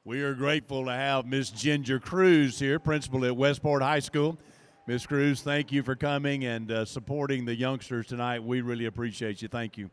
We are grateful to have Miss Ginger Cruz here, principal at Westport High School. Miss Cruz, thank you for coming and supporting the youngsters tonight. We really appreciate you. Thank you.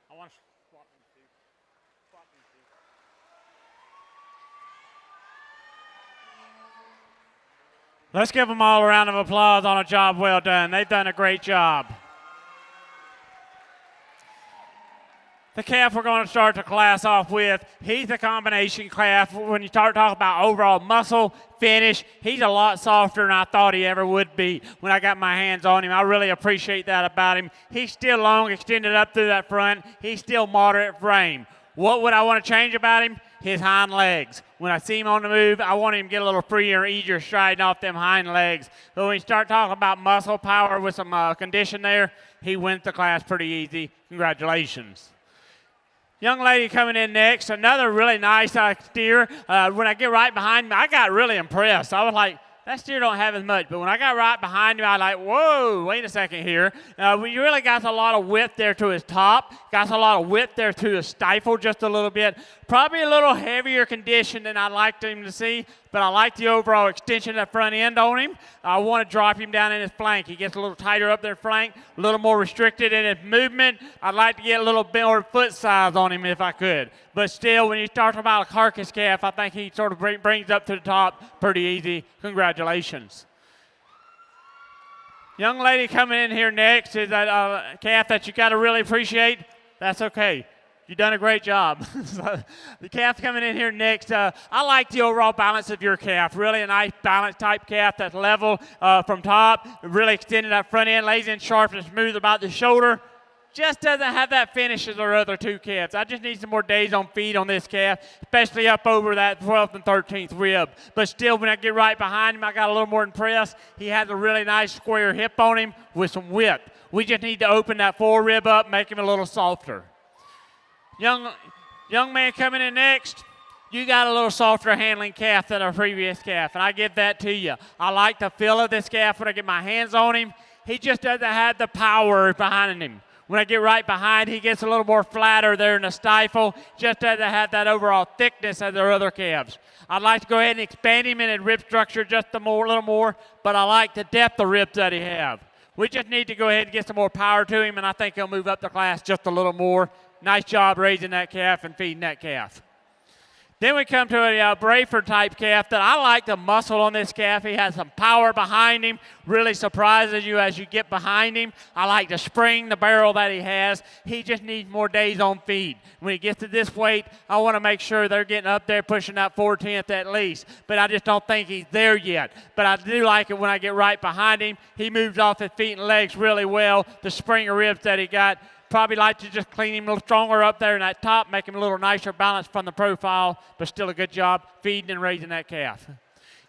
I want to swap them two. Swap them two. Let's give them all a round of applause on a job well done. They've done a great job. The calf we're going to start the class off with, he's a combination calf. When you start talking about overall muscle, finish, he's a lot softer than I thought he ever would be when I got my hands on him. I really appreciate that about him. He's still long, extended up through that front. He's still moderate frame. What would I want to change about him? his hind legs. When I see him on the move, I want him to get a little freer and easier striding off them hind legs. But when you start talking about muscle power with some condition there, he wins the class pretty easy. Congratulations. Young lady coming in next, another really nice steer. When I get right behind me, I got really impressed. I was like, that steer don't have as much, but when I got right behind him, I was like, whoa, wait a second here. We really got a lot of width there to his top, got a lot of width there to his stifle just a little bit. Probably a little heavier condition than I'd like him to see, but I like the overall extension of the front end on him. I want to drop him down in his flank. He gets a little tighter up their flank, a little more restricted in his movement. I'd like to get a little bit more foot size on him if I could. But still, when you start about a carcass calf, I think he sort of brings up to the top pretty easy. Congratulations. Young lady coming in here next is a calf that you got to really appreciate. That's okay. You've done a great job. So, the calf coming in here next, I like the overall balance of your calf. Really a nice balanced type calf that's level from top, really extended that front end, lays in sharp and smooth about the shoulder. Just doesn't have that finish as our other two calves. I just need some more days on feed on this calf, especially up over that 12th and 13th rib. But still, when I get right behind him, I got a little more impressed. He has a really nice square hip on him with some width. We just need to open that fore rib up, make him a little softer. Young man coming in next, you got a little softer handling calf than our previous calf, and I give that to you. I like the feel of this calf when I get my hands on him. He just doesn't have the power behind him. When I get right behind, he gets a little more flatter there in the stifle, just doesn't have that overall thickness as our other calves. I'd like to go ahead and expand him in his rib structure just a little more, but I like the depth of ribs that he have. We just need to go ahead and get some more power to him, and I think he'll move up the class just a little more. Nice job raising that calf and feeding that calf. Then we come to a Brayford type calf that I like the muscle on this calf. He has some power behind him, really surprises you as you get behind him. I like the spring, the barrel that he has. He just needs more days on feed. When he gets to this weight, I want to make sure they're getting up there pushing that 4/10 at least. But I just don't think he's there yet. But I do like it when I get right behind him. He moves off his feet and legs really well. The spring of ribs that he got. Probably like to just clean him a little stronger up there in that top, make him a little nicer balance from the profile, but still a good job feeding and raising that calf.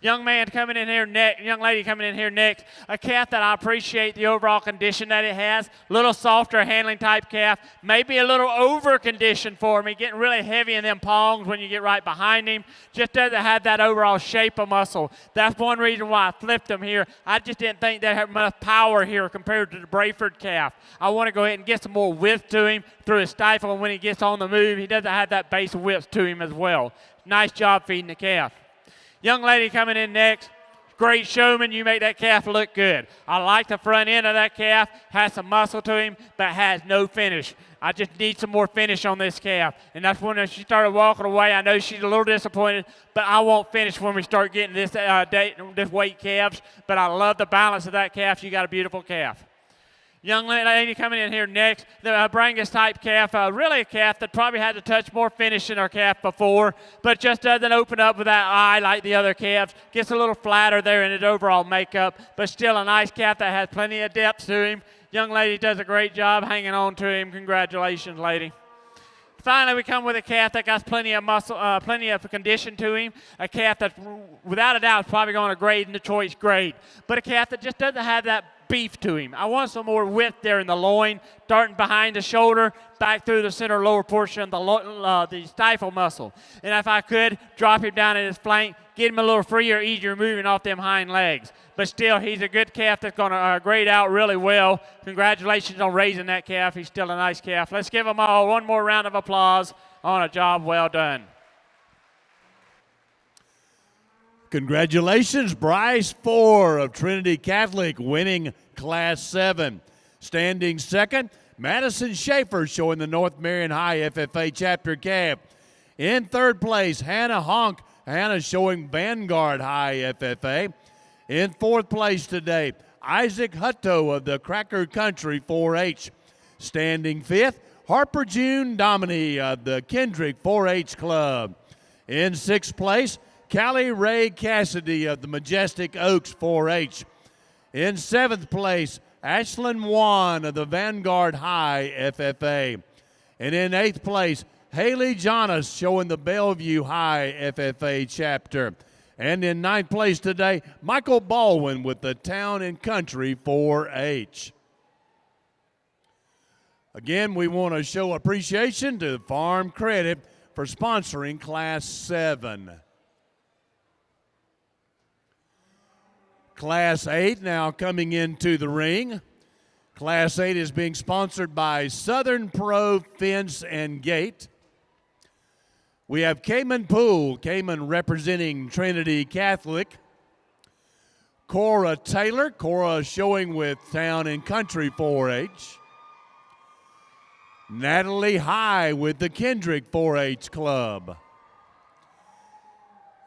Young lady coming in here next, a calf that I appreciate the overall condition that it has. A little softer handling type calf, maybe a little over conditioned for me, getting really heavy in them palms when you get right behind him. Just doesn't have that overall shape of muscle. That's one reason why I flipped him here. I just didn't think they had enough power here compared to the Brayford calf. I want to go ahead and get some more width to him through his stifle, and when he gets on the move, he doesn't have that base of width to him as well. Nice job feeding the calf. Young lady coming in next, great showman. You make that calf look good. I like the front end of that calf. Has some muscle to him, but has no finish. I just need some more finish on this calf. And that's when she started walking away. I know she's a little disappointed, but I won't finish when we start getting this weight calves. But I love the balance of that calf. You got a beautiful calf. Young lady coming in here next, the Brangus type calf, really a calf that probably had to touch more finish than our calf before, but just doesn't open up with that eye like the other calves. Gets a little flatter there in its overall makeup, but still a nice calf that has plenty of depth to him. Young lady does a great job hanging on to him. Congratulations, lady. Finally, we come with a calf that got plenty of muscle, plenty of condition to him. A calf that, without a doubt, is probably going to grade in the choice grade, but a calf that just doesn't have that beef to him. I want some more width there in the loin, starting behind the shoulder, back through the center lower portion of the stifle muscle. And if I could, drop him down at his flank, get him a little freer, easier moving off them hind legs. But still, he's a good calf that's going to grade out really well. Congratulations on raising that calf. He's still a nice calf. Let's give them all one more round of applause on a job well done. Congratulations, Bryce 4 of Trinity Catholic winning Class 7. Standing second, Madison Schaefer showing the North Marion High FFA Chapter Calf. In third place, Hannah Honk. Hannah showing Vanguard High FFA. In fourth place today, Isaac Hutto of the Cracker Country 4-H. Standing fifth, Harper June Dominy of the Kendrick 4-H Club. In sixth place, Callie Ray Cassidy of the Majestic Oaks 4-H. In seventh place, Ashlyn Wan of the Vanguard High FFA. And in eighth place, Haley Jonas showing the Bellevue High FFA chapter. And in ninth place today, Michael Baldwin with the Town and Country 4-H. Again, we want to show appreciation to Farm Credit for sponsoring Class 7. Class 8 now coming into the ring. Class 8 is being sponsored by Southern Pro Fence and Gate. We have Cayman Poole, Cayman representing Trinity Catholic. Cora Taylor, Cora showing with Town and Country 4-H. Natalie High with the Kendrick 4-H Club.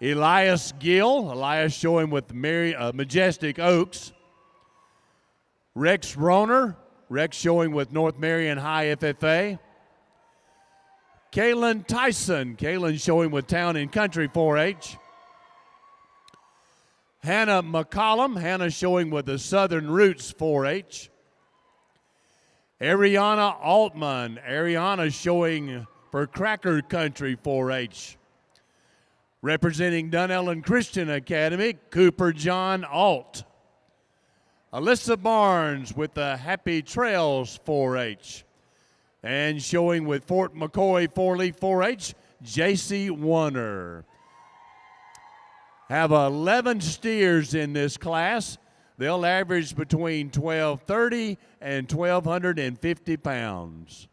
Elias Gill, Elias showing with Majestic Oaks. Rex Roner, Rex showing with North Marion High FFA. Kaylin Tyson, Kaylin showing with Town and Country 4-H. Hannah McCollum, Hannah showing with the Southern Roots 4-H. Ariana Altman, Ariana showing for Cracker Country 4-H. Representing Dunellen Christian Academy, Cooper John Alt. Alyssa Barnes with the Happy Trails 4-H. And showing with Fort McCoy 4-Leaf 4-H, J.C. Warner. Have 11 steers in this class. They'll average between 1,230 and 1,250 pounds.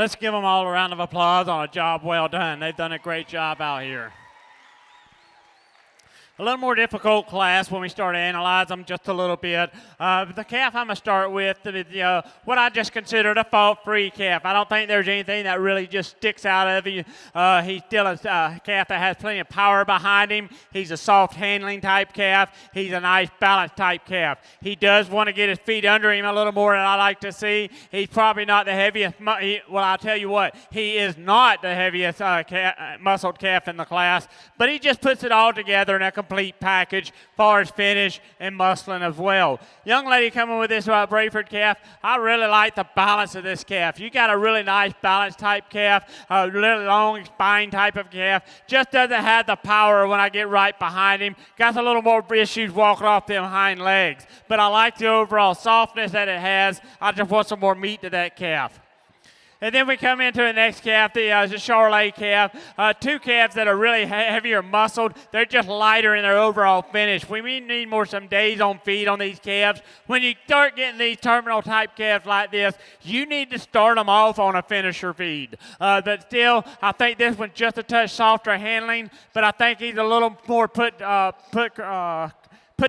Let's give them all a round of applause on a job well done. They've done a great job out here. A little more difficult class when we start to analyze them just a little bit. The calf I'm going to start with, what I just consider a fault-free calf. I don't think there's anything that really just sticks out of you. He's still a calf that has plenty of power behind him. He's a soft handling type calf. He's a nice balanced type calf. He does want to get his feet under him a little more than I like to see. He's probably not the heaviest. Well, I'll tell you what, he is not the heaviest muscled calf in the class, but he just puts it all together in a complete package, far as finish and muscling as well. Young lady coming with this Brayford calf, I really like the balance of this calf. You got a really nice balance type calf, a really long spine type of calf. Just doesn't have the power when I get right behind him. Got a little more issues walking off them hind legs. But I like the overall softness that it has. I just want some more meat to that calf. And then we come into the next calf, the Charolais calf. Two calves that are really heavier muscled. They're just lighter in their overall finish. We need some days on feed on these calves. When you start getting these terminal type calves like this, you need to start them off on a finisher feed. But still, I think this one's just a touch softer handling, but I think he's a little more put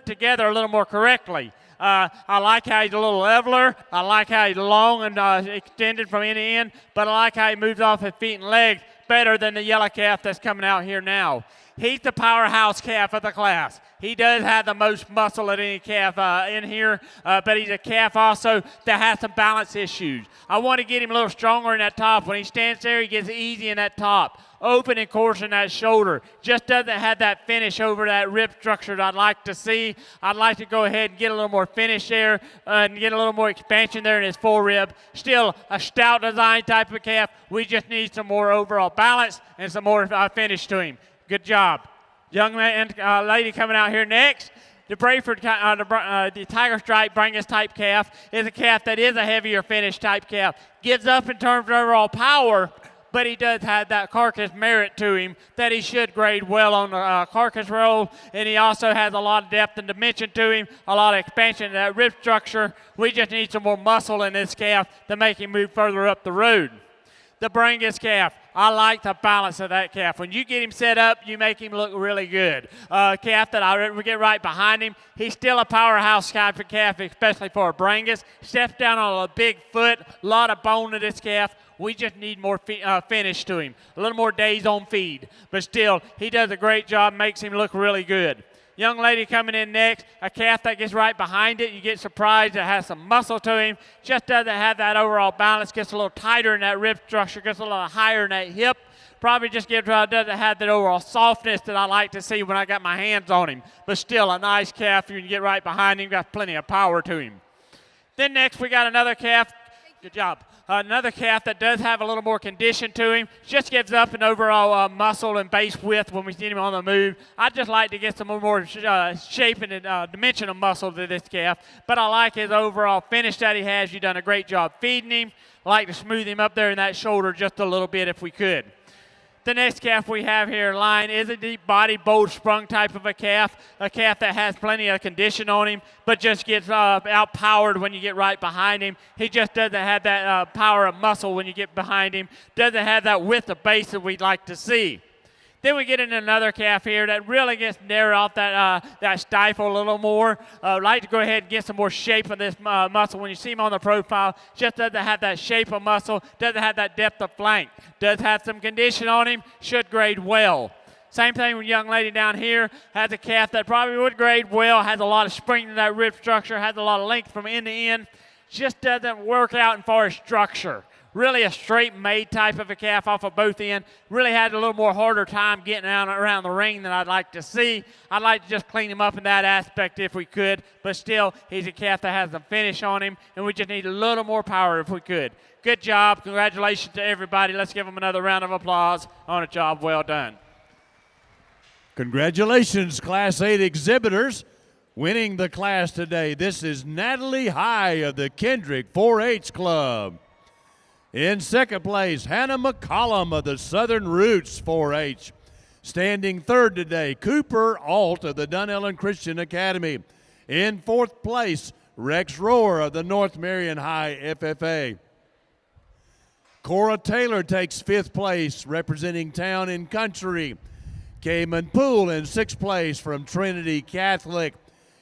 together a little more correctly. I like how he's a little leveler. I like how he's long and extended from end to end, but I like how he moves off his feet and legs better than the yellow calf that's coming out here now. He's the powerhouse calf of the class. He does have the most muscle of any calf in here, but he's a calf also that has some balance issues. I want to get him a little stronger in that top. When he stands there, he gets easy in that top. Open and coarse in that shoulder. Just doesn't have that finish over that rib structure that I'd like to see. I'd like to go ahead and get a little more finish there and get a little more expansion there in his forerib. Still a stout design type of calf. We just need some more overall balance and some more finish to him. Good job. Young lady coming out here next. The Brayford, the Tiger Stripe Brangus type calf is a calf that is a heavier finish type calf. Gives up in terms of overall power, but he does have that carcass merit to him that he should grade well on the carcass roll, and he also has a lot of depth and dimension to him, a lot of expansion in that rib structure. We just need some more muscle in this calf to make him move further up the road. The Brangus calf, I like the balance of that calf. When you get him set up, you make him look really good. Calf that I get right behind him, he's still a powerhouse type of calf, especially for a Brangus. Steps down on a big foot, a lot of bone to this calf. We just need more finish to him, a little more days on feed. But still, he does a great job, makes him look really good. Young lady coming in next, a calf that gets right behind it. You get surprised, it has some muscle to him. Just doesn't have that overall balance, gets a little tighter in that rib structure, gets a little higher in that hip. Probably just doesn't have that overall softness that I like to see when I got my hands on him. But still a nice calf. You can get right behind him, got plenty of power to him. Then next we got another calf. Good job. Another calf that does have a little more condition to him. Just gives up in overall muscle and base width when we see him on the move. I'd just like to get some more shape and dimension of muscle to this calf. But I like his overall finish that he has. You've done a great job feeding him. I like to smooth him up there in that shoulder just a little bit if we could. The next calf we have here in line is a deep body, bold sprung type of a calf that has plenty of condition on him, but just gets outpowered when you get right behind him. He just doesn't have that power of muscle when you get behind him, doesn't have that width of base that we'd like to see. Then we get into another calf here that really gets narrowed off that stifle a little more. I'd like to go ahead and get some more shape of this muscle. When you see him on the profile, just doesn't have that shape of muscle, doesn't have that depth of flank. Does have some condition on him, should grade well. Same thing with young lady down here, has a calf that probably would grade well, has a lot of spring in that rib structure, has a lot of length from end to end, just doesn't work out in far as structure. Really a straight made type of a calf off of both ends. Really had a little more harder time getting around the ring than I'd like to see. I'd like to just clean him up in that aspect if we could. But still, he's a calf that has some finish on him, and we just need a little more power if we could. Good job. Congratulations to everybody. Let's give them another round of applause on a job well done. Congratulations, Class 8 exhibitors, winning the class today. This is Natalie High of the Kendrick 4-H Club. In second place, Hannah McCollum of the Southern Roots 4-H. Standing third today, Cooper Alt of the Dunellen Christian Academy. In fourth place, Rex Rohr of the North Marion High FFA. Cora Taylor takes 5th place, representing Town and Country. Cayman Poole in 6th place from Trinity Catholic.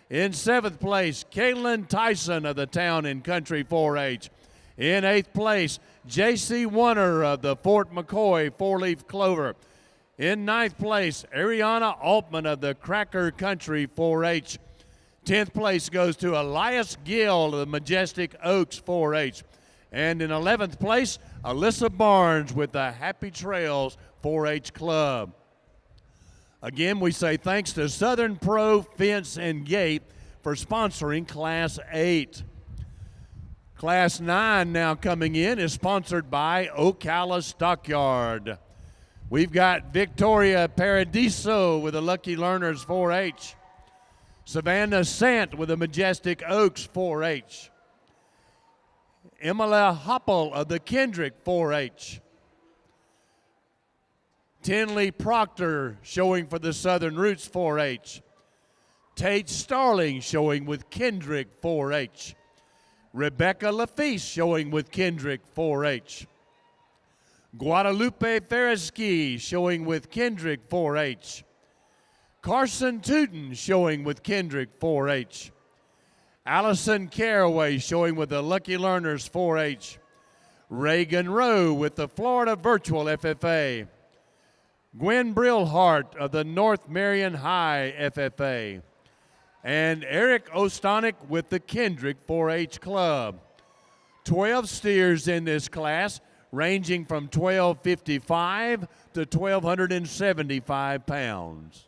In 7th place, Caitlin Tyson of the Town and Country 4-H. In 8th place, J.C. Warner of the Fort McCoy 4-Leaf Clover. In 9th place, Ariana Altman of the Cracker Country 4-H. 10th place goes to Elias Gill of the Majestic Oaks 4-H. And in 11th place, Alyssa Barnes with the Happy Trails 4-H Club. Again, we say thanks to Southern Pro Fence and Gate for sponsoring Class 8. Class 9 now coming in is sponsored by Ocala Stockyard. We've got Victoria Paradiso with the Lucky Learners 4-H. Savannah Sant with the Majestic Oaks 4-H. Emily Hoppel of the Kendrick 4-H. Tinley Proctor showing for the Southern Roots 4-H. Tate Starling showing with Kendrick 4-H. Rebecca Lafitte showing with Kendrick 4-H. Guadalupe Ferreski showing with Kendrick 4-H. Carson Tootin showing with Kendrick 4-H. Allison Caraway showing with the Lucky Learners 4-H. Reagan Rowe with the Florida Virtual FFA. Gwen Brillhart of the North Marion High FFA. And Eric Ostonick with the Kendrick 4-H Club. 12 steers in this class, ranging from 1,255 to 1,275 pounds.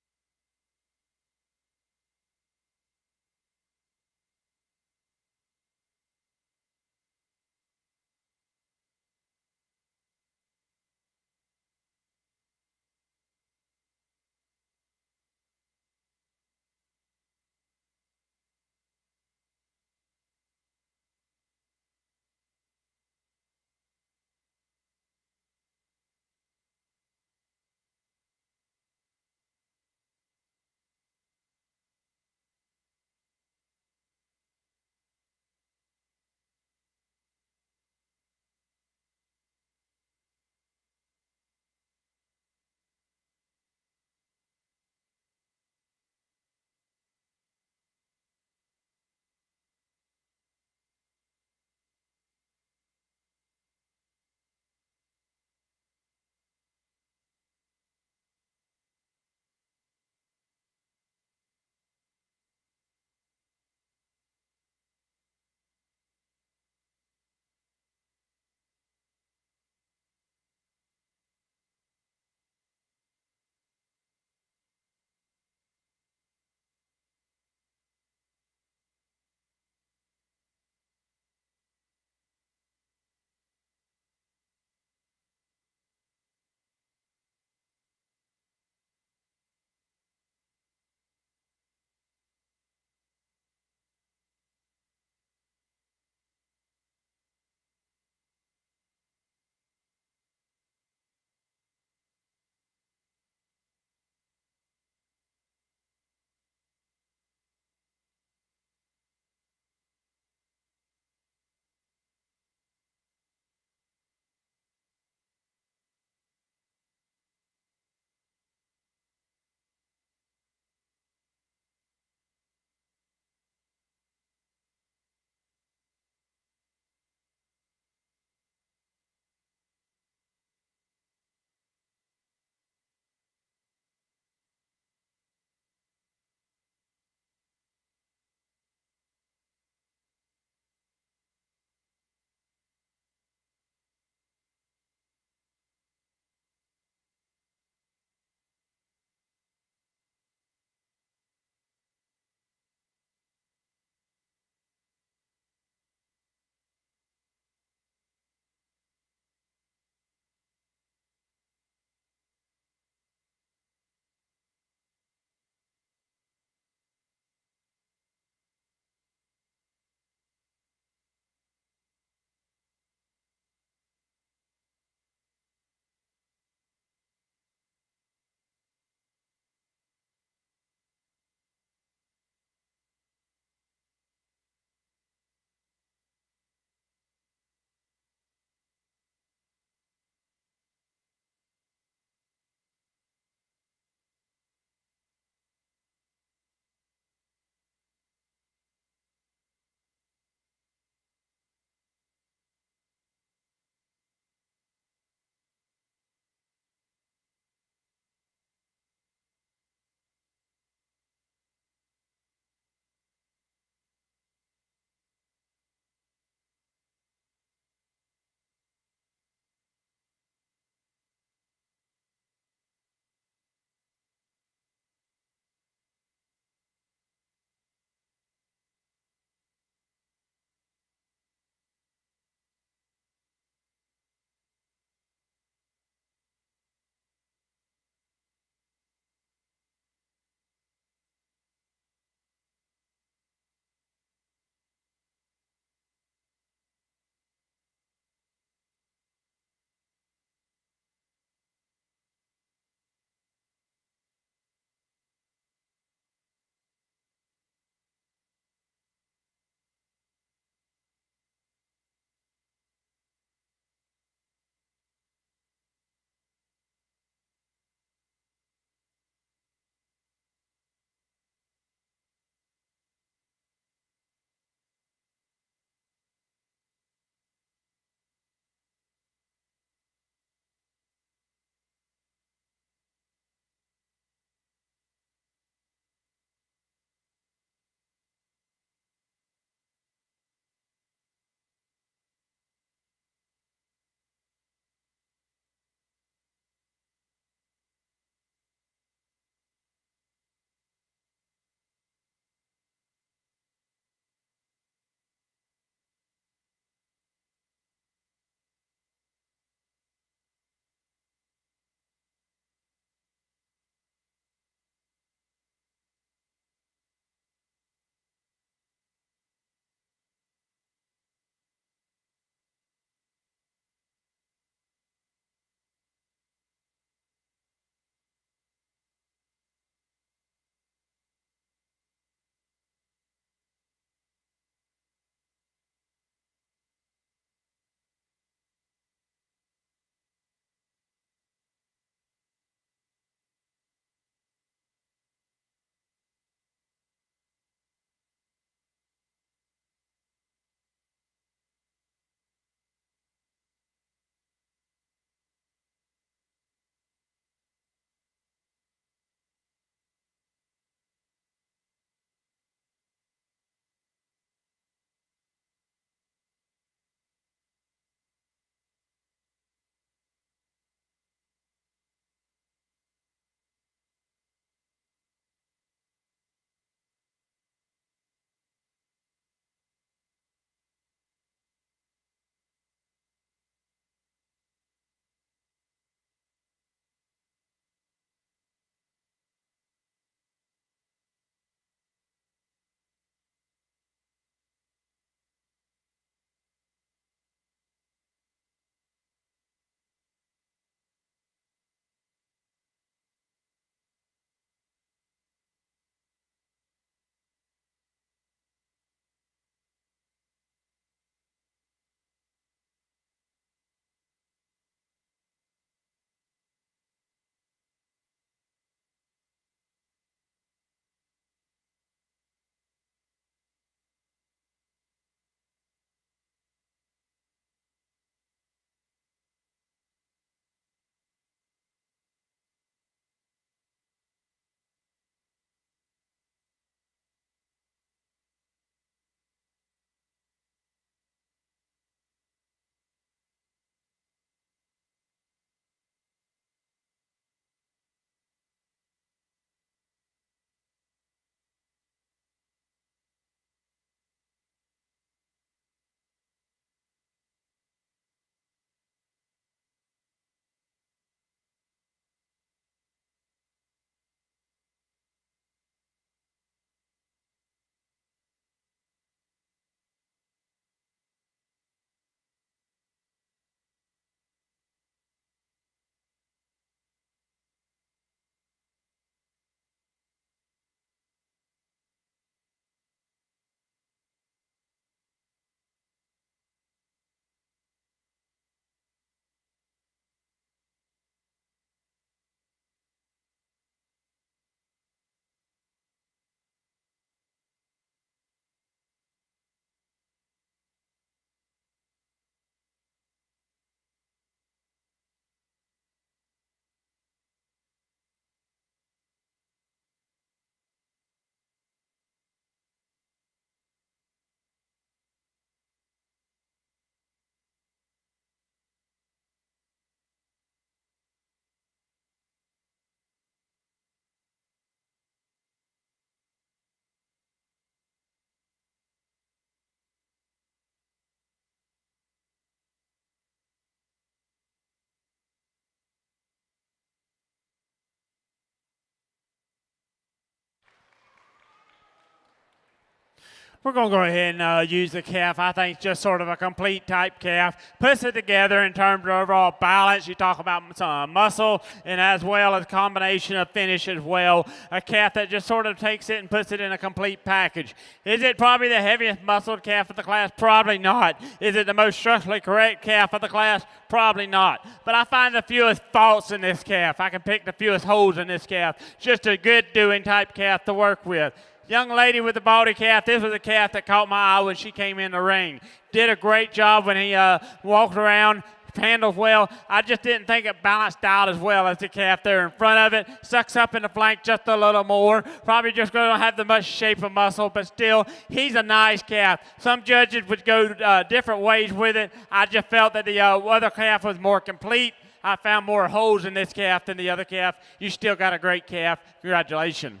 We're going to go ahead and use the calf. I think it's just sort of a complete type calf. Puts it together in terms of overall balance. You talk about some muscle and as well as a combination of finish as well. A calf that just sort of takes it and puts it in a complete package. Is it probably the heaviest muscled calf of the class? Probably not. Is it the most structurally correct calf of the class? Probably not. But I find the fewest faults in this calf. I can pick the fewest holes in this calf. Just a good doing type calf to work with. Young lady with the body calf, this was a calf that caught my eye when she came in the ring. Did a great job when he walked around, handled well. I just didn't think it balanced out as well as the calf there in front of it. Sucks up in the flank just a little more. Probably just going to have the much shape of muscle, but still, he's a nice calf. Some judges would go different ways with it. I just felt that the other calf was more complete. I found more holes in this calf than the other calf. You still got a great calf. Congratulations.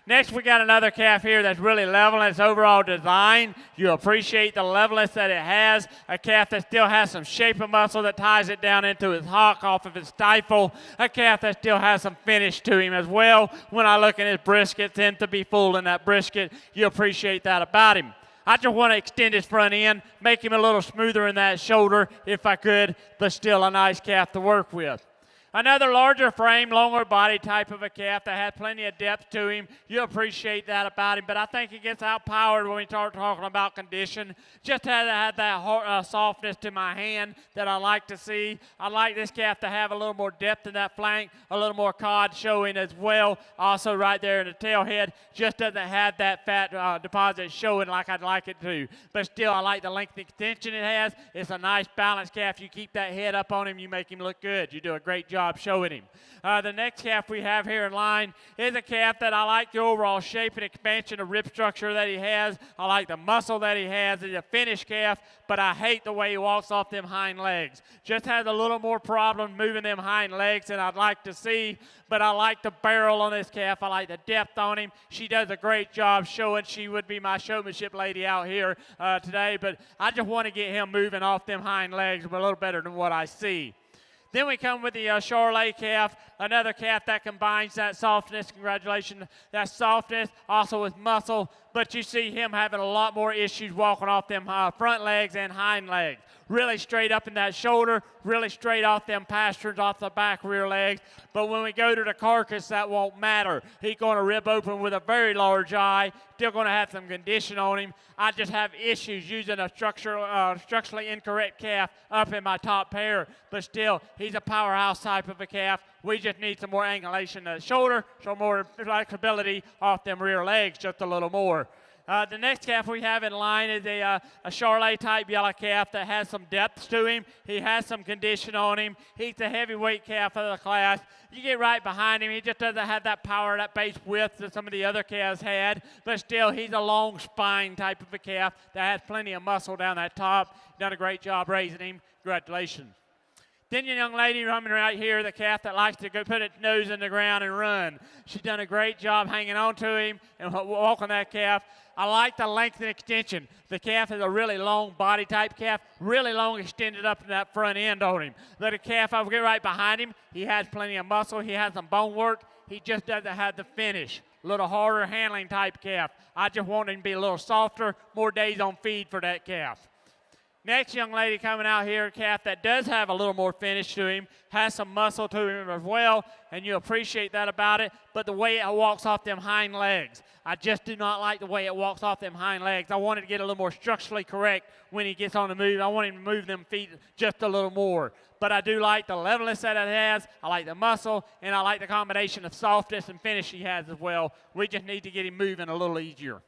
Next, we got another calf here that's really level in its overall design. You appreciate the levelness that it has. A calf that still has some shape of muscle that ties it down into its hock off of its stifle. A calf that still has some finish to him as well. When I look at his brisket, tend to be full in that brisket. You appreciate that about him. I just want to extend his front end, make him a little smoother in that shoulder if I could, but still a nice calf to work with. Another larger frame, longer body type of a calf that has plenty of depth to him. You appreciate that about him, but I think he gets outpowered when we start talking about condition. Just had that softness to my hand that I like to see. I like this calf to have a little more depth in that flank, a little more cod showing as well. Also right there in the tail head, just doesn't have that fat deposit showing like I'd like it to. But still, I like the length and extension it has. It's a nice balanced calf. You keep that head up on him, you make him look good. You do a great job showing him. The next calf we have here in line is a calf that I like the overall shape and expansion of rib structure that he has. I like the muscle that he has. He's a finished calf, but I hate the way he walks off them hind legs. Just has a little more problem moving them hind legs than I'd like to see, but I like the barrel on this calf. I like the depth on him. She does a great job showing. She would be my showmanship lady out here today, but I just want to get him moving off them hind legs a little better than what I see. Then we come with the Charolais calf, another calf that combines that softness, congratulations, that softness also with muscle, but you see him having a lot more issues walking off them front legs and hind legs. Really straight up in that shoulder, really straight off them pasterns off the back rear legs. But when we go to the carcass, that won't matter. He's going to rib open with a very large eye, still going to have some condition on him. I just have issues using a structurally incorrect calf up in my top pair. But still, he's a powerhouse type of a calf. We just need some more angulation in the shoulder, some more flexibility off them rear legs just a little more. The next calf we have in line is a Charolais type yellow calf that has some depth to him. He has some condition on him. He's the heavyweight calf of the class. You get right behind him, he just doesn't have that power, that base width that some of the other calves had, but still he's a long spine type of a calf that has plenty of muscle down that top. Done a great job raising him. Congratulations. Then your young lady running right here, the calf that likes to go put its nose in the ground and run. She's done a great job hanging on to him and walking that calf. I like the length and extension. The calf is a really long body type calf, really long extended up in that front end on him. Let a calf, I'll get right behind him. He has plenty of muscle. He has some bone work. He just doesn't have the finish. A little harder handling type calf. I just want him to be a little softer, more days on feed for that calf. Next young lady coming out here, a calf that does have a little more finish to him, has some muscle to him as well, and you appreciate that about it, but the way it walks off them hind legs. I just do not like the way it walks off them hind legs. I want it to get a little more structurally correct when he gets on the move. I want him to move them feet just a little more. But I do like the levelness that it has. I like the muscle, and I like the combination of softness and finish he has as well. We just need to get him moving a little easier.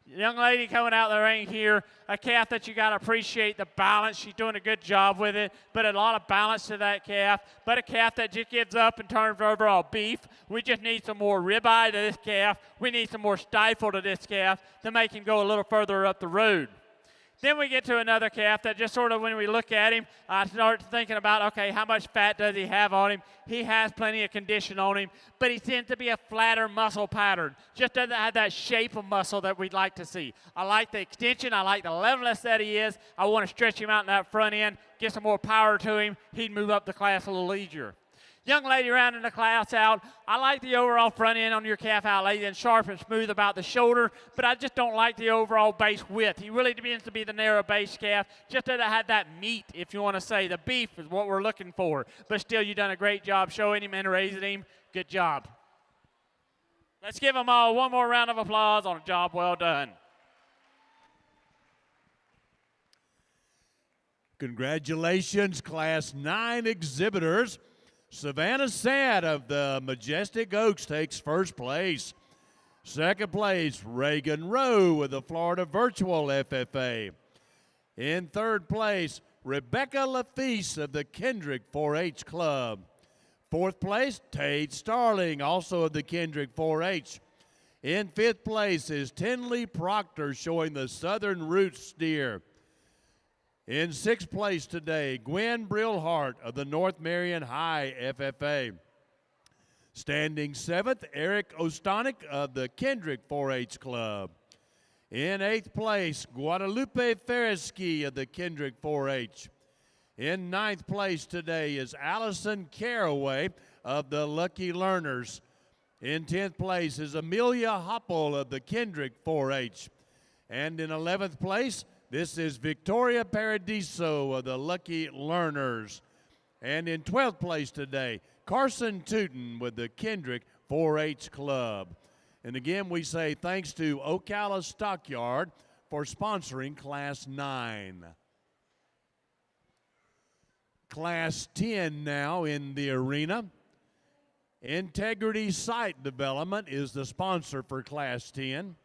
Young lady coming out the ring here, a calf that you got to appreciate the balance. She's doing a good job with it, but a lot of balance to that calf. But a calf that just gives up in terms of overall beef. We just need some more ribeye to this calf. We need some more stifle to this calf to make him go a little further up the road. Then we get to another calf that just sort of when we look at him, I start thinking about, okay, how much fat does he have on him? He has plenty of condition on him, but he tends to be a flatter muscle pattern. Just doesn't have that shape of muscle that we'd like to see. I like the extension. I like the levelness that he is. I want to stretch him out in that front end, get some more power to him. He'd move up the class a little easier. Young lady rounding the class out. I like the overall front end on your calf outlay and sharp and smooth about the shoulder, but I just don't like the overall base width. He really begins to be the narrow base calf, just that it had that meat, if you want to say. The beef is what we're looking for. But still, you've done a great job showing him and raising him. Good job. Let's give them all one more round of applause on a job well done. Congratulations, Class 9 exhibitors. Savannah Sad of the Majestic Oaks takes first place. Second place, Reagan Rowe with the Florida Virtual FFA. In third place, Rebecca Lafice of the Kendrick 4-H Club. Fourth place, Tate Starling, also of the Kendrick 4-H. In fifth place is Tinley Proctor, showing the Southern Roots steer. In sixth place today, Gwen Brillhart of the North Marion High FFA. Standing seventh, Eric Ostanik of the Kendrick 4-H Club. In eighth place, Guadalupe Ferrisky of the Kendrick 4-H. In ninth place today is Allison Caraway of the Lucky Learners. In 10th place is Amelia Hopple of the Kendrick 4-H. And in 11th place, this is Victoria Paradiso of the Lucky Learners. And in 12th place today, Carson Tootin with the Kendrick 4-H Club. And again, we say thanks to Ocala Stockyard for sponsoring Class 9. Class 10 now in the arena. Integrity Site Development is the sponsor for Class 10.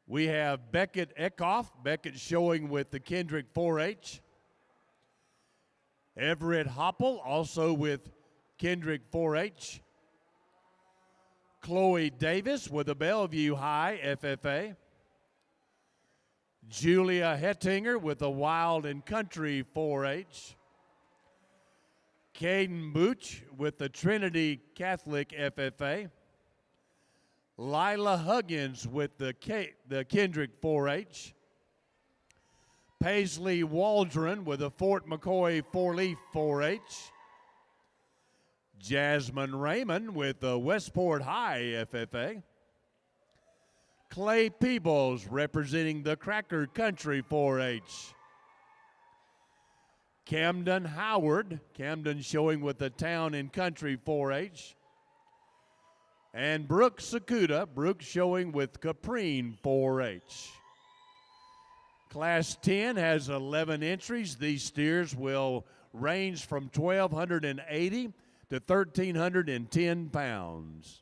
We have Beckett Eckhoff. Beckett showing with the Kendrick 4-H. Everett Hopple also with Kendrick 4-H. Chloe Davis with the Bellevue High FFA. Julia Hettinger with the Wild and Country 4-H. Caden Booch with the Trinity Catholic FFA. Lila Huggins with the Kendrick 4-H. Paisley Waldron with the Fort McCoy 4-Leaf 4-H. Jasmine Raymond with the Westport High FFA. Clay Peebles representing the Cracker Country 4-H. Camden Howard, Camden showing with the Town and Country 4-H. And Brooke Sakuda, Brooke showing with Caprine 4-H. Class 10 has 11 entries. These steers will range from 1,280 to 1,310 pounds.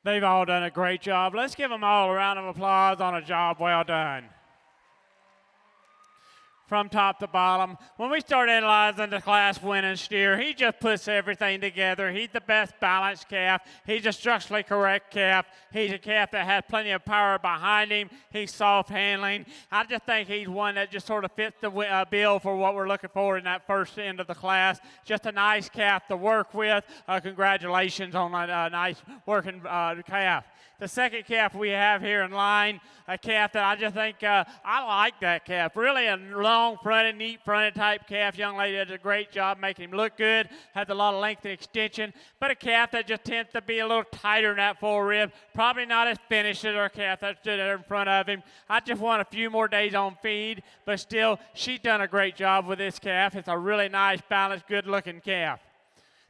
They've all done a great job. Let's give them all a round of applause on a job well done. From top to bottom. When we start analyzing the class winning steer, he just puts everything together. He's the best balanced calf. He's a structurally correct calf. He's a calf that has plenty of power behind him. He's soft handling. I just think he's one that just sort of fits the bill for what we're looking for in that first end of the class. Just a nice calf to work with. Congratulations on a nice working calf. The second calf we have here in line, a calf that I just think, I like that calf. Really a long-fronted, neat-fronted type calf. Young lady does a great job making him look good. Has a lot of length and extension. But a calf that just tends to be a little tighter in that fore rib. Probably not as finished as our calf that stood there in front of him. I just want a few more days on feed. But still, she's done a great job with this calf. It's a really nice, balanced, good-looking calf.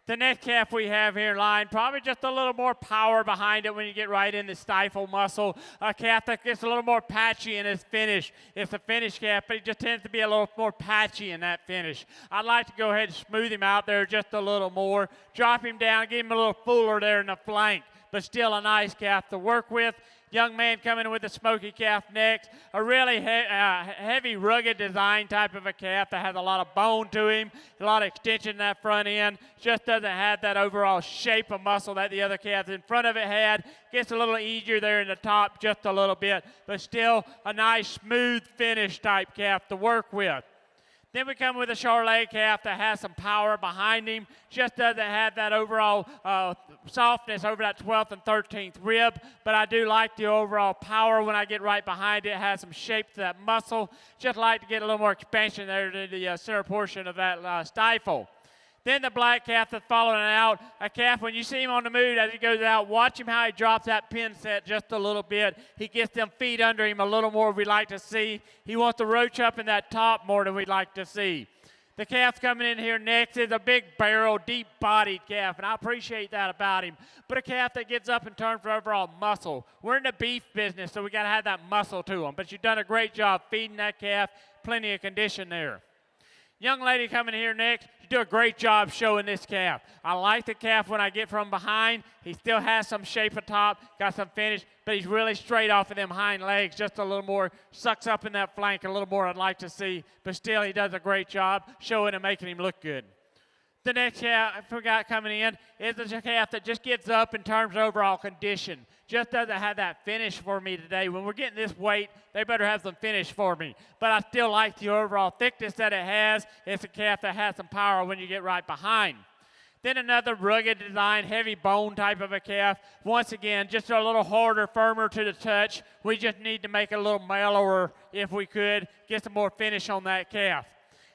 The next calf we have here in line, probably just a little more power behind it when you get right in the stifle muscle. A calf that gets a little more patchy in its finish. It's a finished calf, but he just tends to be a little more patchy in that finish. I'd like to go ahead and smooth him out there just a little more. Drop him down, give him a little fuller there in the flank, but still a nice calf to work with. Young man coming with a smoky calf next. A really heavy, rugged design type of a calf that has a lot of bone to him, a lot of extension in that front end. Just doesn't have that overall shape of muscle that the other calves in front of it had. Gets a little easier there in the top just a little bit, but still a nice, smooth finish type calf to work with. Then we come with a Charolais calf that has some power behind him. Just doesn't have that overall softness over that 12th and 13th rib. But I do like the overall power when I get right behind it. It has some shape to that muscle. Just like to get a little more expansion there to the center portion of that stifle. Then the black calf that's following out, a calf, when you see him on the move as he goes out, watch him how he drops that pin set just a little bit. He gets them feet under him a little more than we'd like to see. He wants to roach up in that top more than we'd like to see. The calf coming in here next is a big barrel, deep-bodied calf, and I appreciate that about him. But a calf that gets up in terms of overall muscle. We're in the beef business, so we got to have that muscle to him. But you've done a great job feeding that calf. Plenty of condition there. Young lady coming here next, you do a great job showing this calf. I like the calf when I get from behind. He still has some shape atop, got some finish, but he's really straight off of them hind legs, just a little more, sucks up in that flank a little more I'd like to see, but still he does a great job showing and making him look good. The next calf we got coming in is a calf that just gets up in terms of overall condition. Just doesn't have that finish for me today. When we're getting this weight, they better have some finish for me. But I still like the overall thickness that it has. It's a calf that has some power when you get right behind. Then another rugged design, heavy bone type of a calf. Once again, just a little harder, firmer to the touch. We just need to make it a little mellower if we could, get some more finish on that calf.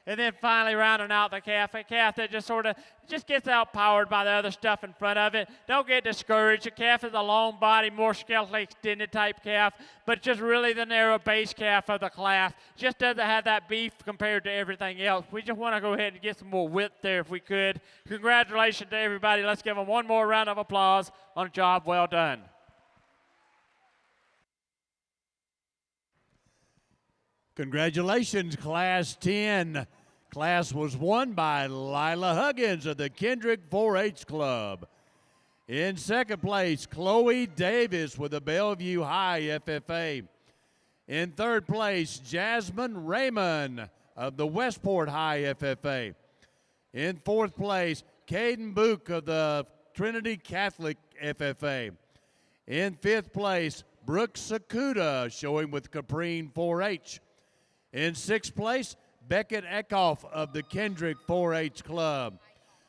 And then finally rounding out the calf, a calf that just sort of just gets outpowered by the other stuff in front of it. Don't get discouraged. The calf is a long body, more skeletally extended type calf, but just really the narrow base calf of the class. Just doesn't have that beef compared to everything else. We just want to go ahead and get some more width there if we could. Congratulations to everybody. Let's give them one more round of applause on a job well done. Congratulations, Class 10. Class was won by Lila Huggins of the Kendrick 4-H Club. In second place, Chloe Davis with the Bellevue High FFA. In third place, Jasmine Raymond of the Westport High FFA. In fourth place, Caden Book of the Trinity Catholic FFA. In fifth place, Brooke Sakuda showing with Caprine 4-H. In sixth place, Beckett Eckhoff of the Kendrick 4-H Club.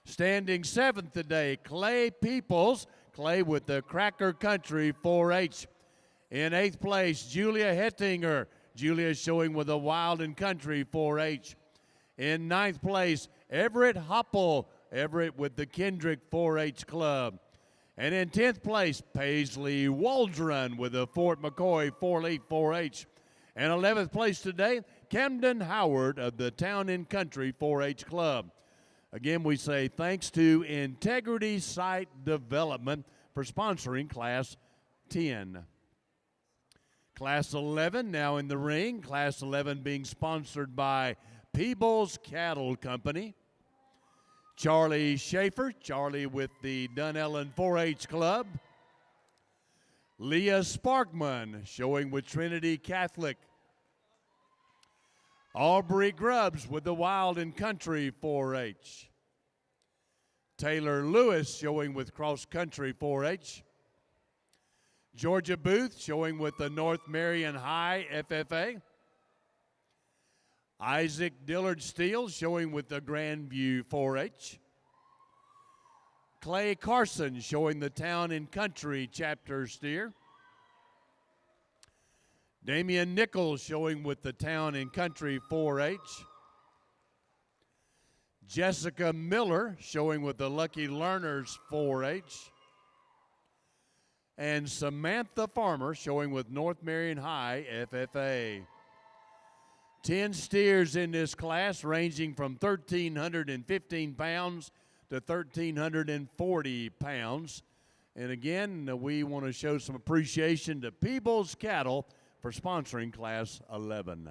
Standing seventh today, Clay Peoples, Clay with the Cracker Country 4-H. In eighth place, Julia Hettinger, Julia showing with the Wild and Country 4-H. In ninth place, Everett Hopple, Everett with the Kendrick 4-H Club. And in 10th place, Paisley Waldron with the Fort McCoy 4-Leaf 4-H. And 11th place today, Camden Howard of the Town and Country 4-H Club. Again, we say thanks to Integrity Site Development for sponsoring Class 10. Class 11 now in the ring. Class 11 being sponsored by Peebles Cattle Company. Charlie Schaefer, Charlie with the Dunellen 4-H Club. Leah Sparkman, showing with Trinity Catholic. Aubrey Grubbs with the Wild and Country 4-H. Taylor Lewis showing with Cross Country 4-H. Georgia Booth showing with the North Marion High FFA. Isaac Dillard Steele showing with the Grandview 4-H. Clay Carson showing the Town and Country Chapter Steer. Damian Nichols showing with the Town and Country 4-H. Jessica Miller showing with the Lucky Learners 4-H. And Samantha Farmer showing with North Marion High FFA. 10 steers in this class ranging from 1,315 pounds to 1,340 pounds. And again, we want to show some appreciation to Peebles Cattle for sponsoring Class 11.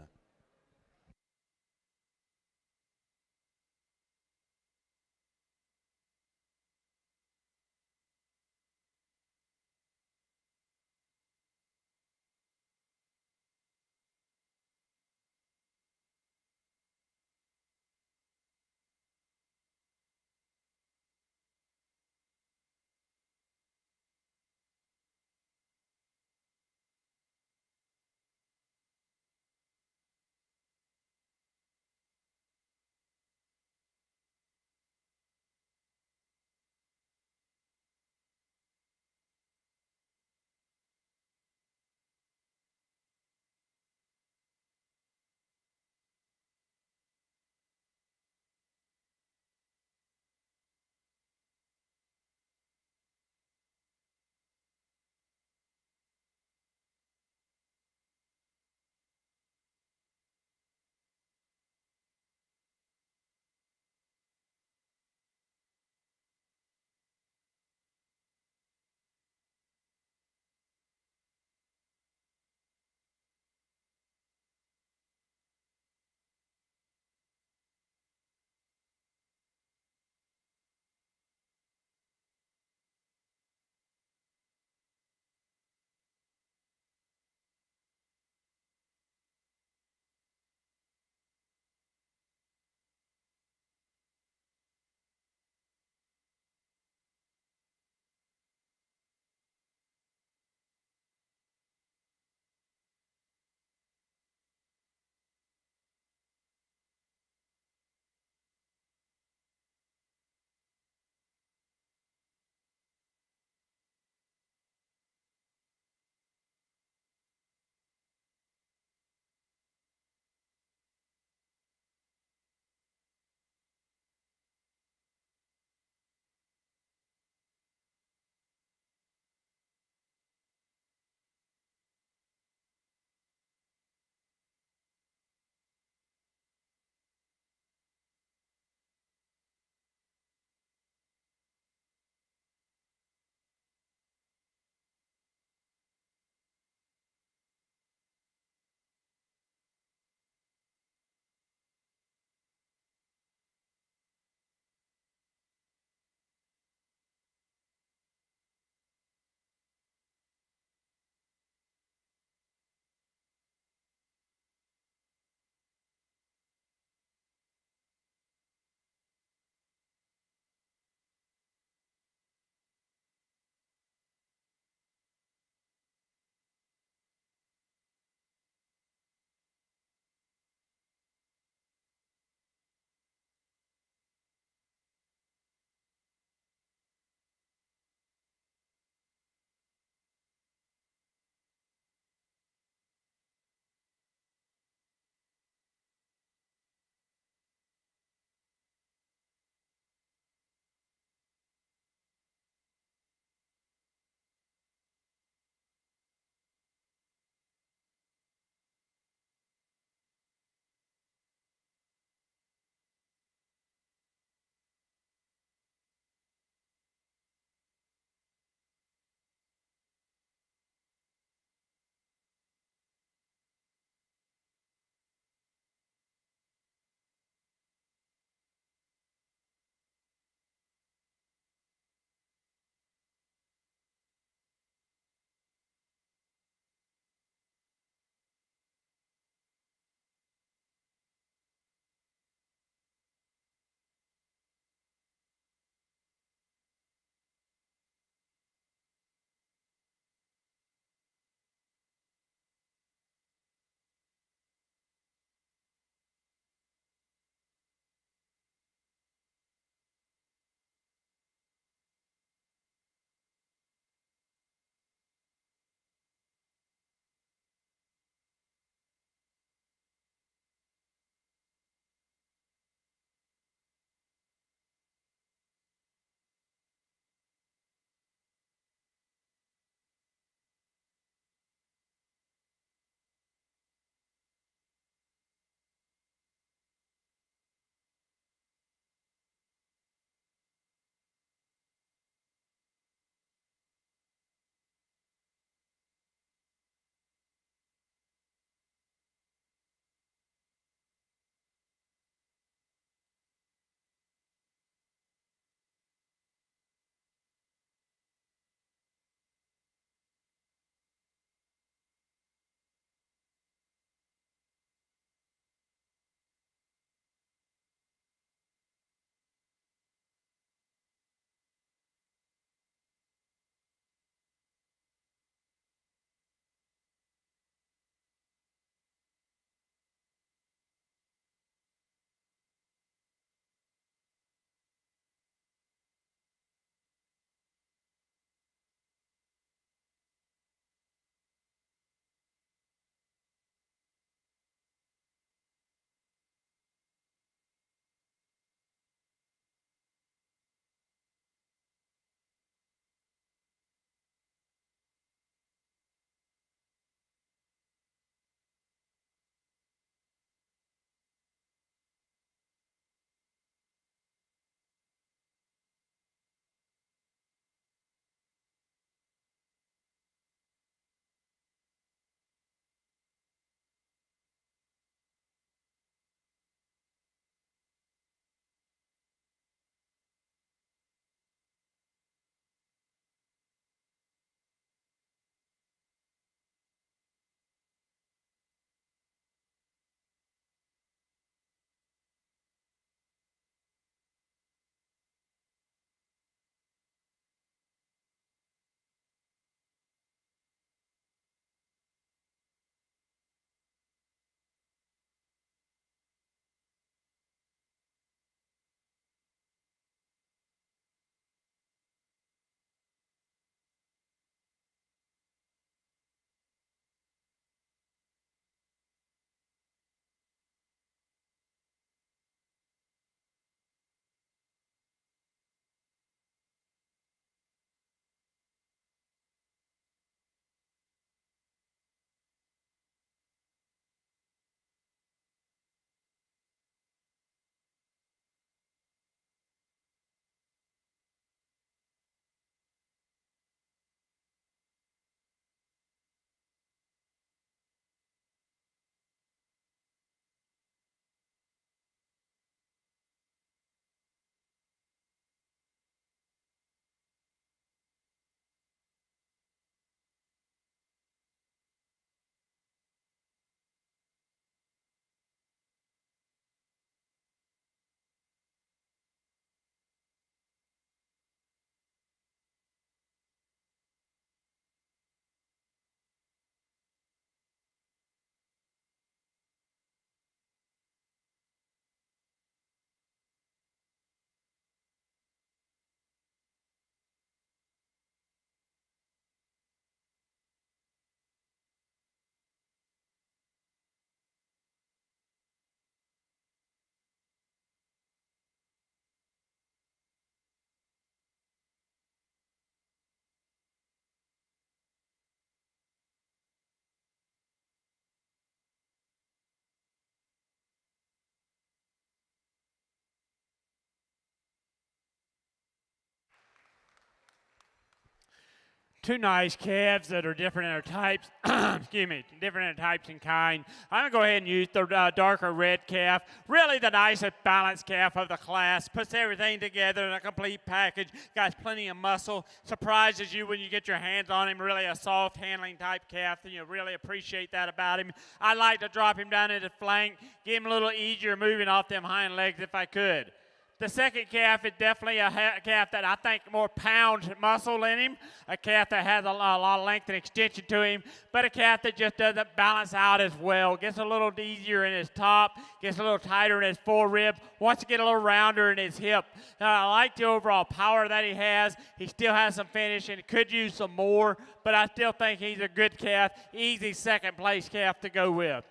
two nice calves that are different in their types. Excuse me, different in types and kind. I'm gonna go ahead and use the darker red calf. Really the nicest balanced calf of the class. Puts everything together in a complete package. Got plenty of muscle. Surprises you when you get your hands on him. Really a soft handling type calf. And you really appreciate that about him. I like to drop him down at the flank, give him a little easier moving off them hind legs if I could. The second calf is definitely a calf that I think more pound muscle in him, a calf that has a lot of length and extension to him, but a calf that just doesn't balance out as well. Gets a little easier in his top, gets a little tighter in his forerib, wants to get a little rounder in his hip. I like the overall power that he has. He still has some finish and could use some more, but I still think he's a good calf, easy second place calf to go with.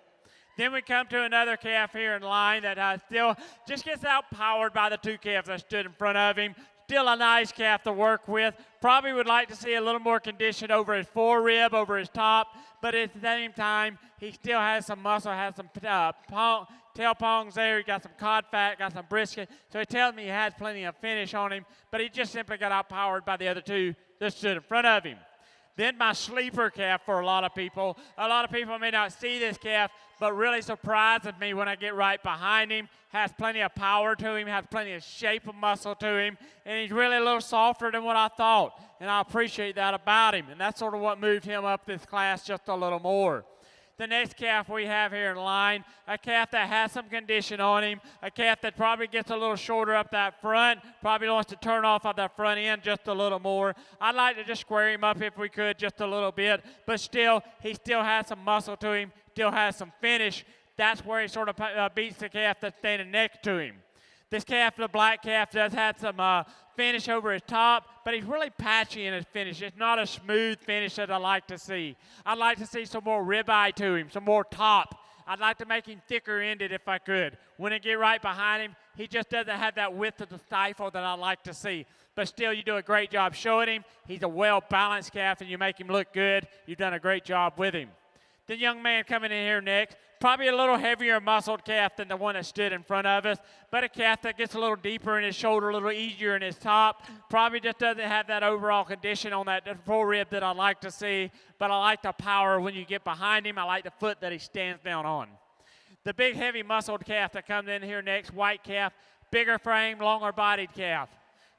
Then we come to another calf here in line that still just gets outpowered by the two calves that stood in front of him. Still a nice calf to work with. Probably would like to see a little more condition over his forerib, over his top, but at the same time, he still has some muscle, has some tail pongs there. He got some cod fat, got some brisket. So he tells me he has plenty of finish on him, but he just simply got outpowered by the other two that stood in front of him. Then my sleeper calf for a lot of people. A lot of people may not see this calf, but really surprises me when I get right behind him. Has plenty of power to him, has plenty of shape of muscle to him, and he's really a little softer than what I thought. And I appreciate that about him. And that's sort of what moved him up this class just a little more. The next calf we have here in line, a calf that has some condition on him, a calf that probably gets a little shorter up that front, probably wants to turn off of that front end just a little more. I'd like to just square him up if we could just a little bit, but still, he still has some muscle to him, still has some finish. That's where he sort of beats the calf that's standing next to him. This calf, the black calf, does have some finish over his top, but he's really patchy in his finish. It's not a smooth finish that I like to see. I'd like to see some more ribeye to him, some more top. I'd like to make him thicker ended if I could. When I get right behind him, he just doesn't have that width of the stifle that I like to see. But still, you do a great job showing him. He's a well-balanced calf, and you make him look good. You've done a great job with him. The young man coming in here next, probably a little heavier muscled calf than the one that stood in front of us, but a calf that gets a little deeper in his shoulder, a little easier in his top. Probably just doesn't have that overall condition on that forerib that I like to see, but I like the power when you get behind him. I like the foot that he stands down on. The big heavy muscled calf that comes in here next, white calf, bigger frame, longer bodied calf.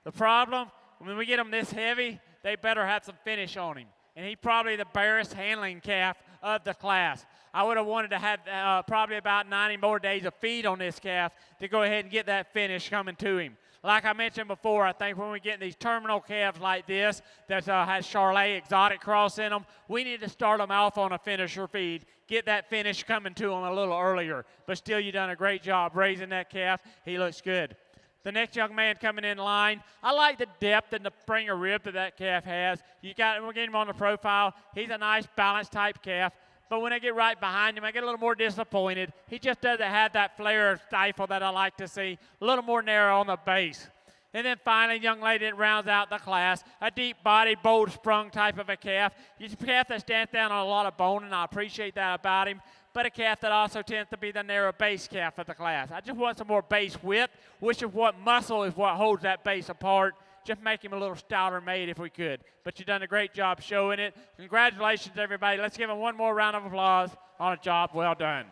The problem, when we get them this heavy, they better have some finish on him. And he's probably the barest handling calf of the class. I would have wanted to have probably about 90 more days of feed on this calf to go ahead and get that finish coming to him. Like I mentioned before, I think when we get these terminal calves like this that has Charolais exotic cross in them, we need to start them off on a finisher feed, get that finish coming to them a little earlier. But still, you've done a great job raising that calf. He looks good. The next young man coming in line, I like the depth and the springer rib that calf has. We're getting him on the profile. He's a nice balanced type calf. But when I get right behind him, I get a little more disappointed. He just doesn't have that flare or stifle that I like to see. A little more narrow on the base. And then finally, young lady that rounds out the class, a deep-bodied, bold-sprung type of a calf. He's a calf that stands down on a lot of bone, and I appreciate that about him. But a calf that also tends to be the narrow base calf of the class. I just want some more base width, which is what muscle is what holds that base apart. Just make him a little stouter made if we could. But you've done a great job showing it. Congratulations, everybody. Let's give him one more round of applause on a job well done.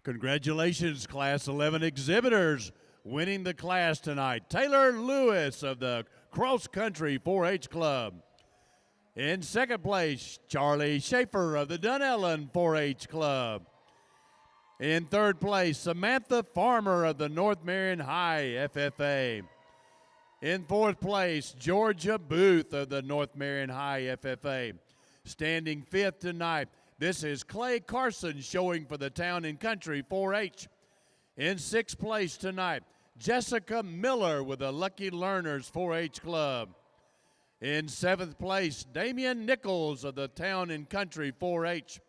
Congratulations, Class 11 exhibitors, winning the class tonight. Taylor Lewis of the Cross Country 4-H Club. In second place, Charlie Schaefer of the Dunellen 4-H Club. In third place, Samantha Farmer of the North Marion High FFA. In fourth place, Georgia Booth of the North Marion High FFA. Standing fifth tonight, this is Clay Carson showing for the Town and Country 4-H. In sixth place tonight, Jessica Miller with the Lucky Learners 4-H Club. In seventh place, Damian Nichols of the Town and Country 4-H.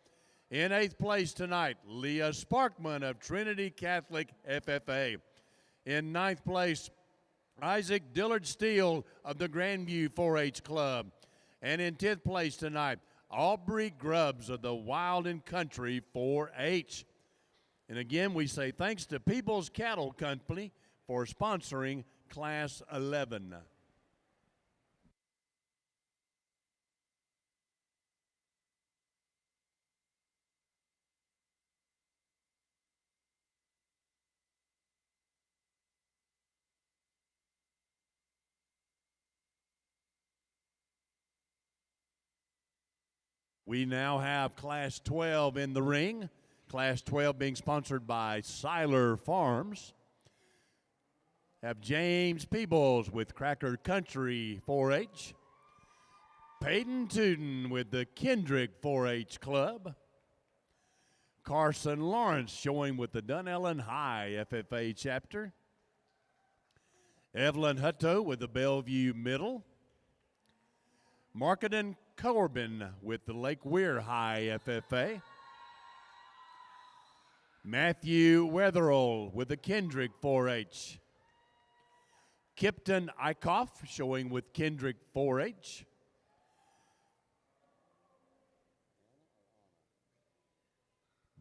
In eighth place tonight, Leah Sparkman of Trinity Catholic FFA. In ninth place, Isaac Dillard Steele of the Grandview 4-H Club. And in 10th place tonight, Aubrey Grubbs of the Wild and Country 4-H. And again, we say thanks to People's Cattle Company for sponsoring Class 11. We now have Class 12 in the ring. Class 12 being sponsored by Seiler Farms. Have James Peebles with Cracker Country 4-H. Peyton Tootin with the Kendrick 4-H Club. Carson Lawrence showing with the Dunellen High FFA chapter. Evelyn Hutto with the Bellevue Middle. Marketing Corbin with the Lake Weir High FFA. Matthew Wetherell with the Kendrick 4-H. Kipton Eichhoff showing with Kendrick 4-H.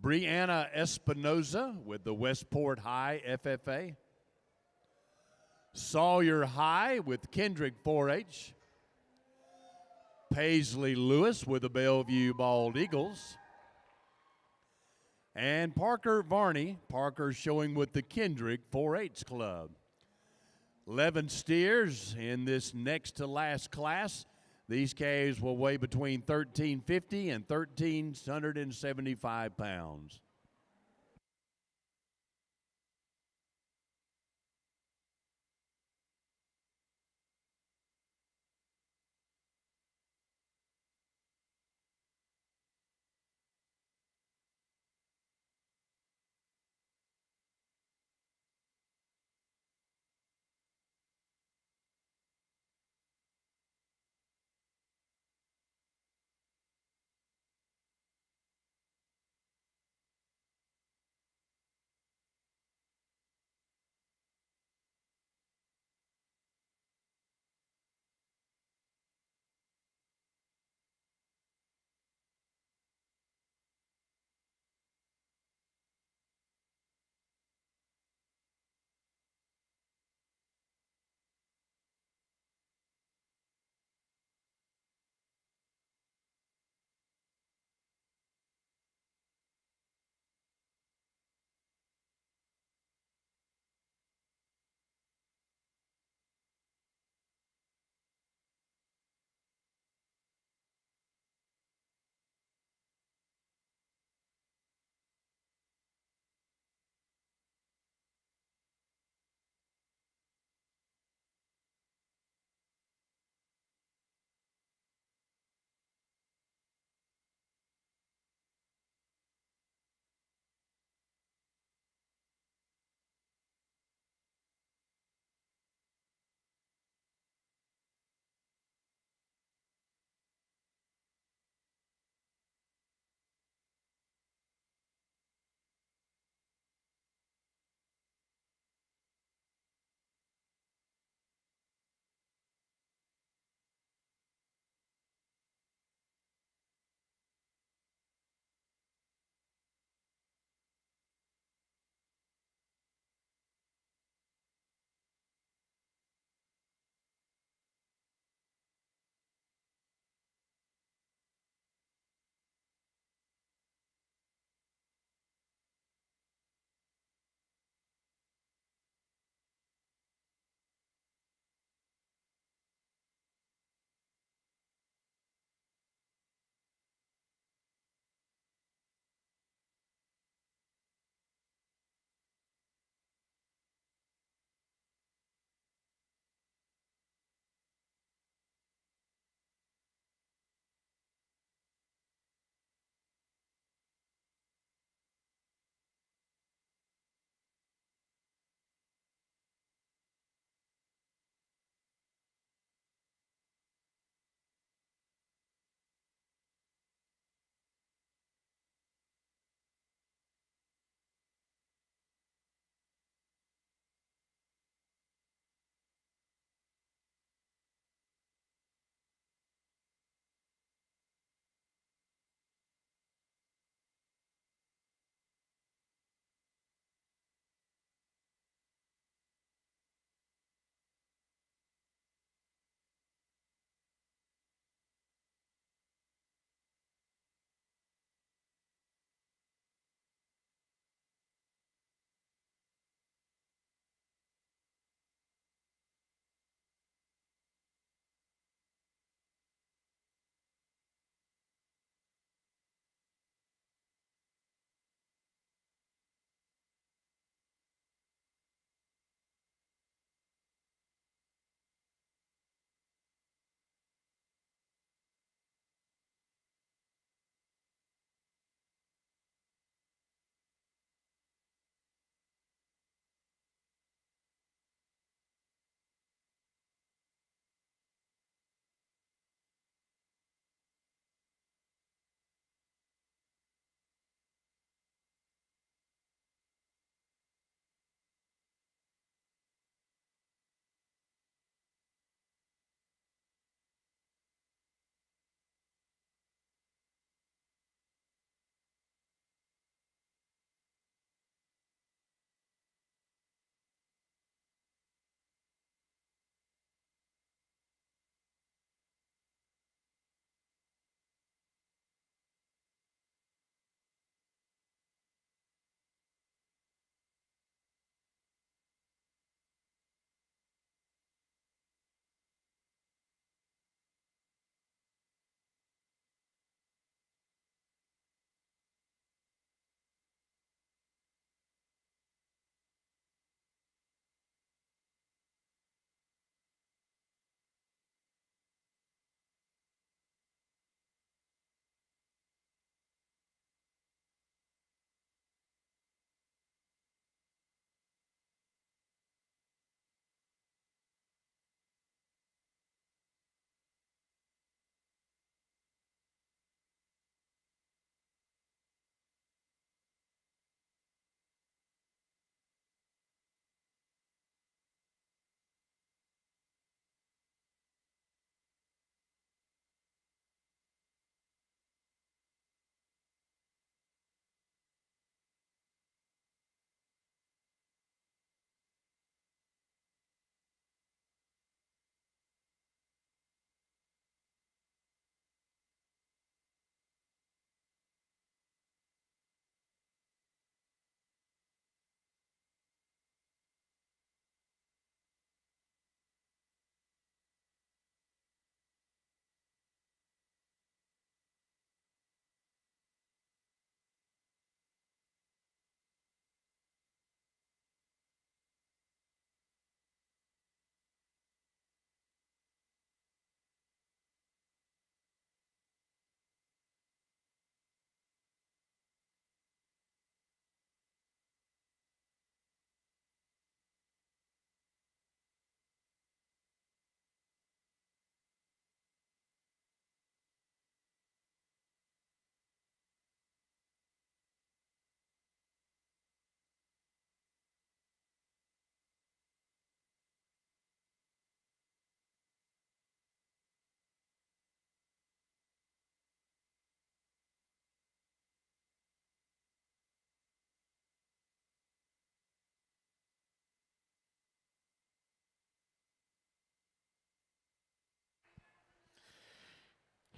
Brianna Espinoza with the Westport High FFA. Sawyer High with Kendrick 4-H. Paisley Lewis with the Bellevue Bald Eagles. And Parker Varney, Parker showing with the Kendrick 4-H Club. 11 steers in this next to last class. These calves will weigh between 1,350 and 1,375 pounds.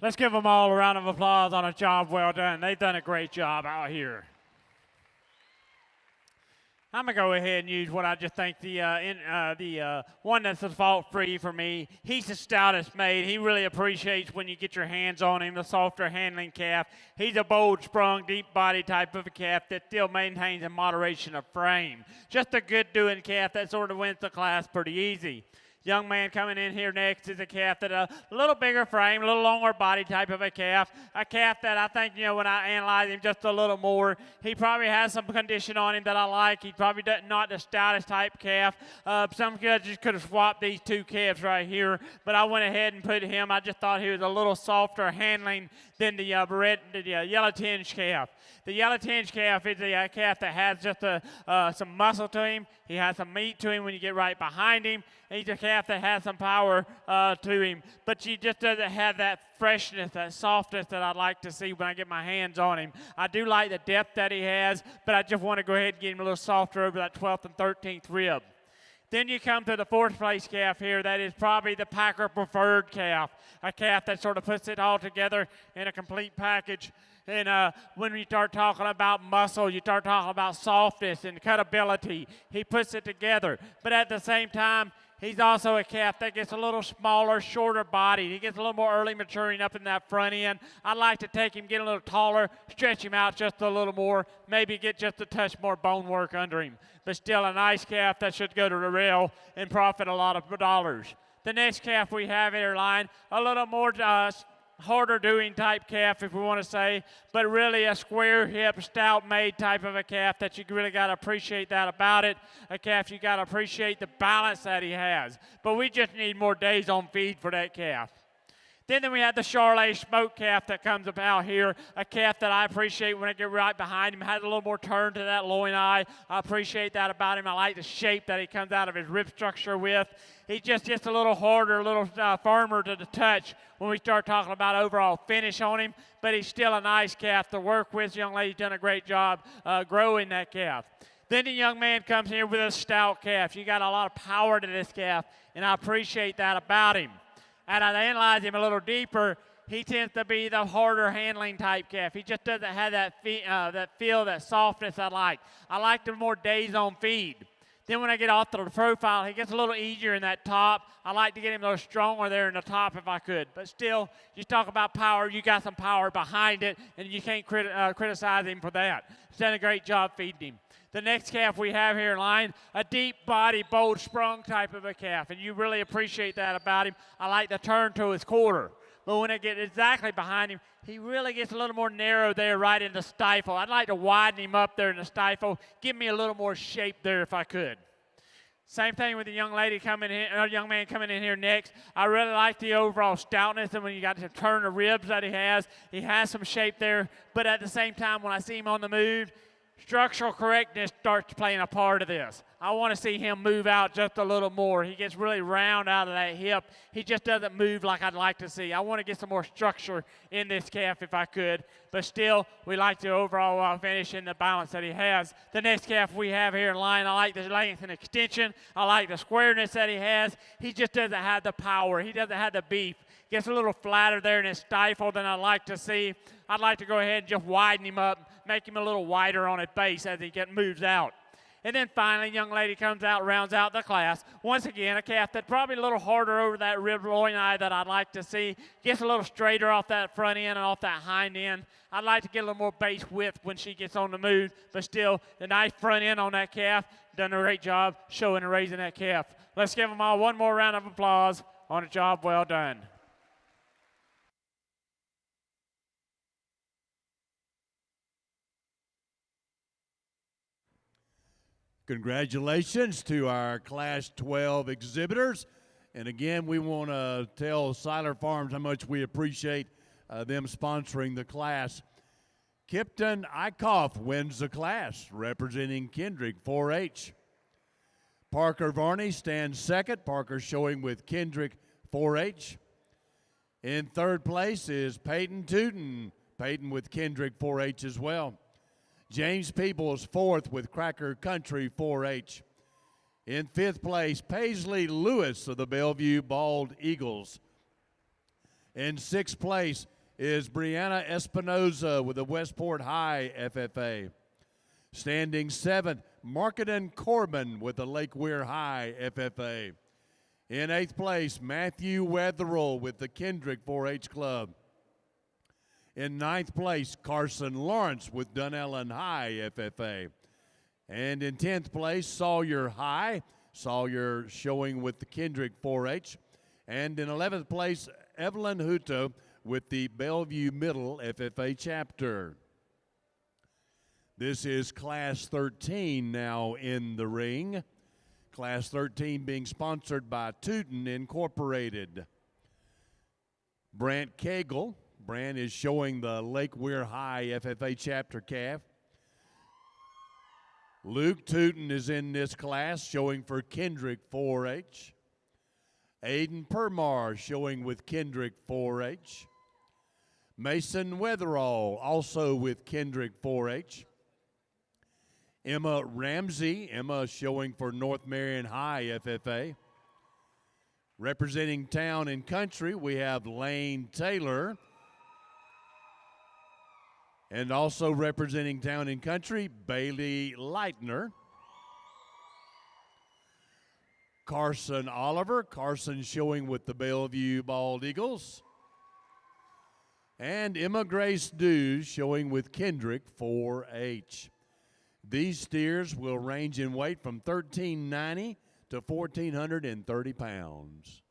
Let's give them all a round of applause on a job well done. They've done a great job out here. I'm going to go ahead and use what I just think the one that's the fault-free for me. He's the stoutest made. He really appreciates when you get your hands on him, the softer handling calf. He's a bold-sprung, deep-body type of a calf that still maintains a moderation of frame. Just a good-doing calf that sort of wins the class pretty easy. Young man coming in here next is a calf that a little bigger frame, a little longer body type of a calf that I think, when I analyze him just a little more, he probably has some condition on him that I like. He probably not the stoutest type calf. Some judges could have swapped these two calves right here, but I went ahead and put him. I just thought he was a little softer handling than the yellow tinge calf. The yellow tinge calf is a calf that has just some muscle to him. He has some meat to him when you get right behind him. He's a calf that has some power to him, but she just doesn't have that freshness, that softness that I'd like to see when I get my hands on him. I do like the depth that he has, but I just want to go ahead and get him a little softer over that 12th and 13th rib. Then you come to the fourth place calf here. That is probably the Packer preferred calf, a calf that sort of puts it all together in a complete package. And when you start talking about muscle, you start talking about softness and cutability. He puts it together. But at the same time, he's also a calf that gets a little smaller, shorter body. He gets a little more early maturing up in that front end. I'd like to take him, get a little taller, stretch him out just a little more, maybe get just a touch more bone work under him. But still a nice calf that should go to the rail and profit a lot of dollars. The next calf we have in our line, a little more harder doing type calf, if we want to say, but really a square hip, stout made type of a calf that you really got to appreciate that about it. A calf you got to appreciate the balance that he has. But we just need more days on feed for that calf. Then we have the Charolais smoke calf that comes about here, a calf that I appreciate when I get right behind him. Has a little more turn to that loin eye. I appreciate that about him. I like the shape that he comes out of his rib structure with. He just gets a little harder, a little firmer to the touch when we start talking about overall finish on him, but he's still a nice calf to work with. The young lady's done a great job growing that calf. Then the young man comes here with a stout calf. You got a lot of power to this calf, and I appreciate that about him. And I analyze him a little deeper, he tends to be the harder handling type calf. He just doesn't have that feel, that softness I like. I like the more days on feed. Then when I get off the profile, he gets a little easier in that top. I like to get him a little stronger there in the top if I could. But still, you talk about power, you got some power behind it, and you can't criticize him for that. He's done a great job feeding him. The next calf we have here in line, a deep body, bold sprung type of a calf, and you really appreciate that about him. I like the turn to his quarter. But when I get exactly behind him, he really gets a little more narrow there right in the stifle. I'd like to widen him up there in the stifle, give me a little more shape there if I could. Same thing with the young lady coming in, or young man coming in here next. I really like the overall stoutness, and when you got to turn the ribs that he has some shape there. But at the same time, when I see him on the move, structural correctness starts playing a part of this. I want to see him move out just a little more. He gets really round out of that hip. He just doesn't move like I'd like to see. I want to get some more structure in this calf if I could. But still, we like the overall finish and the balance that he has. The next calf we have here in line, I like the length and extension. I like the squareness that he has. He just doesn't have the power. He doesn't have the beef. Gets a little flatter there in his stifle than I'd like to see. I'd like to go ahead and just widen him up, make him a little wider on his base as he moves out. And then finally, young lady comes out, rounds out the class. Once again, a calf that's probably a little harder over that rib loin eye that I'd like to see. Gets a little straighter off that front end and off that hind end. I'd like to get a little more base width when she gets on the move, but still, the nice front end on that calf. Done a great job showing and raising that calf. Let's give them all one more round of applause on a job well done. Congratulations to our Class 12 exhibitors. And again, we want to tell Seiler Farms how much we appreciate them sponsoring the class. Kipton Eichhoff wins the class, representing Kendrick 4-H. Parker Varney stands second. Parker showing with Kendrick 4-H. In third place is Peyton Tootin. Peyton with Kendrick 4-H as well. James Peebles fourth with Cracker Country 4-H. In fifth place, Paisley Lewis of the Bellevue Bald Eagles. In sixth place is Brianna Espinoza with the Westport High FFA. Standing seventh, Marketing Corbin with the Lake Weir High FFA. In eighth place, Matthew Wetherill with the Kendrick 4-H Club. In ninth place, Carson Lawrence with Dunellen High FFA. And in 10th place, Sawyer High, Sawyer showing with the Kendrick 4-H. And in 11th place, Evelyn Hutto with the Bellevue Middle FFA chapter. This is Class 13 now in the ring. Class 13 being sponsored by Tootin Incorporated. Brant Cagle. Brant is showing the Lake Weir High FFA chapter calf. Luke Tootin is in this class, showing for Kendrick 4-H. Aiden Permar showing with Kendrick 4-H. Mason Weatherall also with Kendrick 4-H. Emma Ramsey, Emma showing for North Marion High FFA. Representing Town and Country, we have Lane Taylor. And also representing Town and Country, Bailey Leitner. Carson Oliver, Carson showing with the Bellevue Bald Eagles. And Emma Grace Dews showing with Kendrick 4-H. These steers will range in weight from 1,390 to 1,430 pounds.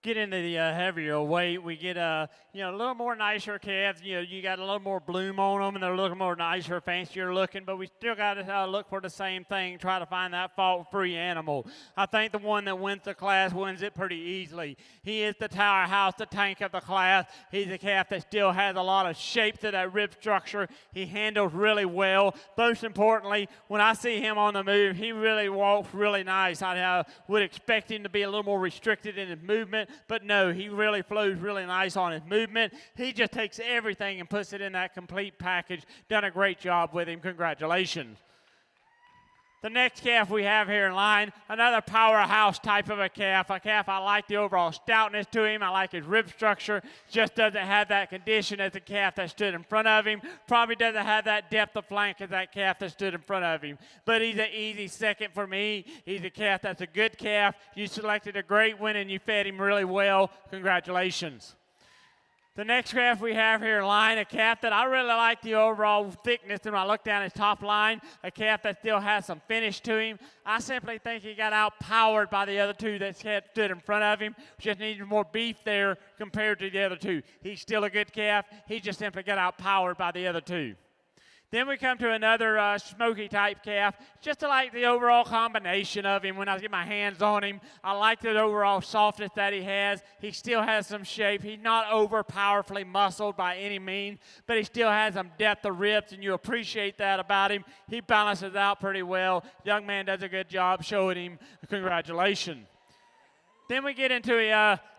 get into the heavier weight, we get a little more nicer calves. You got a little more bloom on them, and they're a little more nicer, fancier looking. But we still got to look for the same thing, try to find that fault-free animal. I think the one that wins the class wins it pretty easily. He is the tower house, the tank of the class. He's a calf that still has a lot of shape to that rib structure. He handles really well. Most importantly, when I see him on the move, he really walks really nice. I would expect him to be a little more restricted in his movement. But no, he really flows really nice on his movement. He just takes everything and puts it in that complete package. Done a great job with him. Congratulations. The next calf we have here in line, another powerhouse type of a calf I like the overall stoutness to him. I like his rib structure. Just doesn't have that condition as the calf that stood in front of him. Probably doesn't have that depth of flank as that calf that stood in front of him. But he's an easy second for me. He's a calf that's a good calf. You selected a great one and you fed him really well. Congratulations. The next calf we have here in line, a calf that I really like the overall thickness. And when I look down his top line, a calf that still has some finish to him. I simply think he got outpowered by the other two that stood in front of him. Just needed more beef there compared to the other two. He's still a good calf. He just simply got outpowered by the other two. Then we come to another smoky type calf. Just to like the overall combination of him. When I get my hands on him, I like the overall softness that he has. He still has some shape. He's not over powerfully muscled by any means, but he still has some depth of ribs, and you appreciate that about him. He balances out pretty well. Young man does a good job showing him. Congratulations. Then we get into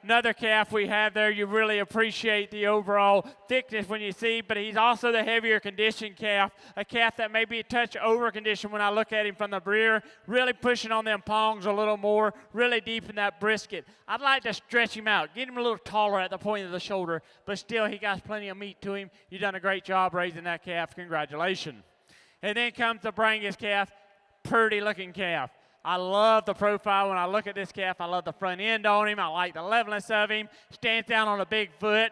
another calf we have there. You really appreciate the overall thickness when you see, but he's also the heavier conditioned calf, a calf that may be a touch over conditioned when I look at him from the rear, really pushing on them pongs a little more, really deep in that brisket. I'd like to stretch him out, get him a little taller at the point of the shoulder, but still he got plenty of meat to him. You've done a great job raising that calf. Congratulations. And then comes the Brangus calf, pretty looking calf. I love the profile when I look at this calf. I love the front end on him. I like the levelness of him. Stands down on a big foot,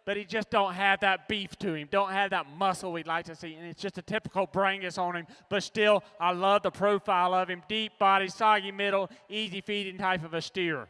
but he just don't have that beef to him. Don't have that muscle we'd like to see. And it's just a typical Brangus on him. But still, I love the profile of him. Deep body, soggy middle, easy feeding type of a steer.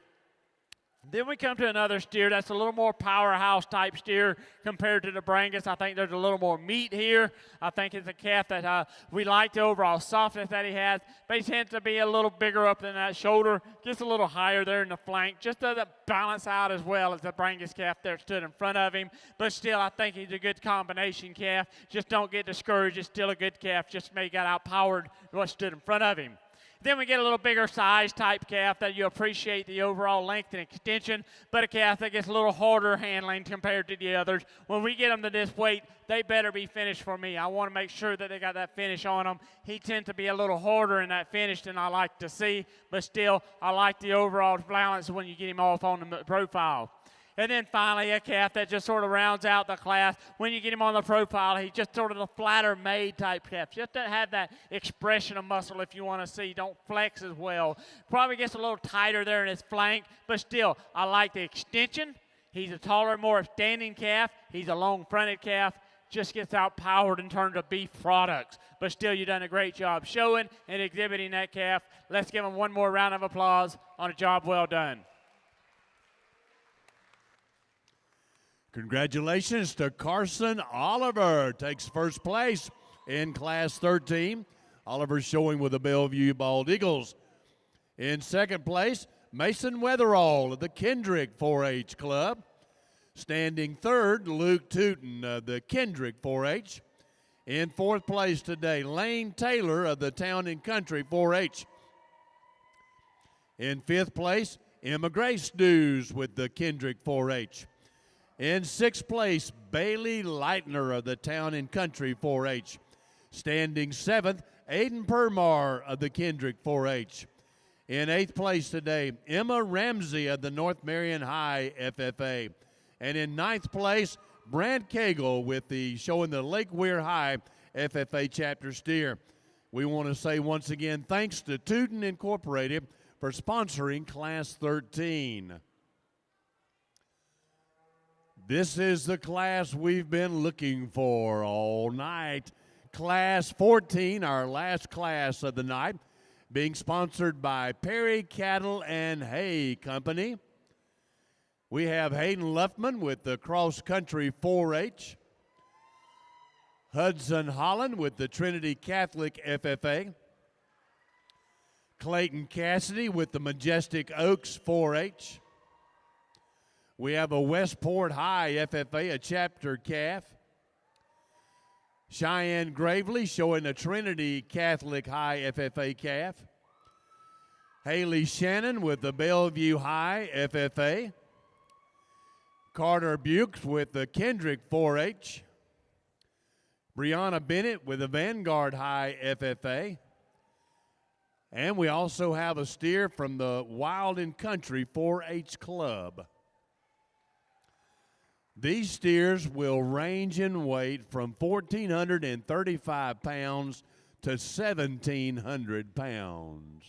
Then we come to another steer that's a little more powerhouse type steer compared to the Brangus. I think there's a little more meat here. I think it's a calf that we like the overall softness that he has, but he tends to be a little bigger up than that shoulder, gets a little higher there in the flank, just doesn't balance out as well as the Brangus calf there stood in front of him. But still, I think he's a good combination calf. Just don't get discouraged. It's still a good calf, just maybe got outpowered what stood in front of him. Then we get a little bigger size type calf that you appreciate the overall length and extension, but a calf that gets a little harder handling compared to the others. When we get them to this weight, they better be finished for me. I want to make sure that they got that finish on them. He tends to be a little harder in that finish than I like to see, but still, I like the overall balance when you get him off on the profile. And then finally, a calf that just sort of rounds out the class. When you get him on the profile, he's just sort of a flatter made type calf. Just doesn't have that expression of muscle if you want to see. Don't flex as well. Probably gets a little tighter there in his flank, but still, I like the extension. He's a taller, more standing calf. He's a long-fronted calf. Just gets outpowered in terms of beef products. But still, you've done a great job showing and exhibiting that calf. Let's give him one more round of applause on a job well done. Congratulations to Carson Oliver. Takes first place in Class 13. Oliver showing with the Bellevue Bald Eagles. In second place, Mason Weatherall of the Kendrick 4-H Club. Standing third, Luke Tootin of the Kendrick 4-H. In fourth place today, Lane Taylor of the Town and Country 4-H. In fifth place, Emma Grace Dews with the Kendrick 4-H. In sixth place, Bailey Leitner of the Town and Country 4-H. Standing seventh, Aiden Permar of the Kendrick 4-H. In eighth place today, Emma Ramsey of the North Marion High FFA. And in ninth place, Brant Cagle with showing the Lake Weir High FFA chapter steer. We want to say once again thanks to Tootin Incorporated for sponsoring Class 13. This is the class we've been looking for all night. Class 14, our last class of the night, being sponsored by Perry Cattle and Hay Company. We have Hayden Luffman with the cross country 4-H. Hudson Holland with the Trinity Catholic FFA. Clayton Cassidy with the Majestic Oaks 4-H. We have a Westport High FFA, a chapter calf. Cheyenne Gravely showing a Trinity Catholic High FFA calf. Haley Shannon with the Bellevue High FFA. Carter Bukes with the Kendrick 4-H. Brianna Bennett with the Vanguard High FFA. And we also have a steer from the Wild and Country 4-H Club. These steers will range in weight from 1,435 pounds to 1,700 pounds.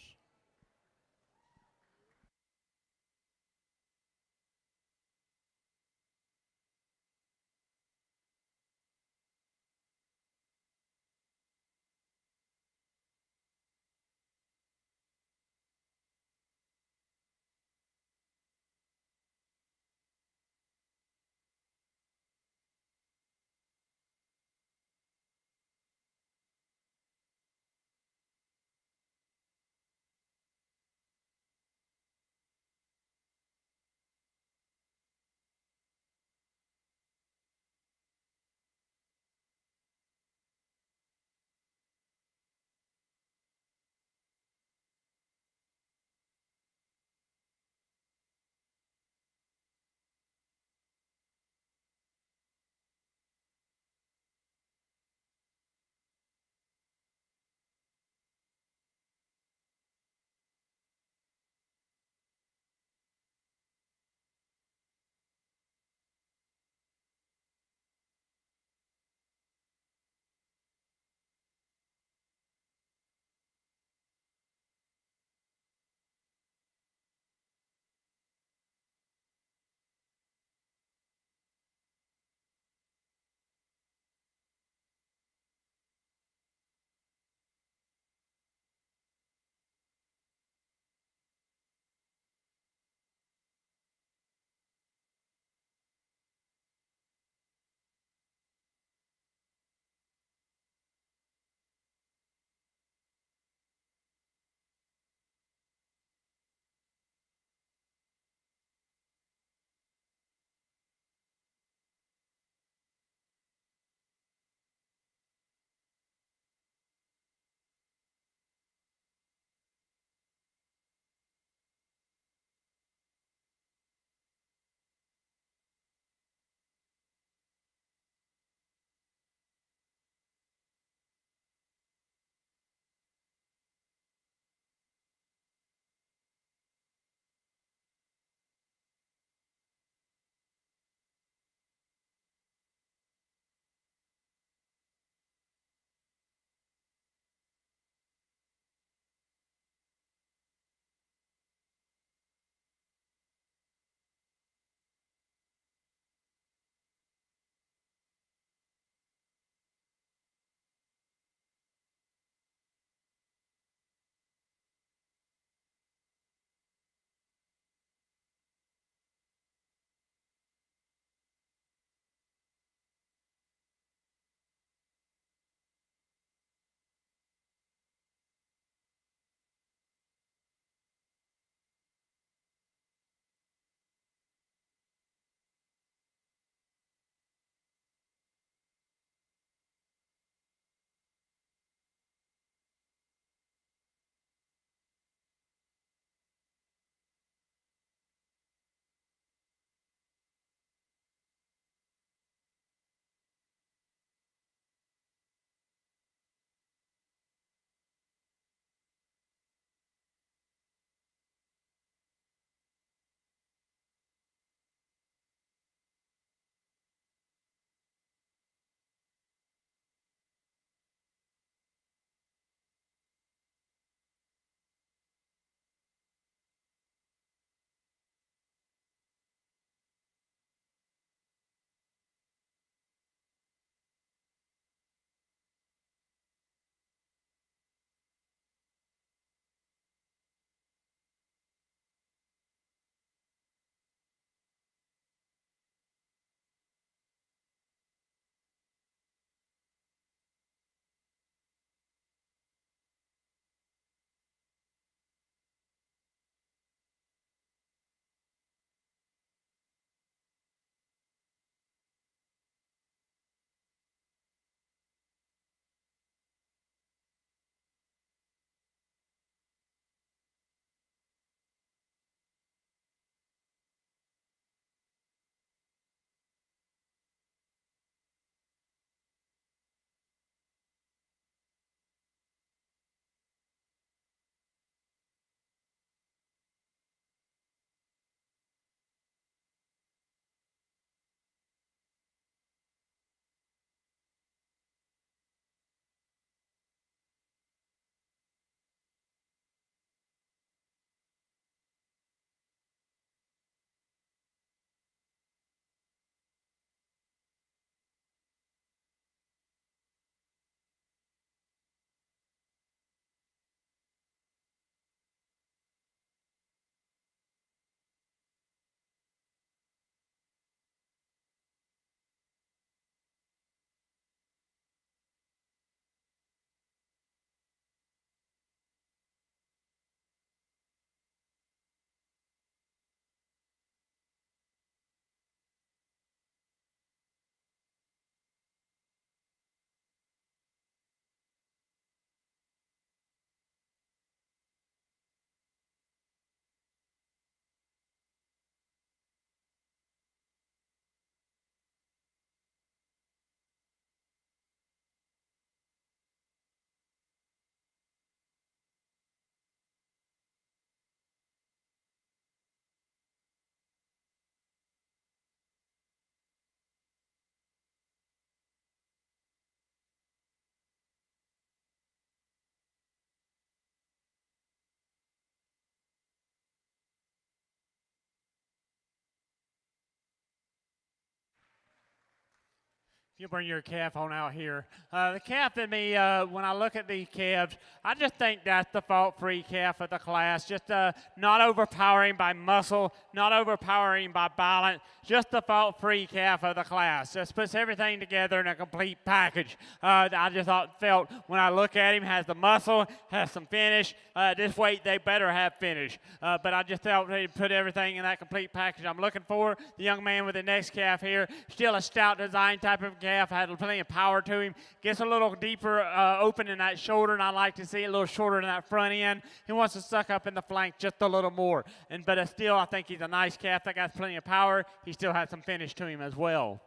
you bring your calf on out here. The calf in me, when I look at the calves, I just think that's the fault-free calf of the class. Just not overpowering by muscle, not overpowering by balance, just the fault-free calf of the class. Just puts everything together in a complete package. I just felt when I look at him, has the muscle, has some finish. This weight, they better have finish. But I just felt they put everything in that complete package I'm looking for. The young man with the next calf here, still a stout design type of calf, had plenty of power to him. Gets a little deeper open in that shoulder, and I like to see it a little shorter in that front end. He wants to suck up in the flank just a little more. But still, I think he's a nice calf that got plenty of power. He still has some finish to him as well.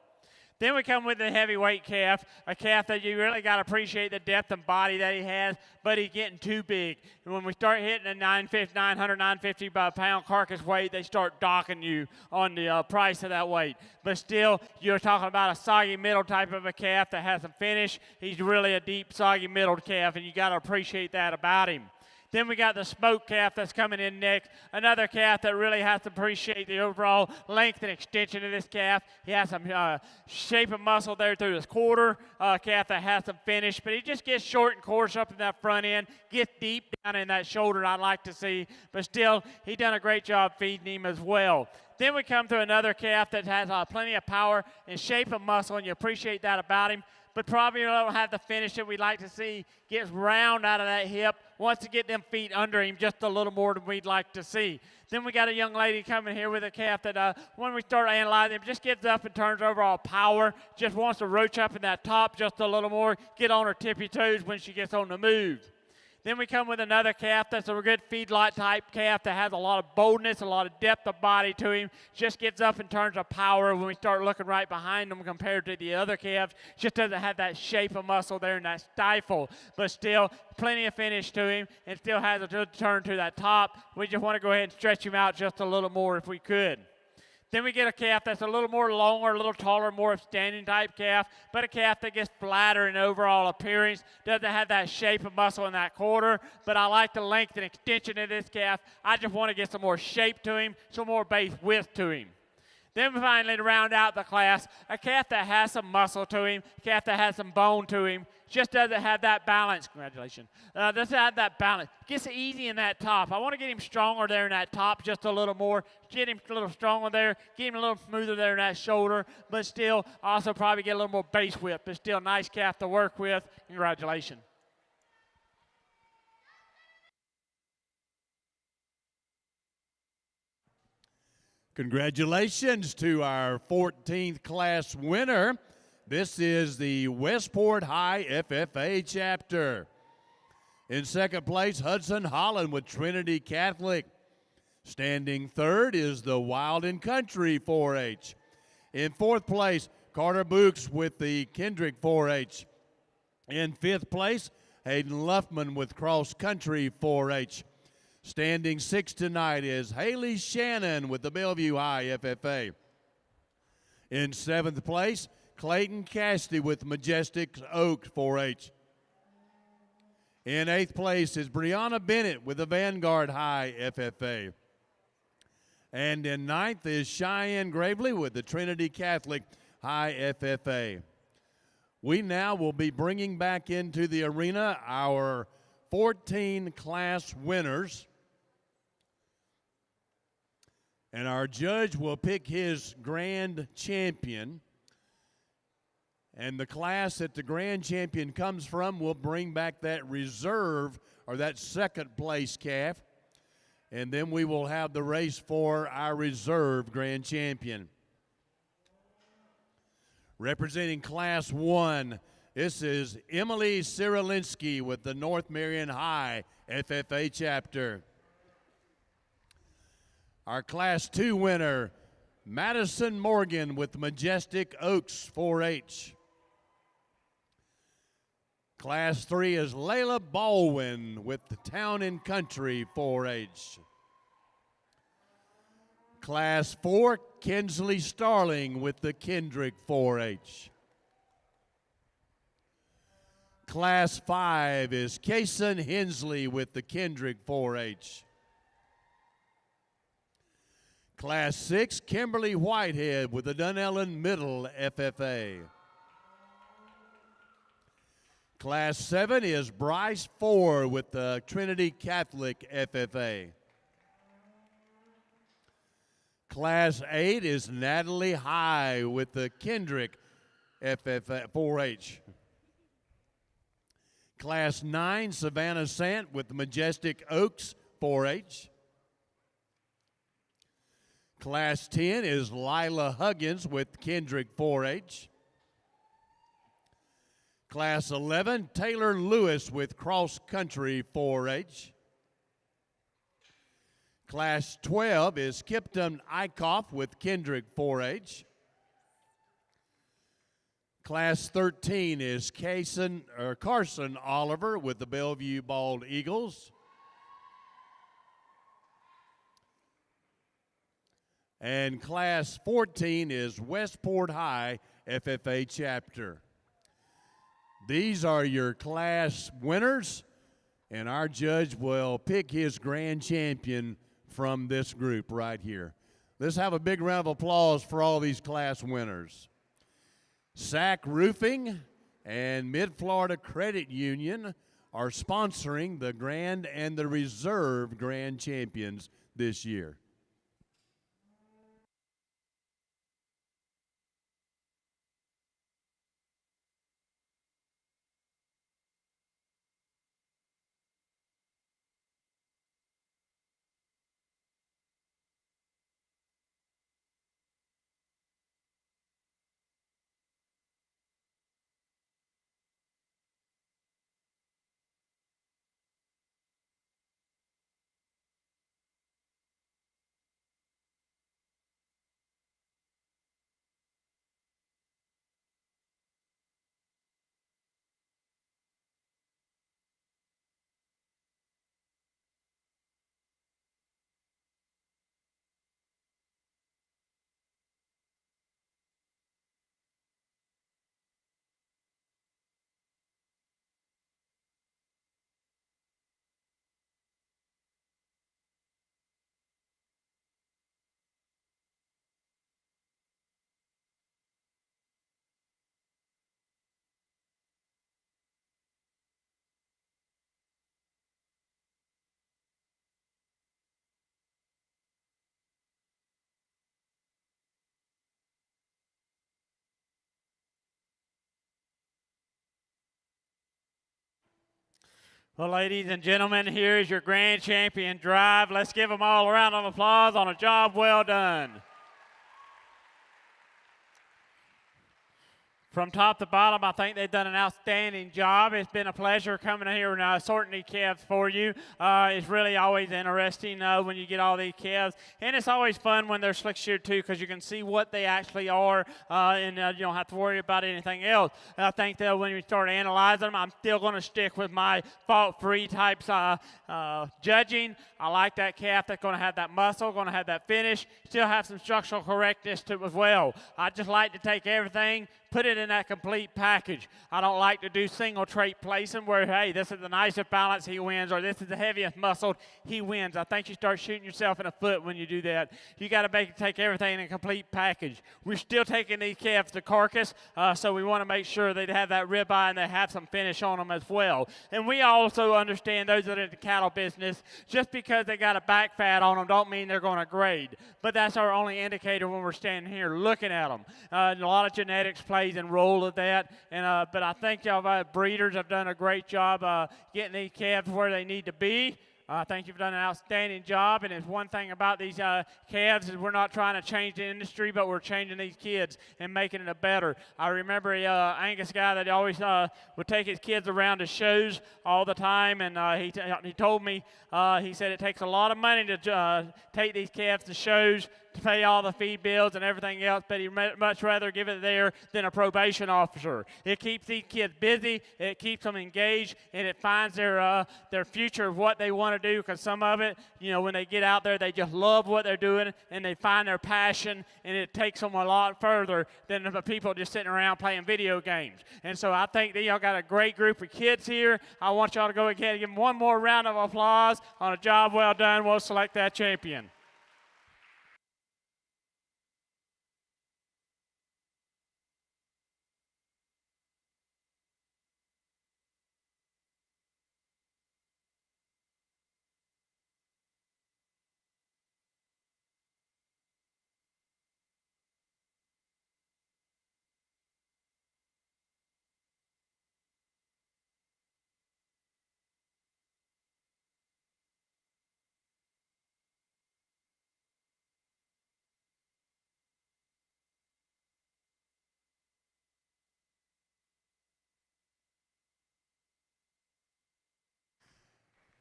Then we come with the heavyweight calf, a calf that you really got to appreciate the depth and body that he has, but he's getting too big. And when we start hitting the 900, 950 pound carcass weight, they start docking you on the price of that weight. But still, you're talking about a soggy middle type of a calf that has some finish. He's really a deep, soggy middle calf, and you got to appreciate that about him. Then we got the smoke calf that's coming in next. Another calf that really has to appreciate the overall length and extension of this calf. He has some shape and muscle there through his quarter. Calf that has some finish, but he just gets short and coarse up in that front end, gets deep down in that shoulder I'd like to see. But still, he done a great job feeding him as well. Then we come to another calf that has plenty of power and shape and muscle, and you appreciate that about him. But probably don't have the finish that we'd like to see. Gets round out of that hip, wants to get them feet under him just a little more than we'd like to see. Then we got a young lady coming here with a calf that when we start analyzing him, just gives up and turns overall power, just wants to roach up in that top just a little more, get on her tippy toes when she gets on the move. Then we come with another calf that's a good feedlot type calf that has a lot of boldness, a lot of depth of body to him. Just gets up in terms of power when we start looking right behind him compared to the other calves. Just doesn't have that shape of muscle there and that stifle. But still, plenty of finish to him and still has a good turn to that top. We just want to go ahead and stretch him out just a little more if we could. Then we get a calf that's a little more longer, a little taller, more upstanding type calf, but a calf that gets flatter in overall appearance, doesn't have that shape of muscle in that quarter, but I like the length and extension of this calf. I just want to get some more shape to him, some more base width to him. Then we finally round out the class, a calf that has some muscle to him, a calf that has some bone to him, just doesn't have that balance. Congratulations. Doesn't have that balance. Gets easy in that top. I want to get him stronger there in that top just a little more. Get him a little stronger there. Get him a little smoother there in that shoulder. But still, also probably get a little more base width. But still, nice calf to work with. Congratulations. Congratulations to our 14th class winner. This is the Westport High FFA chapter. In second place, Hudson Holland with Trinity Catholic. Standing third is the Wild and Country 4-H. In fourth place, Carter Books with the Kendrick 4-H. In fifth place, Hayden Luffman with Cross Country 4-H. Standing sixth tonight is Haley Shannon with the Bellevue High FFA. In seventh place, Clayton Cassidy with Majestic Oak 4-H. In eighth place is Brianna Bennett with the Vanguard High FFA. And in ninth is Cheyenne Gravely with the Trinity Catholic High FFA. We now will be bringing back into the arena our 14 class winners. And our judge will pick his grand champion. And the class that the grand champion comes from will bring back that reserve or that second place calf. And then we will have the race for our reserve grand champion. Representing Class 1, this is Emily Cyrilinski with the North Marion High FFA chapter. Our Class 2 winner, Madison Morgan with Majestic Oaks 4-H. Class 3 is Layla Baldwin with the Town and Country 4-H. Class 4, Kinsley Starling with the Kendrick 4-H. Class 5 is Kason Hensley with the Kendrick 4-H. Class 6, Kimberly Whitehead with the Dunellen Middle FFA. Class 7 is Bryce Ford with the Trinity Catholic FFA. Class 8 is Natalie High with the Kendrick FFA 4-H. Class 9, Savannah Sant with the Majestic Oaks 4-H. Class 10 is Lila Huggins with Kendrick 4-H. Class 11, Taylor Lewis with Cross Country 4-H. Class 12 is Kipton Eichhoff with Kendrick 4-H. Class 13 is Carson Oliver with the Bellevue Bald Eagles. And Class 14 is Westport High FFA chapter. These are your class winners, and our judge will pick his grand champion from this group right here. Let's have a big round of applause for all these class winners. SAC Roofing and Mid-Florida Credit Union are sponsoring the Grand and the Reserve Grand Champions this year. Well, ladies and gentlemen, here is your grand champion drive. Let's give them all a round of applause on a job well done. From top to bottom, I think they've done an outstanding job. It's been a pleasure coming here and sorting these calves for you. It's really always interesting when you get all these calves. And it's always fun when they're slick sheared too, because you can see what they actually are and you don't have to worry about anything else. And I think that when you start analyzing them, I'm still going to stick with my fault-free types judging. I like that calf that's going to have that muscle, going to have that finish, still have some structural correctness to it as well. I just like to take everything, put it in that complete package. I don't like to do single trait placing where, hey, this is the nicest balance, he wins, or this is the heaviest muscled, he wins. I think you start shooting yourself in the foot when you do that. You got to take everything in a complete package. We're still taking these calves to carcass, so we want to make sure they have that ribeye and they have some finish on them as well. And we also understand those that are in the cattle business, just because they got a back fat on them don't mean they're going to grade. But that's our only indicator when we're standing here looking at them. A lot of genetics plays a role of that, and but I think y'all breeders have done a great job getting these calves where they need to be. I think you've done an outstanding job, and it's one thing about these calves is we're not trying to change the industry, but we're changing these kids and making it a better. I remember a Angus guy that always would take his kids around to shows all the time, and he told me, he said it takes a lot of money to take these calves to shows, to pay all the feed bills and everything else, but he'd much rather give it there than a probation officer. It keeps these kids busy, it keeps them engaged, and it finds their future of what they want to do, because some of it, you know, when they get out there, they just love what they're doing, and they find their passion, and it takes them a lot further than the people just sitting around playing video games. And so I think that y'all got a great group of kids here. I want y'all to go ahead and give them one more round of applause on a job well done. We'll select that champion.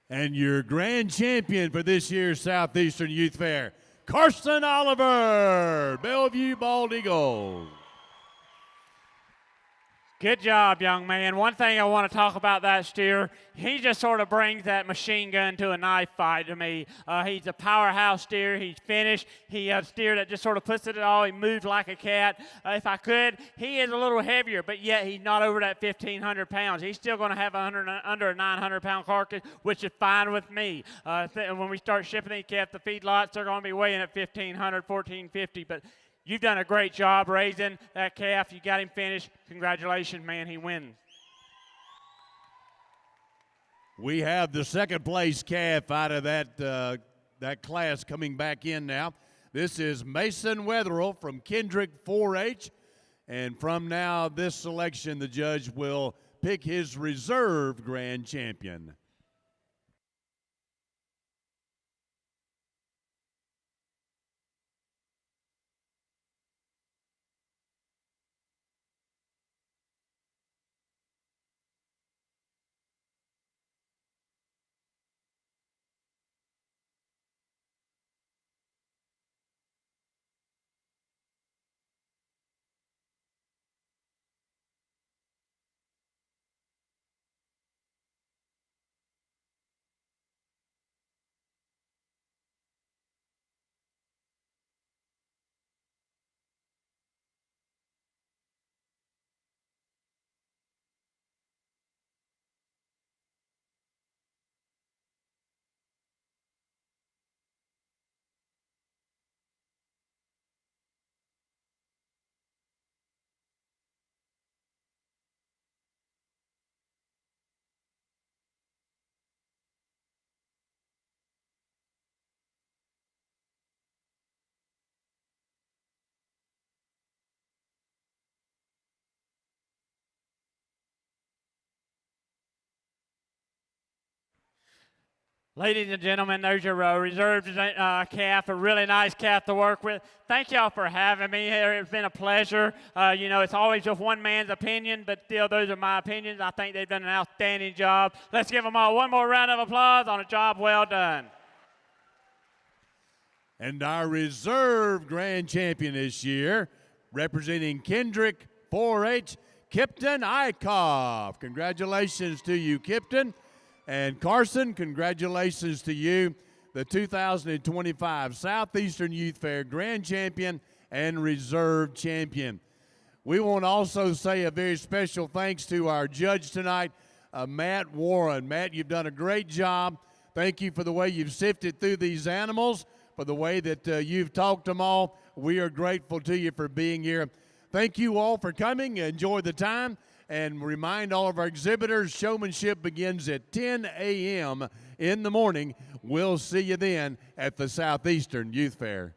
And your grand champion for this year's Southeastern Youth Fair, Carson Oliver, Bellevue Bald Eagles. Good job, young man. One thing I want to talk about that steer, he just sort of brings that machine gun to a knife fight to me. He's a powerhouse steer. He's finished. He's a steer that just sort of puts it all. He moves like a cat. If I could, he is a little heavier, but yet he's not over that 1,500 pounds. He's still going to have under a 900-pound carcass, which is fine with me. When we start shipping these calves to feedlots, they're going to be weighing at 1,500, 1,450, but you've done a great job raising that calf. You got him finished. Congratulations, man. He wins. We have the second place calf out of that class coming back in now. This is Mason Wetherill from Kendrick 4-H. And from now, this selection, the judge will pick his reserve grand champion. Ladies and gentlemen, there's your reserved calf, a really nice calf to work with. Thank y'all for having me here. It's been a pleasure. It's always just one man's opinion, but still, those are my opinions. I think they've done an outstanding job. Let's give them all one more round of applause on a job well done. And our reserve grand champion this year, representing Kendrick 4-H, Kipton Eichhoff. Congratulations to you, Kipton. And Carson, congratulations to you, the 2025 Southeastern Youth Fair Grand Champion and Reserve Champion. We want to also say a very special thanks to our judge tonight, Matt Warren. Matt, you've done a great job. Thank you for the way you've sifted through these animals, for the way that you've talked them all. We are grateful to you for being here. Thank you all for coming. Enjoy the time. And remind all of our exhibitors, showmanship begins at 10 a.m. in the morning. We'll see you then at the Southeastern Youth Fair.